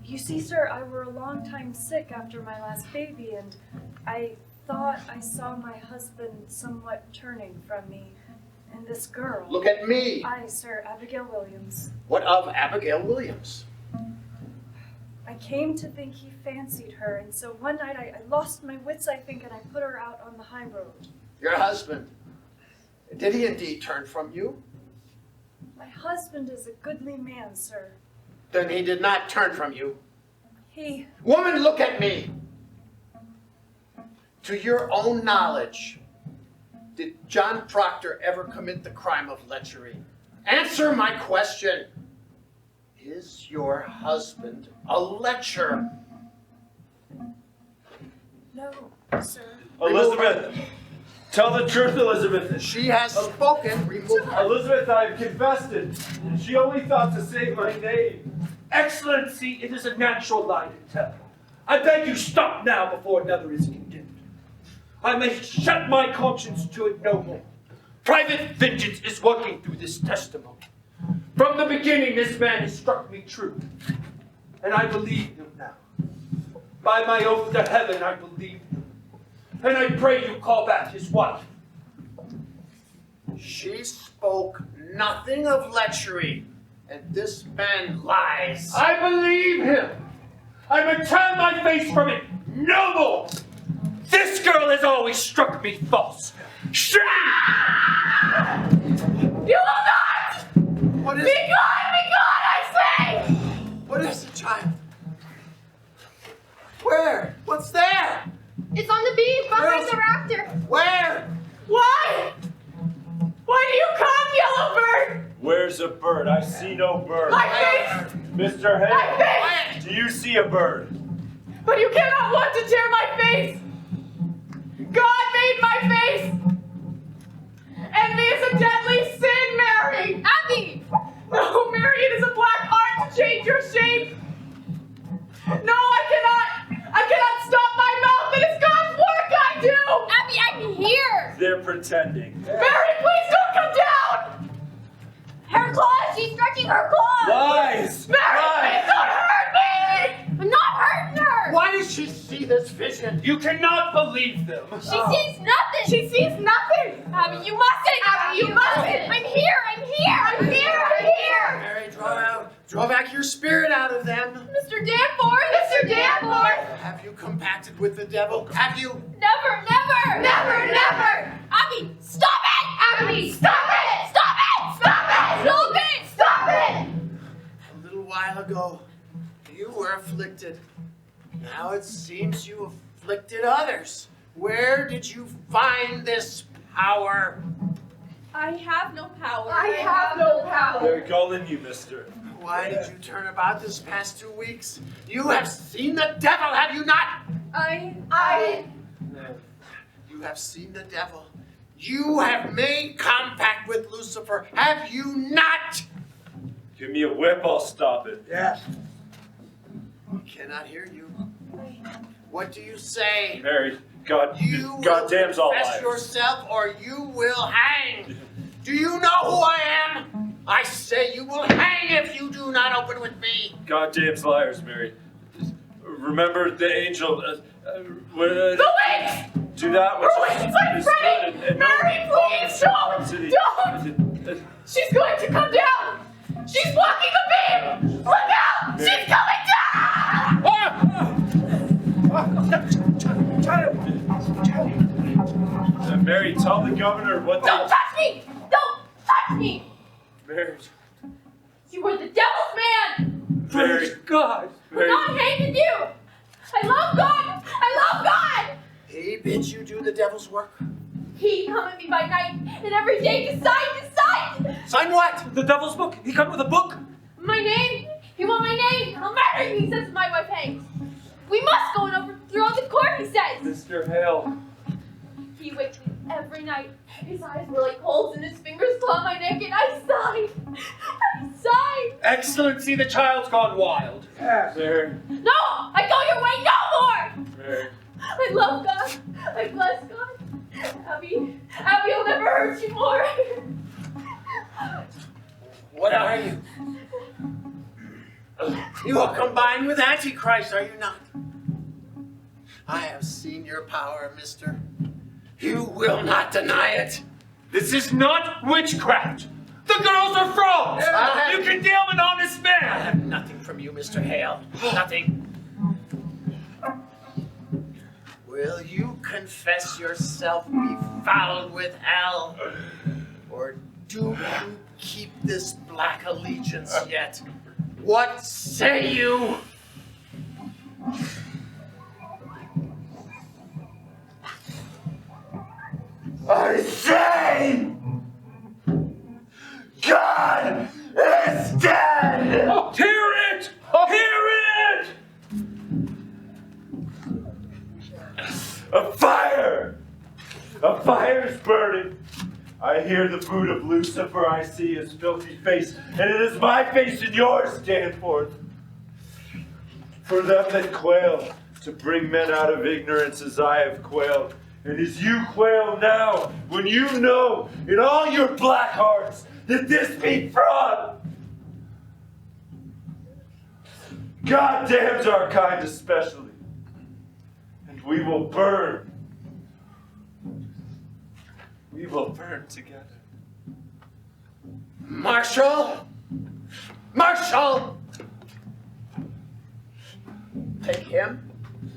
you see, sir, I were a long time sick after my last baby, and I thought I saw my husband somewhat turning from me, and this girl. Look at me! Aye, sir, Abigail Williams. What of Abigail Williams? I came to think he fancied her, and so one night I lost my wits, I think, and I put her out on the high road. Your husband, did he indeed turn from you? My husband is a goodly man, sir. Then he did not turn from you. He... Woman, look at me! To your own knowledge, did John Proctor ever commit the crime of lechery? Answer my question. Is your husband a lecher? No, sir. Elizabeth! Tell the truth, Elizabeth. She has spoken. Remove her. Elizabeth, I have confessed it. She only thought to save my name. Excellency, it is a natural lie to tell. I beg you stop now before another is condemned. I may shut my conscience to it no more. Private vengeance is working through this testimony. From the beginning, this man has struck me true, and I believe him now. By my oath to heaven, I believe him. And I pray you call back his wife. She spoke nothing of lechery, and this man lies. I believe him. I would turn my face from it no more. This girl has always struck me false. She! You will not! What is Be gone, I say! What is it, child? Where? What's there? It's on the beam behind the raptor. Where? Why? Why do you come, yellow bird? Where's a bird? I see no bird. My face! Mr. My Hale, face! do you see a bird? But you cannot want to tear my face! God made my face! Envy is a deadly sin, Mary! Abby! No, Mary, it is a black art to change your shape! No, I cannot stop my mouth! It is God's work I do! Abby, I'm here! They're pretending. Mary, please don't come down! Her claws! She's stretching her claws! Lies! Mary, Lies! please don't hurt me! I'm not hurting her! Why does she see this vision? You cannot believe them. She sees nothing! She sees nothing! Abby, you mustn't! Abby, you mustn't! I'm here! I'm here! I'm here! I'm here! Mary, draw out. Draw back your spirit out of them. Mr. Danforth! Mr. Danforth! Have you compacted with the devil? Have you? Never, never! Never, never! Abby, stop it! Abby, stop it! Stop it! Stop it! Stop it! Stop it! A little while ago, you were afflicted. Now it seems you afflicted others. Where did you find this power? I have no power. I have no power. They're calling you, mister. Why did you turn about this past 2 weeks? You have seen the devil, have you not? You have seen the devil. You have made compact with Lucifer, have you not? Give me a whip, I'll stop it. Yes. I cannot hear you. What do you say? Mary, God damns all confess liars. yourself or you will hang. Do you know who I am? I say you will hang if you do not open with me. God damns liars, Mary. Remember the angel. The witch! Do that which Ruins my friend! Mary, please, don't! She's going to come down! She's blocking the beam! Look out! Mary. She's coming down! Mary, tell the governor what Don't touch me! Don't touch me! Mary. You were the devil's man! Mary. God! We're not hanging you! I love God! I love God! He bids you do the devil's work. He come at me by night and every day decide! Sign what? The devil's book. He come with a book. My name? He want my name! He'll murder me, says my wife hangs. We must go and overthrow the court, he says! Mr. Hale. He wakes me every night. His eyes were like holes and his fingers claw my neck and I sighed. I sighed. Excellency, the child's gone wild. Yes. Mary. No! I go your way no more! Mary. I love God. I bless God. Abby will never hurt you more. What are you? You are combined with Antichrist, are you not? I have seen your power, mister. You will not deny it. This is not witchcraft. The girls are frauds. You condemn an honest I man. have nothing from you, Mr. Hale. Nothing. Will you confess yourself befouled with hell? Or do you keep this black allegiance yet? What say you? I say, God is dead! Hear it! Hear it! A fire! A fire's burning! I hear the boot of Lucifer, I see his filthy face, and it is my face and yours stand forth. For them that quail, to bring men out of ignorance as I have quailed, and as you quail now, when you know in all your black hearts that this be fraud. God damns our kind especially, and we will burn. We will burn together. Marshal! Marshal! Take him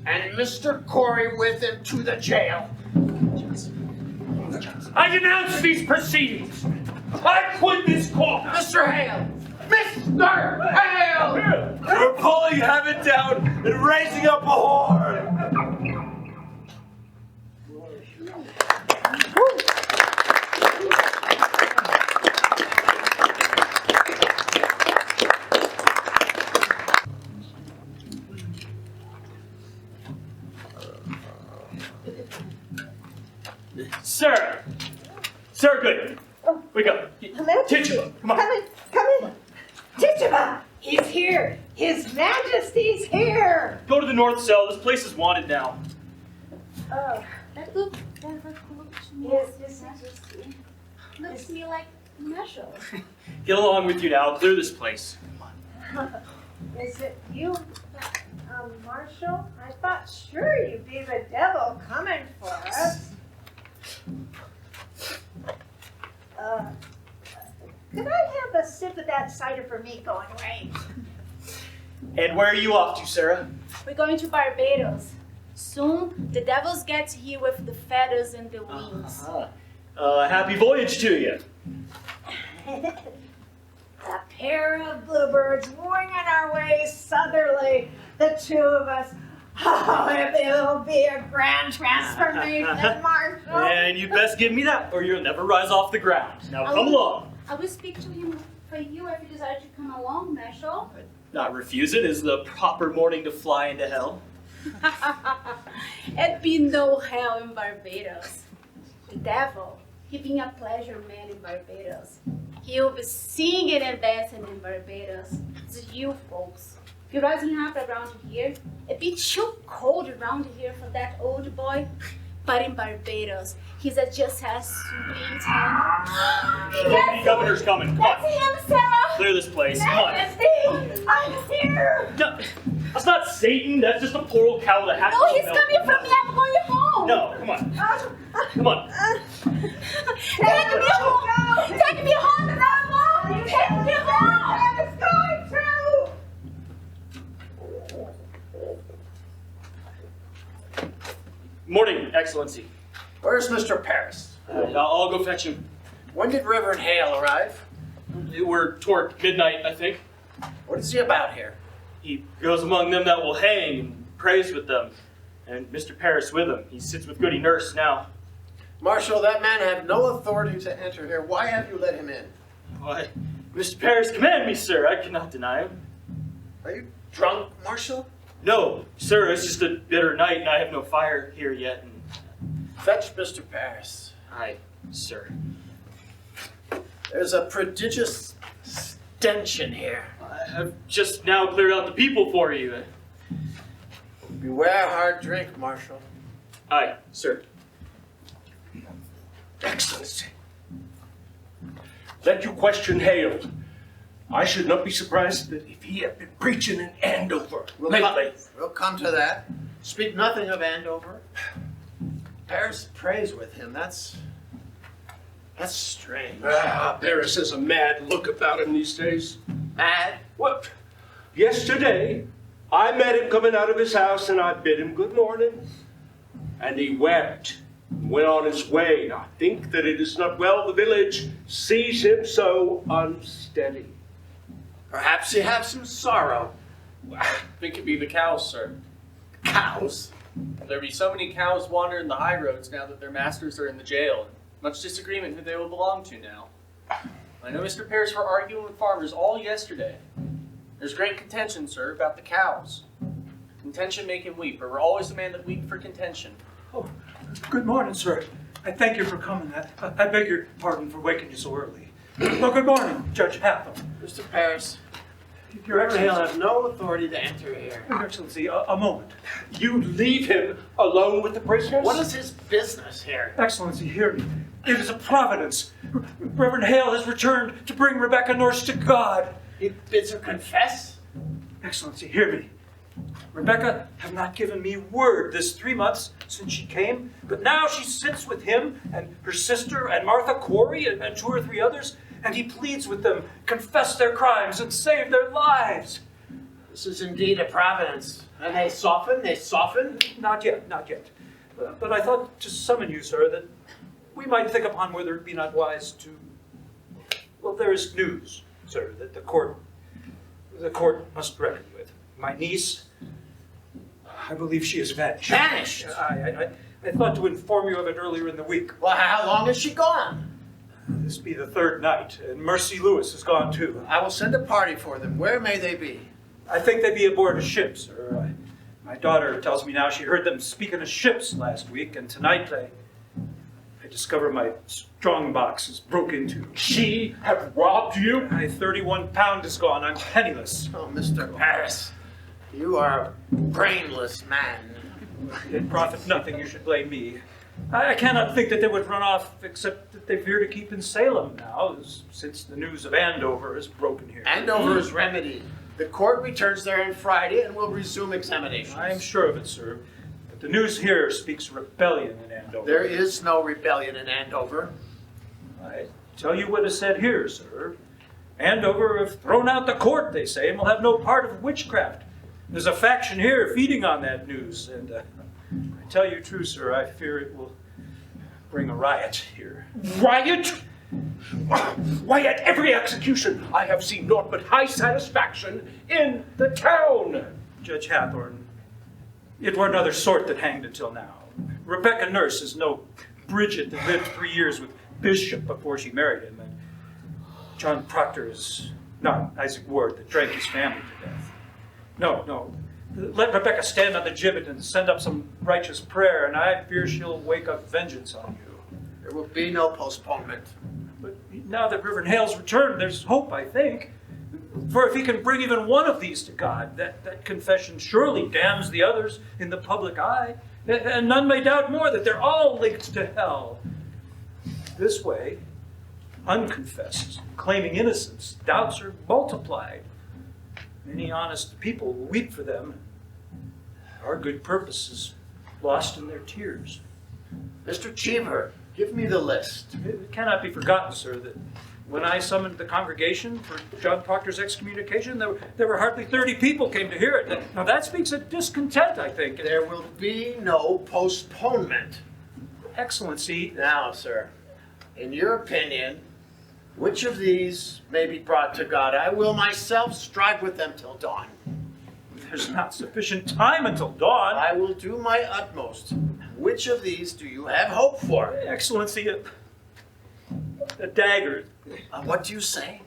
and Mr. Corey with him to the jail. I denounce these proceedings. I quit this court. Mr. Hale! Mr. Hale! We're pulling heaven down and raising up a horde. Sir! Sir, good. Wake up. Tituba, come on. Come in. Tituba! He's here. His Majesty's here. Go to the north cell. This place is wanted now. Oh, that looks Yes, looks to me like Marshall. Get along with you now. I'll clear this place. Is it you, Marshal? I thought sure you'd be the devil coming for us. Could I have a sip for that cider for me going away. And where are you off to, Sarah? We're going to Barbados. Soon, the devils get here with the feathers and the wings. Happy voyage to you. A pair of bluebirds winging our way southerly, the two of us. Oh, it'll be a grand transformation, Marshall. And you best give me that, or you'll never rise off the ground. Now come along. I will speak to him for you if you desire to come along, Marshall. Not refuse it is the proper morning to fly into hell. It'd be no hell in Barbados. The devil, he being a pleasure man in Barbados. He'll be singing and dancing in Barbados. It's you folks. If you're rising up around here, it'd be too cold around here for that old boy. But in Barbados, he's just as sweet and... The governor's coming. Come on. That's him, Sarah. Clear this place. Come on. I'm here. No, that's not Satan. That's just a poor old cow that has No, he's coming from me. I'm going home. No, come on. Come on. Take me home. Take me home, Grandma. Take me home. It's going to. Morning, Excellency. Where's Mr. Paris? I'll go fetch him. When did Reverend Hale arrive? We're toward midnight, I think. What is he about here? He goes among them that will hang and prays with them. And Mr. Paris with him. He sits with Goody Nurse now. Marshal, that man had no authority to enter here. Why have you let him in? Why, Mr. Paris command me, sir. I cannot deny him. Are you drunk, Marshal? No, sir. It's just a bitter night, and I have no fire here yet. And... Fetch Mr. Paris. Aye, sir. There's a prodigious stench in here. I have just now cleared out the people for you. Beware hard drink, Marshal. Aye, sir. Excellency, let you question Hale. I should not be surprised that if he had been preaching in Andover lately. We'll come to that. Speak nothing of Andover. Paris prays with him. That's strange. Paris has a mad look about him these days. Mad? What? Yesterday, I met him coming out of his house and I bid him good morning. And he wept and went on his way. I think that it is not well the village sees him so unsteady. Perhaps he has some sorrow. I think it'd be the cows, sir. Cows? There be so many cows wandering the high roads now that their masters are in the jail. Much disagreement who they will belong to now. I know Mr. Paris were arguing with farmers all yesterday. There's great contention, sir, about the cows. Contention make him weep, or we're always the man that weep for contention. Oh, good morning, sir. I thank you for coming. I beg your pardon for waking you so early. Well, good morning, Judge Hatham. Mr. Paris, Your Reverend Hale Excellency. have no authority to enter here. Your Excellency, a moment. You leave him alone with the prisoners? What is his business here? Excellency, hear me. It is a providence. Reverend Hale has returned to bring Rebecca Norse to God. He bids her confess? Excellency, hear me. Rebecca have not given me word this 3 months since she came, but now she sits with him and her sister and Martha Corey and 2 or 3 others, and he pleads with them, confess their crimes and save their lives. This is indeed a providence. And they soften? They soften? Not yet, not yet. But I thought to summon you, sir, that we might think upon whether it be not wise to... Well, there is news, sir, that the court must reckon with. My niece, I believe she is vanished. Vanished? I thought to inform you of it earlier in the week. Well, how long is she gone? This be the 3rd night, and Mercy Lewis is gone too. I will send a party for them. Where may they be? I think they be aboard a ship, sir. My daughter tells me now she heard them speaking of ships last week, and tonight I discover my strong box is broke into. She have robbed you? My 31 pound is gone. I'm penniless. Oh, Mr. Paris, you are a brainless man. It profit nothing. You should blame me. I cannot think that they would run off, except that they fear to keep in Salem now, since the news of Andover is broken here. Andover is remedied. The court returns there on Friday and will resume examinations. I am sure of it, sir. But the news here speaks rebellion in Andover. There is no rebellion in Andover. I tell you what is said here, sir. Andover have thrown out the court, they say, and will have no part of witchcraft. There's a faction here feeding on that news, and I tell you true, sir, I fear it will bring a riot here. Riot? Why, at every execution I have seen naught but high satisfaction in the town. Judge Hathorne, it were another sort that hanged until now. Rebecca Nurse is no Bridget that lived 3 years with Bishop before she married him, and John Proctor is not Isaac Ward that drank his family to death. No. Let Rebecca stand on the gibbet and send up some righteous prayer, and I fear she'll wake up vengeance on you. There will be no postponement. But now that Reverend Hale's returned, there's hope, I think. For if he can bring even one of these to God, that confession surely damns the others in the public eye. And none may doubt more that they're all linked to hell. This way, unconfessed, claiming innocence, doubts are multiplied. Many honest people will weep for them. Our good purpose is lost in their tears. Mr. Cheever, give me the list. It cannot be forgotten, sir, that when I summoned the congregation for John Proctor's excommunication, there were hardly 30 people came to hear it. Now that speaks of discontent, I think. There will be no postponement. Excellency. Now, sir, in your opinion, which of these may be brought to God? I will myself strive with them till dawn. There's not sufficient time until dawn. I will do my utmost. Which of these do you have hope for? Excellency, a dagger. What do you say?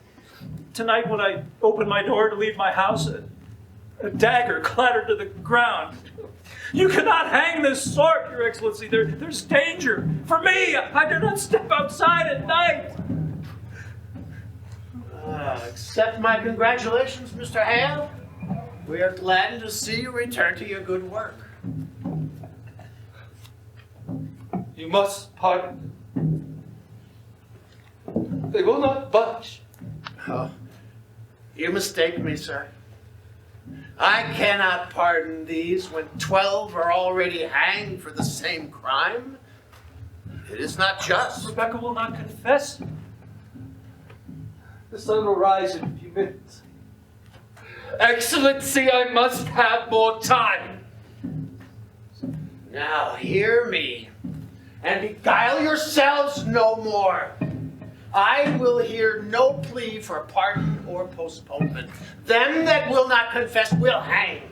Tonight when I opened my door to leave my house, a dagger clattered to the ground. You cannot hang this sword, Your Excellency. There's danger. For me, I do not step outside at night. Accept my congratulations, Mr. Hale. We are glad to see you return to your good work. You must pardon them. They will not budge. Oh, you mistake me, sir. I cannot pardon these when 12 are already hanged for the same crime. It is not just. Rebecca will not confess. The sun will rise in a few minutes. Excellency, I must have more time. Now hear me, and beguile yourselves no more. I will hear no plea for pardon or postponement. Them that will not confess will hang.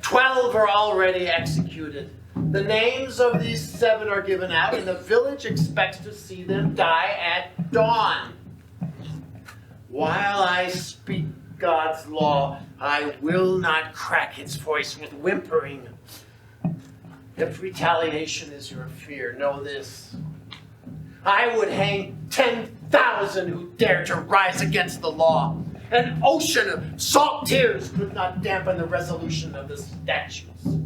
12 are already executed. The names of these 7 are given out, and the village expects to see them die at dawn. While I speak God's law, I will not crack its voice with whimpering. If retaliation is your fear, know this. I would hang 10,000 who dare to rise against the law. An ocean of salt tears could not dampen the resolution of the statutes.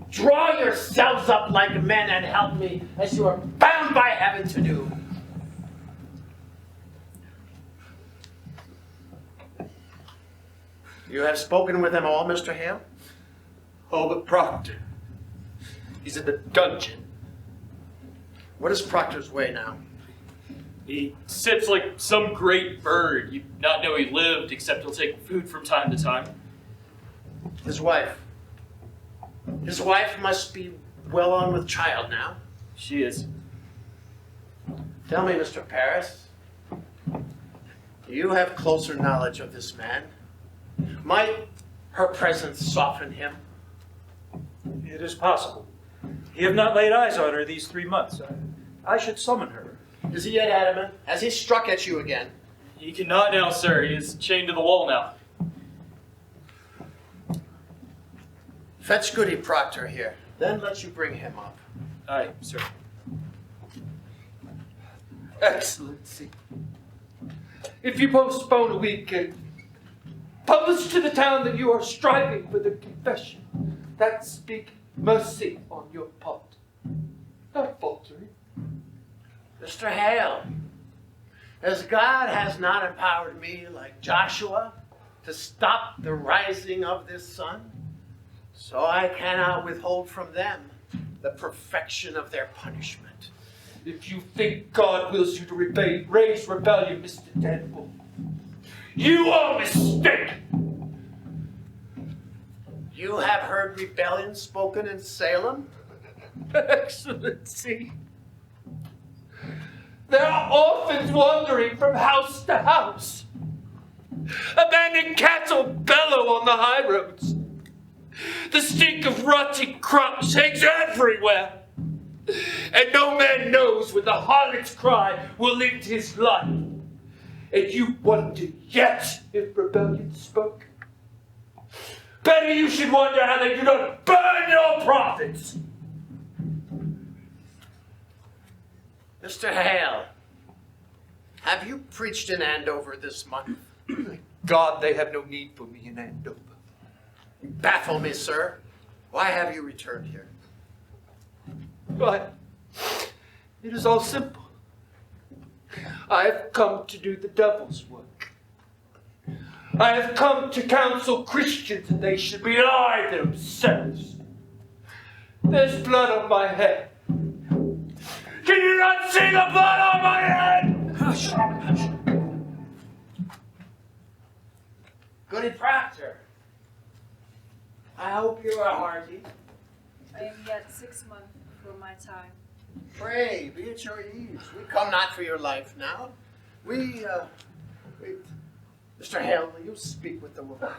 Draw yourselves up like men and help me, as you are bound by heaven to do. You have spoken with them all, Mr. Hale? All but Proctor. He's in the dungeon. What is Proctor's way now? He sits like some great bird. You not know he lived, except he'll take food from time to time. His wife. His wife must be well on with child now. She is. Tell me, Mr. Paris, you have closer knowledge of this man. Might her presence soften him? It is possible. You have not laid eyes on her these 3 months. I should summon her. Is he yet adamant? Has he struck at you again? He cannot now, sir. He is chained to the wall now. Fetch Goody Proctor here. Then let you bring him up. Aye, sir. Excellency, if you postpone a week and publish to the town that you are striving for the confession, that speak mercy on your part, not faltering. Mr. Hale, as God has not empowered me like Joshua to stop the rising of this sun, so I cannot withhold from them the perfection of their punishment. if you think God wills you to raise rebellion, Mr. Deadpool, you are mistaken. You have heard rebellion spoken in Salem? Excellency, there are orphans wandering from house to house. Abandoned cattle bellow on the high roads. The stink of rotting crops hangs everywhere. And no man knows when the harlot's cry will end his life. And you wonder yet if rebellion spoke. Better you should wonder how they do not burn your prophets. Mr. Hale, have you preached in Andover this month? God, they have no need for me in Andover. You baffle me, sir. Why have you returned here? But it is all simple. I have come to do the devil's work. I have come to counsel Christians that they should belie themselves. There's blood on my head. Can you not see the blood on my head? Hush, hush. Goody Proctor, I hope you are hearty. I am yet 6 months before my time. Pray, be at your ease. We come not for your life now. We, Mr. Hale, will you speak with the woman?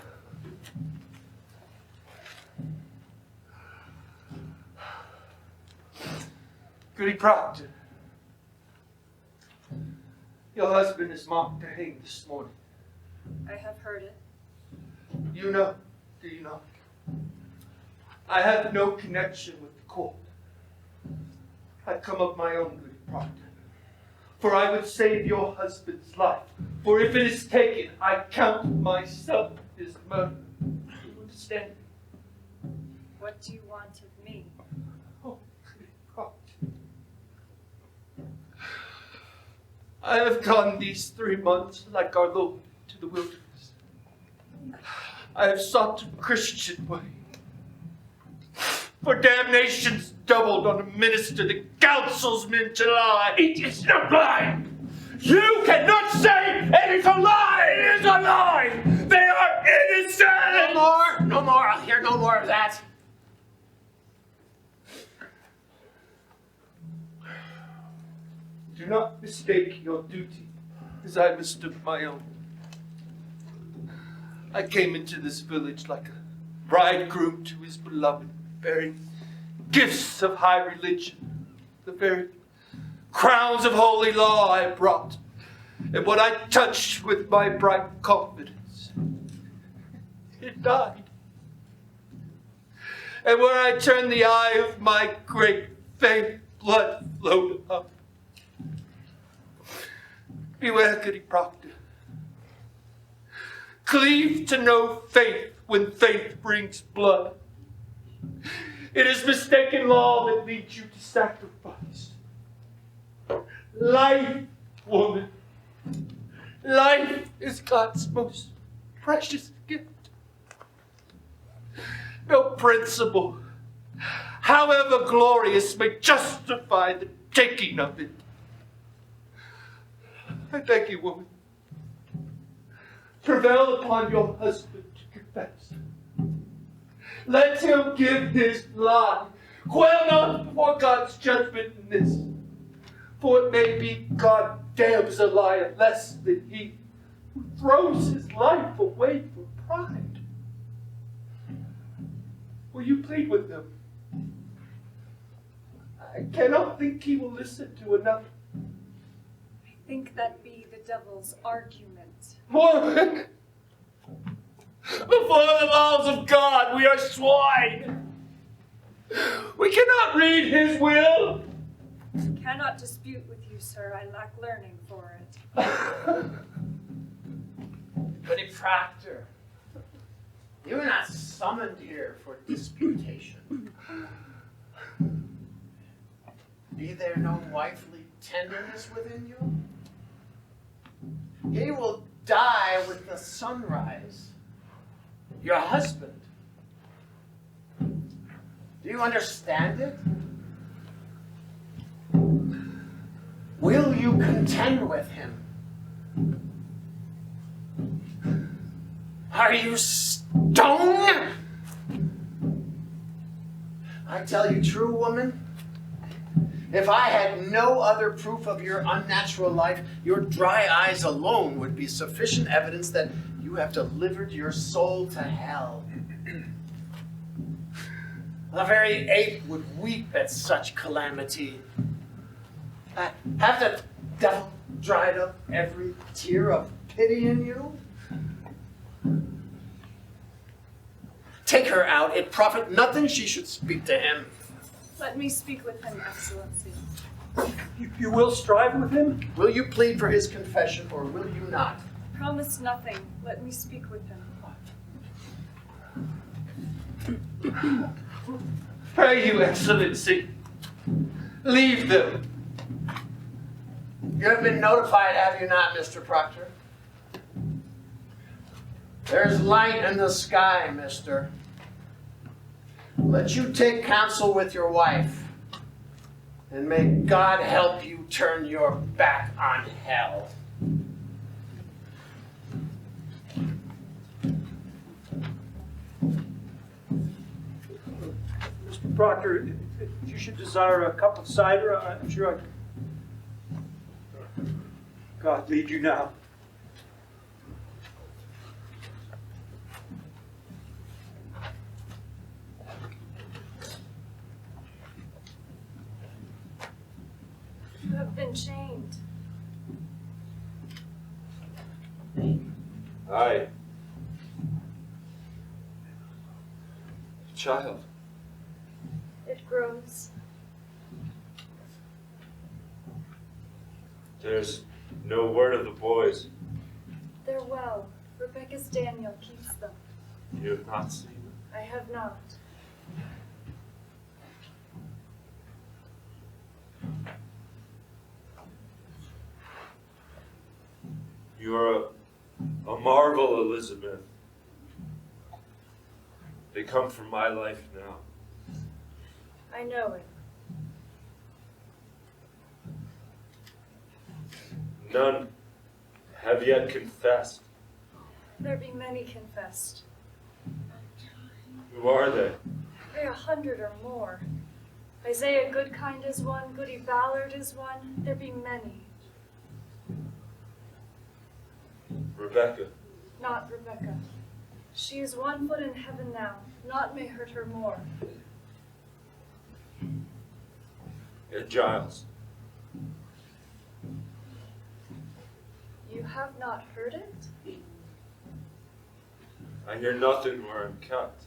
Goody Proctor, your husband is marked to hang this morning. I have heard it. You know, do you not? I have no connection with the court. I come of my own, Goody Proctor. For I would save your husband's life. For if it is taken, I count myself his murderer. You understand? What do you want of me? Oh, Goody Proctor. I have gone these 3 months like our Lord to the wilderness. I have sought the Christian way. For damnation's doubled on a minister that counsels men to lie. It is not lie. You cannot say it is a lie. It is a lie. They are innocent. No more. I'll hear no more of that. Do not mistake your duty as I mistook my own. I came into this village like a bridegroom to his beloved, bearing gifts of high religion. The very crowns of holy law I brought, and what I touched with my bright confidence, it died. And where I turned the eye of my great faith, blood flowed up. Beware, Goody Proctor. Cleave to no faith when faith brings blood. It is mistaken law that leads you to sacrifice. Life, woman. Life is God's most precious gift. No principle, however glorious, may justify the taking of it. I beg you, woman, prevail upon your husband to confess. Let him give his lie. Quail not before God's judgment in this, for it may be God damns a liar less than he who throws his life away for pride. Will you plead with him? I cannot think he will listen to another. I think that be the devil's argument. Woman, before the laws of God, we are swine. We cannot read his will. I cannot dispute with you, sir. I lack learning for it. Goody Proctor, you are not summoned here for disputation. Be there no wifely tenderness within you? He will die with the sunrise. Your husband. Do you understand it? you contend with him? Are you stone? I tell you, true woman, if I had no other proof of your unnatural life, your dry eyes alone would be sufficient evidence that you have delivered your soul to hell. The very ape would weep at such calamity. Have the devil dried up every tear of pity in you? Take her out. It profit nothing she should speak to him. Let me speak with him, Excellency. You will strive with him? Will you plead for his confession, or will you not? Promise nothing. Let me speak with him. Pray you, Excellency, leave them. You have been notified, have you not, Mr. Proctor? There's light in the sky, mister. Let you take counsel with your wife, and may God help you turn your back on hell. Mr. Proctor, if you should desire a cup of cider, I'm sure I can. God lead you now. You have been chained. Aye. Child. It grows. There's no word of the boys. They're well. Rebecca's Daniel keeps them. You have not seen them. I have not. You are a marvel, Elizabeth. They come from my life now. I know it. None have yet confessed. There be many confessed. Who are they? There 100 or more. Isaiah Goodkind is one, Goody Ballard is one. There be many. Rebecca. Not Rebecca. She is 1 foot in heaven now. Naught may hurt her more. And Giles. You have not heard it? I hear nothing where I'm kept.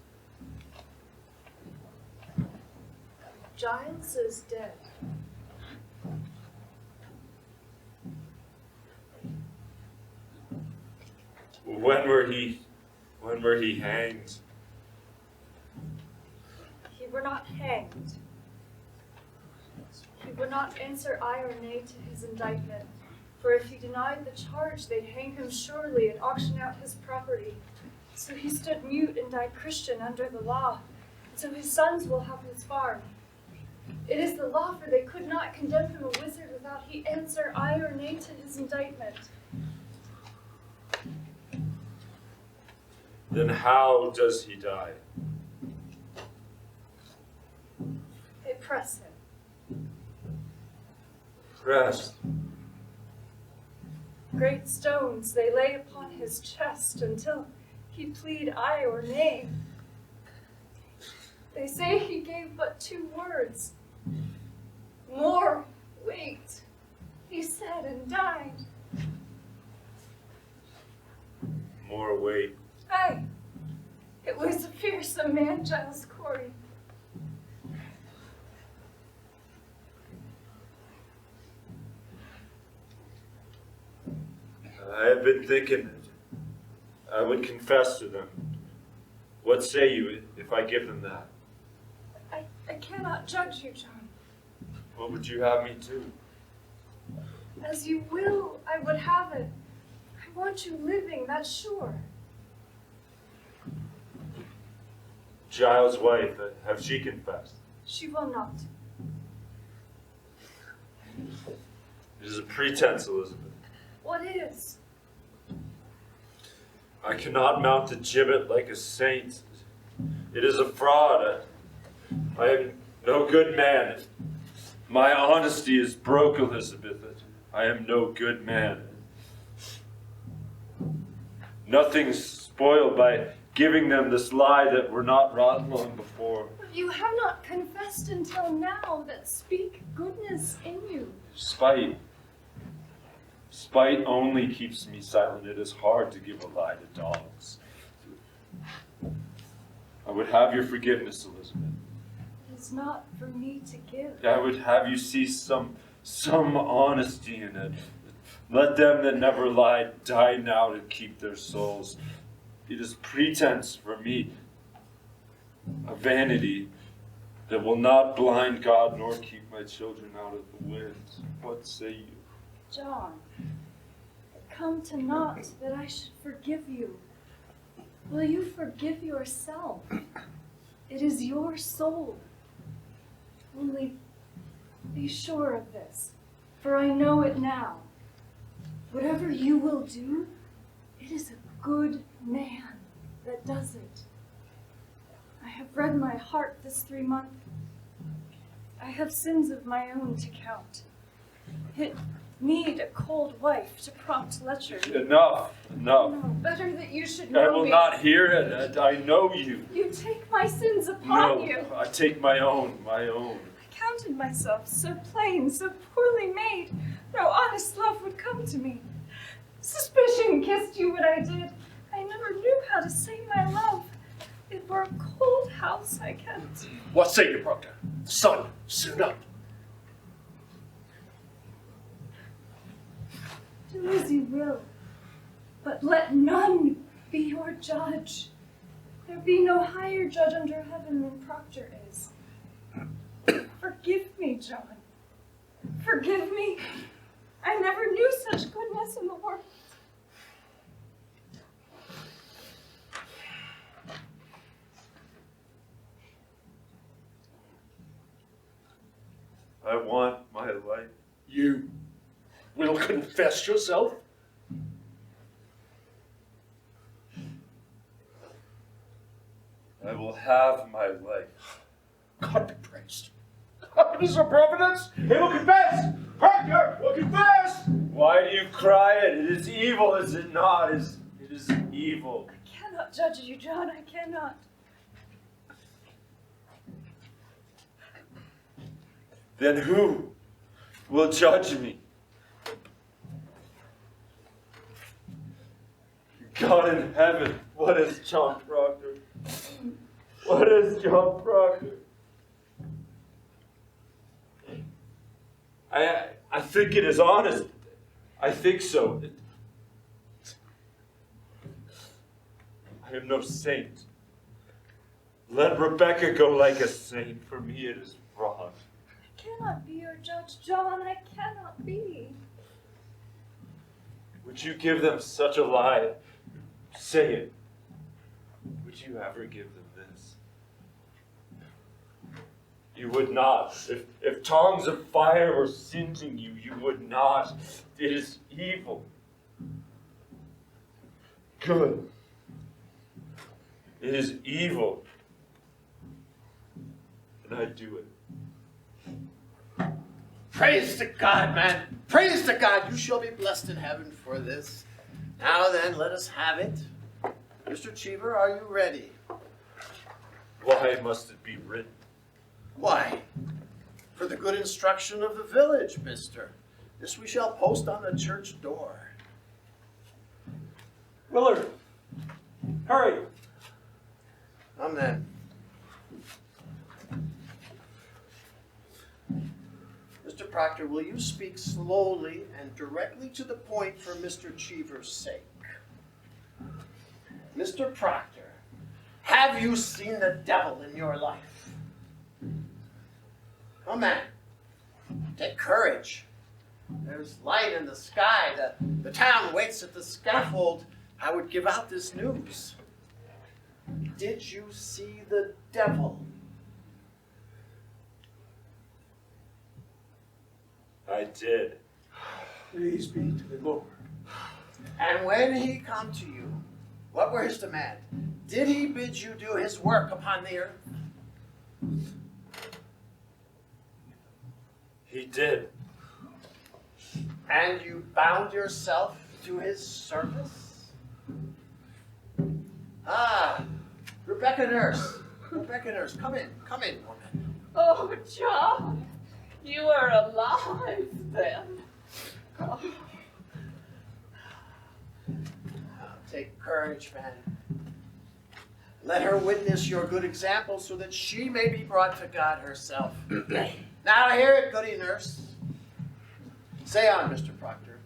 Giles is dead. When were he hanged? He were not hanged. He would not answer aye or nay to his indictment, for if he denied the charge, they'd hang him surely and auction out his property. So he stood mute and died Christian under the law. So his sons will have his farm. It is the law, for they could not condemn him a wizard without he answer aye or nay to his indictment. Then how does he die? They press him. Pressed. Great stones they lay upon his chest until he plead aye or nay. They say he gave but 2 words. More weight, he said and died. More weight. Aye, it was a fearsome man, Giles Corey. I have been thinking I would confess to them. What say you if I give them that? I cannot judge you, John. What would you have me do? As you will, I would have it. I want you living, that's sure. Giles' wife, have she confessed? She will not. It is a pretense, Elizabeth. What is? I cannot mount a gibbet like a saint. It is a fraud. I am no good man. My honesty is broke, Elizabeth. I am no good man. Nothing's spoiled by giving them this lie that were not wrought long before. You have not confessed until now that speak goodness in you. Spite only keeps me silent. It is hard to give a lie to dogs. I would have your forgiveness, Elizabeth. It is not for me to give. I would have you see some honesty in it. Let them that never lied die now to keep their souls. It is pretense for me, a vanity that will not blind God nor keep my children out of the wind. What say you? John, it come to naught that I should forgive you. Will you forgive yourself? It is your soul. Only be sure of this, for I know it now. Whatever you will do, it is a good man that does it. I have read my heart this 3 months. I have sins of my own to count. It need a cold wife to prompt lechery. Enough. No, better that you should know I will me. not hear it. I know you. You take my sins upon you. I take my own. I counted myself so plain, so poorly made, no honest love would come to me. Suspicion kissed you what I did. I never knew how to say my love. It were a cold house I kept. What say you, Proctor? The sun soon up. Do as you will, but let none be your judge. There be no higher judge under heaven than Proctor is. Forgive me, John. Forgive me. I never knew such goodness in the world. I want my life. You will confess yourself? I will have my life. God be praised. God is a providence. He will confess. Proctor will confess. Why do you cry it? It is evil, is it not? It is evil. I cannot judge you, John. I cannot. Then who will judge me? God in heaven, what is John Proctor? What is John Proctor? I think it is honest. I think so. I am no saint. Let Rebecca go like a saint. For me it is wrong. I cannot be your judge, John. I cannot be. Would you give them such a lie? Say it. Would you ever give them this? You would not. If tongues of fire were singeing you, you would not. It is evil. Good. It is evil. And I do it. Praise to God, man. Praise to God. You shall be blessed in heaven for this. Now then, let us have it. Mr. Cheever, are you ready? Why must it be written? Why? For the good instruction of the village, mister. This we shall post on the church door. Willard, hurry. Come then. Mr. Proctor, will you speak slowly and directly to the point for Mr. Cheever's sake? Mr. Proctor, have you seen the devil in your life? Come on, take courage. There's light in the sky. The town waits at the scaffold. I would give out this news. Did you see the devil? I did. Praise be to the Lord. And when he come to you, what were his demands? Did he bid you do his work upon the earth? He did. And you bound yourself to his service? Ah, Rebecca Nurse. Rebecca Nurse, come in, woman. Oh, John, you are alive then. Oh. Take courage, man. Let her witness your good example so that she may be brought to God herself. Now hear it, goody nurse. Say on, Mr. Proctor.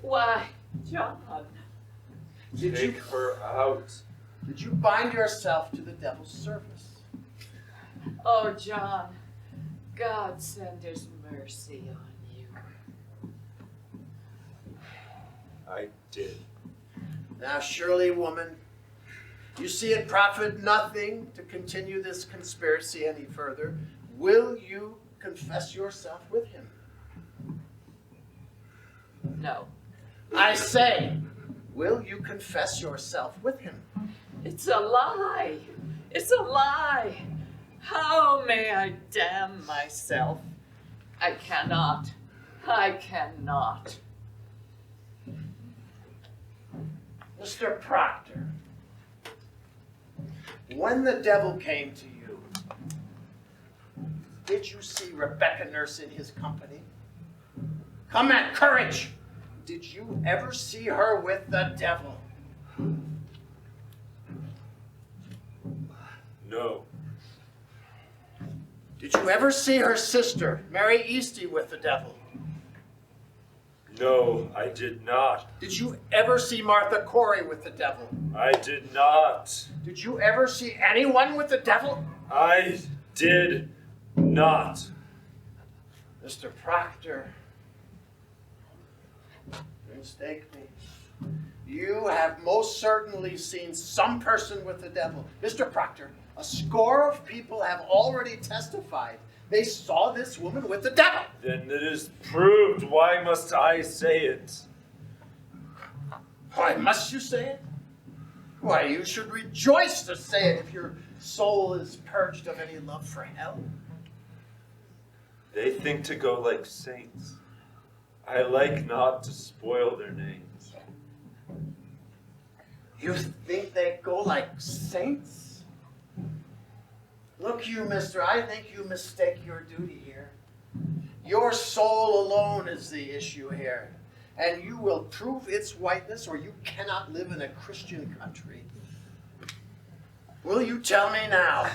Why, John, Take her out. Did you bind yourself to the devil's service? oh, John, God send his mercy on you. I did. Now surely, woman, you see it profit nothing to continue this conspiracy any further. Will you confess yourself with him? No. I say, will you confess yourself with him? It's a lie. It's a lie. How may I damn myself? I cannot. I cannot. Mr. Proctor, when the devil came to you, did you see Rebecca Nurse in his company? Come on, courage! Did you ever see her with the devil? No. Did you ever see her sister, Mary Easty, with the devil? No, I did not. Did you ever see Martha Corey with the devil? I did not. Did you ever see anyone with the devil? I did not. Mr. Proctor, you mistake me. You have most certainly seen some person with the devil. Mr. Proctor, a score of people have already testified they saw this woman with the devil. Then it is proved. Why must I say it? Why must you say it? Why, you should rejoice to say it if your soul is purged of any love for hell. They think to go like saints. I like not to spoil their names. You think they go like saints? Look you, mister, I think you mistake your duty here. Your soul alone is the issue here, and you will prove its whiteness or you cannot live in a Christian country. Will you tell me now,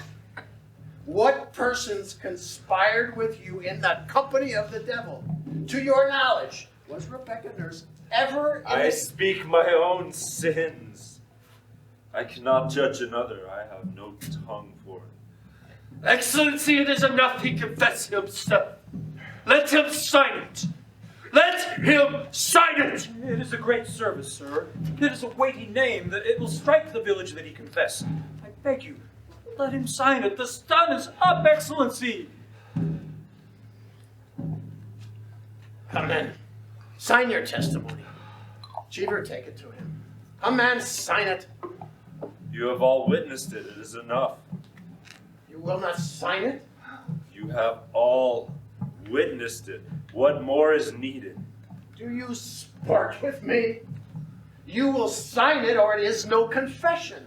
what persons conspired with you in the company of the devil? To your knowledge, was Rebecca Nurse ever in I speak my own sins. I cannot judge another. I have no tongue for it. Excellency, it is enough he confess himself. Let him sign it. Let him sign it! It is a great service, sir. It is a weighty name that it will strike the village that he confess. I beg you, let him sign it. The sun is up, Excellency. Come in. Sign your testimony. Cheever, take it to him. Come man, sign it. You have all witnessed it. It is enough. You will not sign it? You have all witnessed it. What more is needed? Do you sport with me? You will sign it or it is no confession.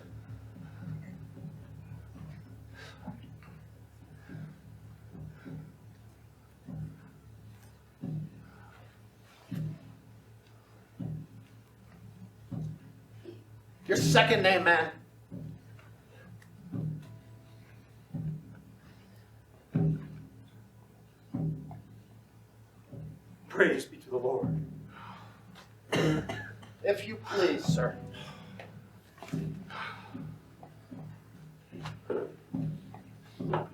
Your second name, man. Praise be to the Lord. If you please, sir.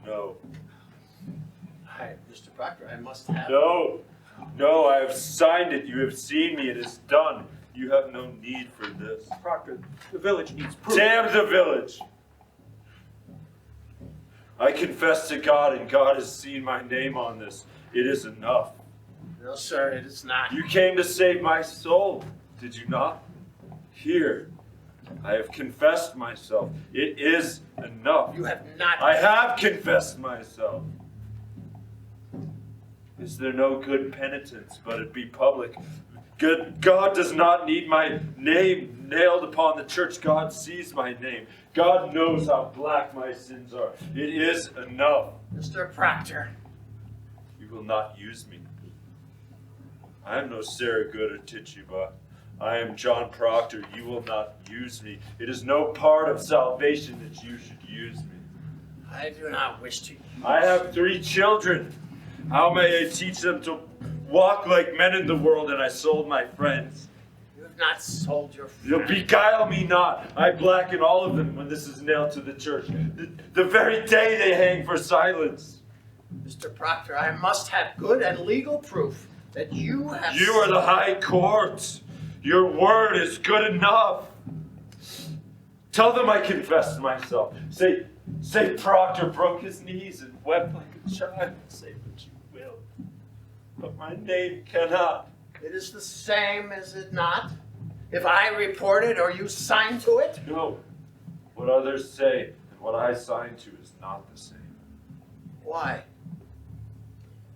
No. Hi, Mr. Proctor, I must have... No. No, I have signed it. You have seen me. It is done. You have no need for this. Proctor, the village needs proof. Damn the village! I confess to God, and God has seen my name on this. It is enough. No, sir, it is not. You came to save my soul, did you not? Here, I have confessed myself. It is enough. You have not. I have confessed myself. Is there no good penitence but it be public? God does not need my name nailed upon the church. God sees my name. God knows how black my sins are. It is enough. Mr. Proctor. You will not use me. I am no Sarah Good or Tituba. I am John Proctor. You will not use me. It is no part of salvation that you should use me. I do not wish to. I have 3 children. How may I teach them to walk like men in the world? And I sold my friends. You have not sold your friends. You'll beguile me not. I blacken all of them when this is nailed to the church. The very day they hang for silence. Mr. Proctor, I must have good and legal proof that you have. You are the high court. Your word is good enough. Tell them I confessed myself. Say Proctor broke his knees and wept like a child. Say what you will, but my name cannot. It is the same, is it not? If I report it or you sign to it? No. What others say and what I sign to is not the same. Why?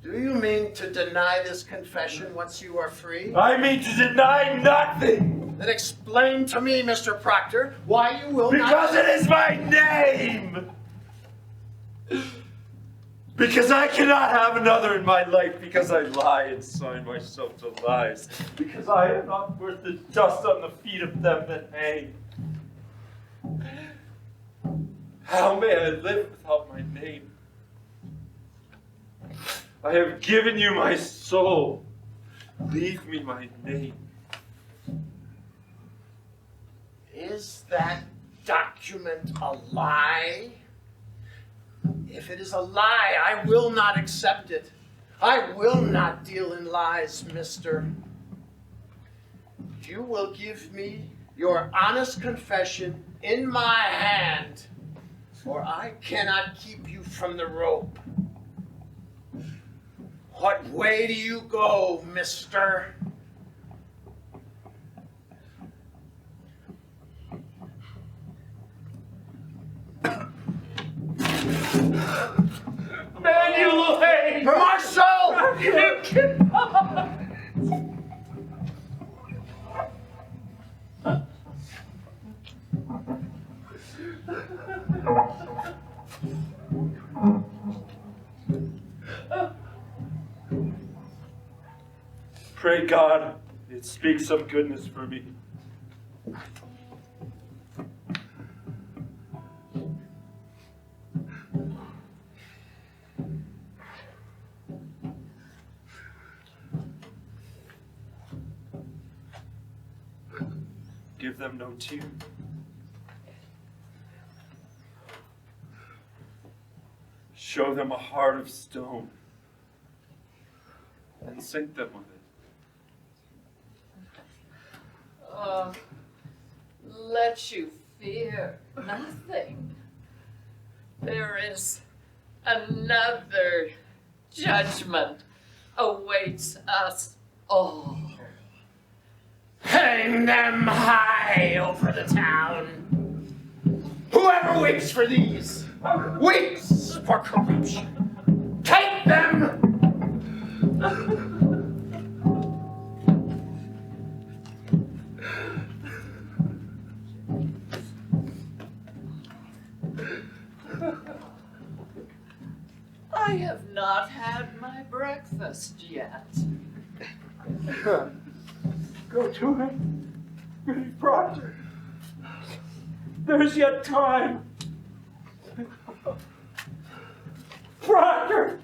Do you mean to deny this confession once you are free? I mean to deny nothing! Then explain to me, Mr. Proctor, why you will because not... it is my name! Because I cannot have another in my life, because I lie and sign myself to lies, because I am not worth the dust on the feet of them that hang. How may I live without my name? I have given you my soul. Leave me my name. Is that document a lie? If it is a lie, I will not accept it. I will not deal in lies, mister. You will give me your honest confession in my hand, or I cannot keep you from the rope. What way do you go, mister? Manuel Hay! Marshal! You cannot! Pray God, it speaks some goodness for me. Give them no tear. Show them a heart of stone and sink them with it. Let you fear nothing. There is another judgment awaits us all. Hang them high over the town. Whoever weeps for these, weeps for corruption. Take them! I have not had my breakfast yet. Go to him, Billy Proctor. There's yet time. Proctor!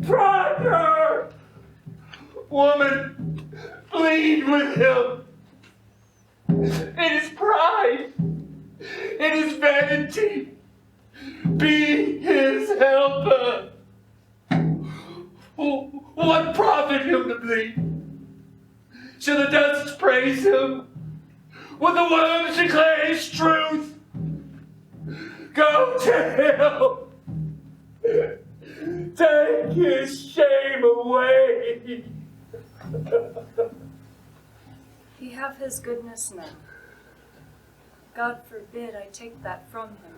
Proctor! Woman, plead with him. It is pride. It is vanity. Be his helper. What profit him to bleed? Shall the dust praise him? Will the worms declare his truth? Go to hell. Take his shame away. He have his goodness now. God forbid I take that from him.